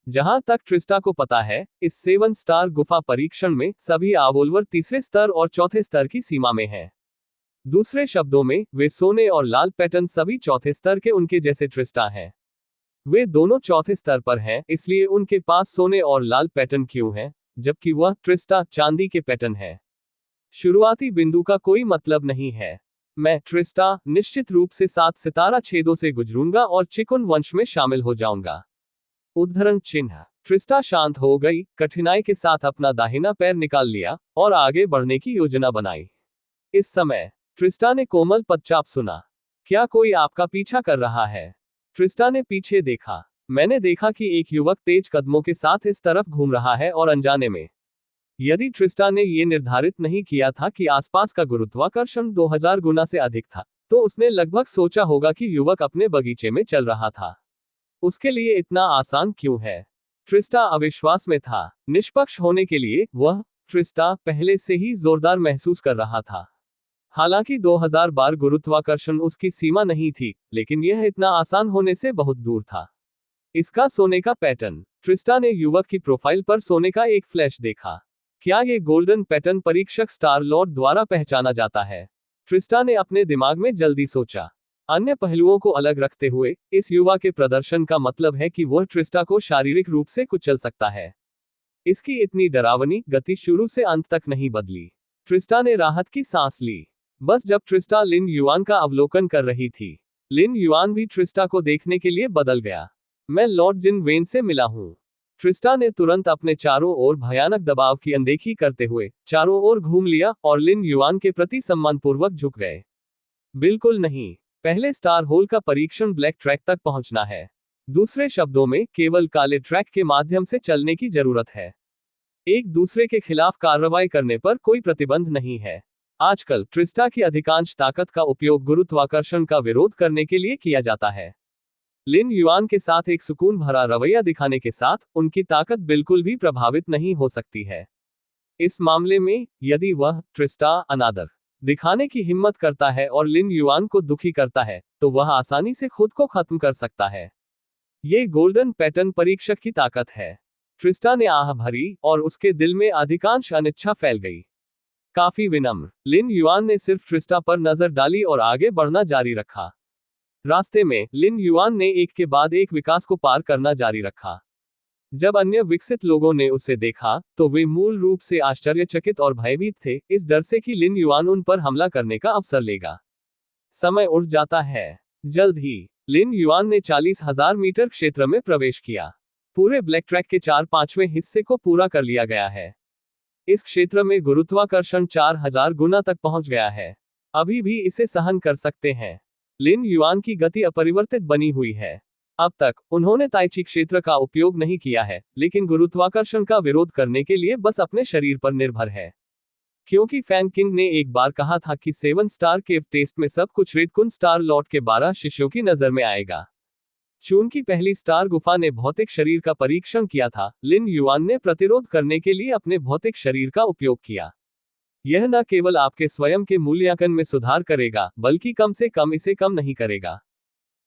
जहां तक ट्रिस्टा को पता है, इस 7 स्टार गुफा परीक्षण में सभी अवॉल्वर तीसरे स्तर और चौथे स्तर की सीमा में हैं। दूसरे शब्दों में, वे सोने और लाल पैटर्न सभी चौथे स्तर के उनके जैसे ट्रिस्टा हैं। वे दोनों चौथे स्तर पर हैं, इसलिए उनके पास सोने और लाल पैटर्न क्यों है, जबकि वह ट्रिस्टा चांदी के पैटर्न है? शुरुआती बिंदु का कोई मतलब नहीं है। मैं ट्रिस्टा निश्चित रूप से 7 सितारा छेदों से गुजरूंगा और चिकुन वंश में शामिल हो जाऊंगा। उद्धरण चिन्ह। ट्रिस्टा शांत हो गई, कठिनाई के साथ अपना दाहिना पैर निकाल लिया और आगे बढ़ने की योजना बनाई। इस समय ट्रिस्टा ने कोमल पदचाप सुना। क्या कोई आपका पीछा कर रहा है? ट्रिस्टा ने पीछे देखा। मैंने देखा कि एक युवक तेज कदमों के साथ इस तरफ घूम रहा है और अनजाने में। यदि ट्रिस्टा ने यह निर्धारित नहीं किया था कि आसपास का गुरुत्वाकर्षण 2000 गुना से अधिक था, तो उसने लगभग सोचा होगा कि युवक अपने बगीचे में चल रहा था। उसके लिए इतना आसान क्यों है? ट्रिस्टा अविश्वास में था। निष्पक्ष होने के लिए, वह ट्रिस्टा पहले से ही जोरदार महसूस कर रहा था। हालांकि 2000 बार गुरुत्वाकर्षण उसकी सीमा नहीं थी, लेकिन यह इतना आसान होने से बहुत दूर था। इसका सोने का पैटर्न। ट्रिस्टा ने युवक की प्रोफाइल पर सोने का एक फ्लैश देखा। क्या ये गोल्डन पैटर्न परीक्षक स्टार लॉर्ड द्वारा पहचाना जाता है? ट्रिस्टा ने अपने दिमाग में जल्दी सोचा। अन्य पहलुओं को अलग रखते हुए, इस युवा के प्रदर्शन का मतलब है कि वह ट्रिस्टा को शारीरिक रूप से कुचल सकता है। इसकी इतनी डरावनी गति शुरू से अंत तक नहीं बदली। ट्रिस्टा ने राहत की सांस ली। बस जब ट्रिस्टा लिन युआन का अवलोकन कर रही थी, लिन युआन भी ट्रिस्टा को देखने के लिए बदल गया। मैं लॉर्ड जिन वेन से मिला हूं। ट्रिस्टा ने तुरंत अपने चारों ओर भयानक दबाव की अनदेखी करते हुए चारों ओर घूम लिया और लिन युआन के प्रति सम्मानपूर्वक झुक गए। बिल्कुल नहीं। पहले स्टार होल का परीक्षण ब्लैक ट्रैक तक पहुंचना है। दूसरे शब्दों में, केवल काले ट्रैक के माध्यम से चलने की जरूरत है। एक दूसरे के खिलाफ कार्रवाई करने पर कोई प्रतिबंध नहीं है। आजकल ट्रिस्टा की अधिकांश ताकत का उपयोग गुरुत्वाकर्षण का विरोध करने के लिए किया जाता है। लिन युआन के साथ एक सुकून भरा रवैया दिखाने के साथ उनकी ताकत बिल्कुल भी प्रभावित नहीं हो सकती है। इस मामले में, यदि वह ट्रिस्टा अनादर दिखाने की हिम्मत करता है और लिन युआन को दुखी करता है, तो वह आसानी से खुद को खत्म कर सकता है। ये गोल्डन पैटर्न परीक्षक की ताकत है। ट्रिस्टा ने आह भरी और उसके दिल में अधिकांश अनिच्छा फैल गई। काफी विनम्र, लिन युआन ने सिर्फ ट्रिस्टा पर नजर डाली और आगे बढ़ना जारी रखा। रास्ते में, लिन युआन ने एक के बाद एक विकास को पार करना जारी रखा। जब अन्य विकसित लोगों ने उसे देखा, तो वे मूल रूप से आश्चर्यचकित और भयभीत थे, इस डर से कि लिन युआन उन पर हमला करने का अवसर लेगा। समय उड़ जाता है। जल्द ही, लिन युआन ने 40,000 मीटर क्षेत्र में प्रवेश किया। पूरे ब्लैक ट्रैक के 4/5वें हिस्से को पूरा कर लिया गया है। इस क्षेत्र में गुरुत्वाकर्षण 4000 गुना तक पहुंच गया है। अभी भी इसे सहन कर सकते हैं। लिन युआन की गति अपरिवर्तित बनी हुई है। अब तक उन्होंने ताइची क्षेत्र का उपयोग नहीं किया है, लेकिन गुरुत्वाकर्षण का विरोध करने के लिए बस अपने शरीर पर निर्भर है। क्योंकि फैन किंग ने एक बार कहा था कि 7 स्टार केव टेस्ट में सब कुछ रेड कुन स्टार लॉर्ड के 12 शिष्यों की नजर में आएगा। चून की पहली स्टार गुफा ने भौतिक शरीर का परीक्षण किया था, लिन युआन ने प्रतिरोध करने के लिए अपने भौतिक शरीर का उपयोग किया। यह न केवल आपके स्वयं के मूल्यांकन में सुधार करेगा, बल्कि कम से कम इसे कम नहीं करेगा।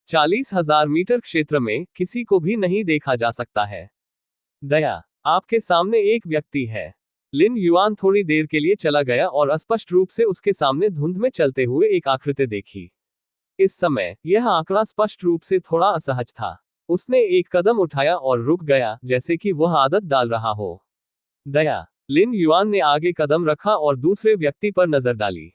40,000 मीटर क्षेत्र में किसी को भी नहीं देखा जा सकता है। दया, आपके सामने एक व्यक्ति है। लिन युआन थोड़ी देर के लिए चला गया और अस्पष्ट रूप से उसके सामने धुंध में चलते हुए एक आकृति देखी। इस समय, यह आंकड़ा स्पष्ट रूप से थोड़ा असहज था। उसने एक कदम उठाया और रुक गया, जैसे कि वह आदत डाल रहा हो। दया, लिन युआन ने आगे कदम रखा और दूसरे व्यक्ति पर नजर डाली।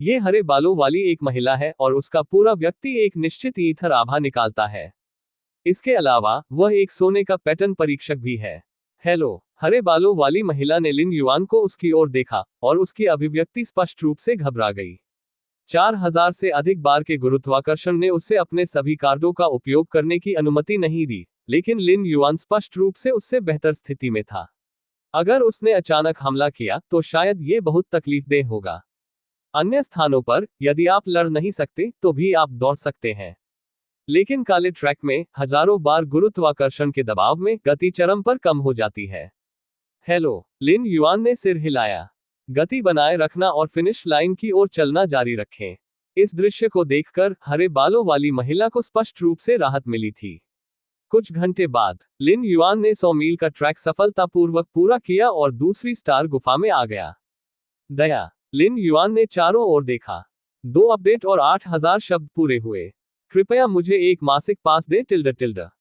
ये हरे बालों वाली एक महिला है और उसका पूरा व्यक्ति एक निश्चित ईथर आभा निकालता है। इसके अलावा, वह एक सोने का पैटर्न परीक्षक भी है। हेलो, हरे बालों वाली महिला ने लिन युआन को उसकी ओर देखा, और उसकी अभिव्यक्ति स्पष्ट रूप से घबरा गई। 4000 से अधिक बार के गुरुत्वाकर्षण ने उसे अपने सभी कार्डों का उपयोग करने की अनुमति नहीं दी, लेकिन लिन युआन स्पष्ट रूप से उससे बेहतर स्थिति में था। अगर उसने अचानक हमला किया, तो शायद ये बहुत तकलीफदेह होगा। अन्य स्थानों पर, यदि आप लड़ नहीं सकते, तो भी आप दौड़ सकते हैं। लेकिन काले ट्रैक में, हजारों बार गुरुत्वाकर्षण के दबाव में, गति चरम पर कम हो जाती है। हेलो, लिन युआन ने सिर हिलाया। गति बनाए रखना और फिनिश लाइन की ओर चलना जारी रखें। इस दृश्य को देखकर, हरे बालों वाली महिला को स्पष्ट रूप से राहत मिली थी। कुछ घंटे बाद, लिन युआन ने 100 मील का ट्रैक सफलतापूर्वक पूरा किया और दूसरी स्टार गुफा में आ गया। दया, लिन युआन ने चारों ओर देखा। 2 अपडेट और 8000 शब्द पूरे हुए। कृपया मुझे एक मासिक पास दे।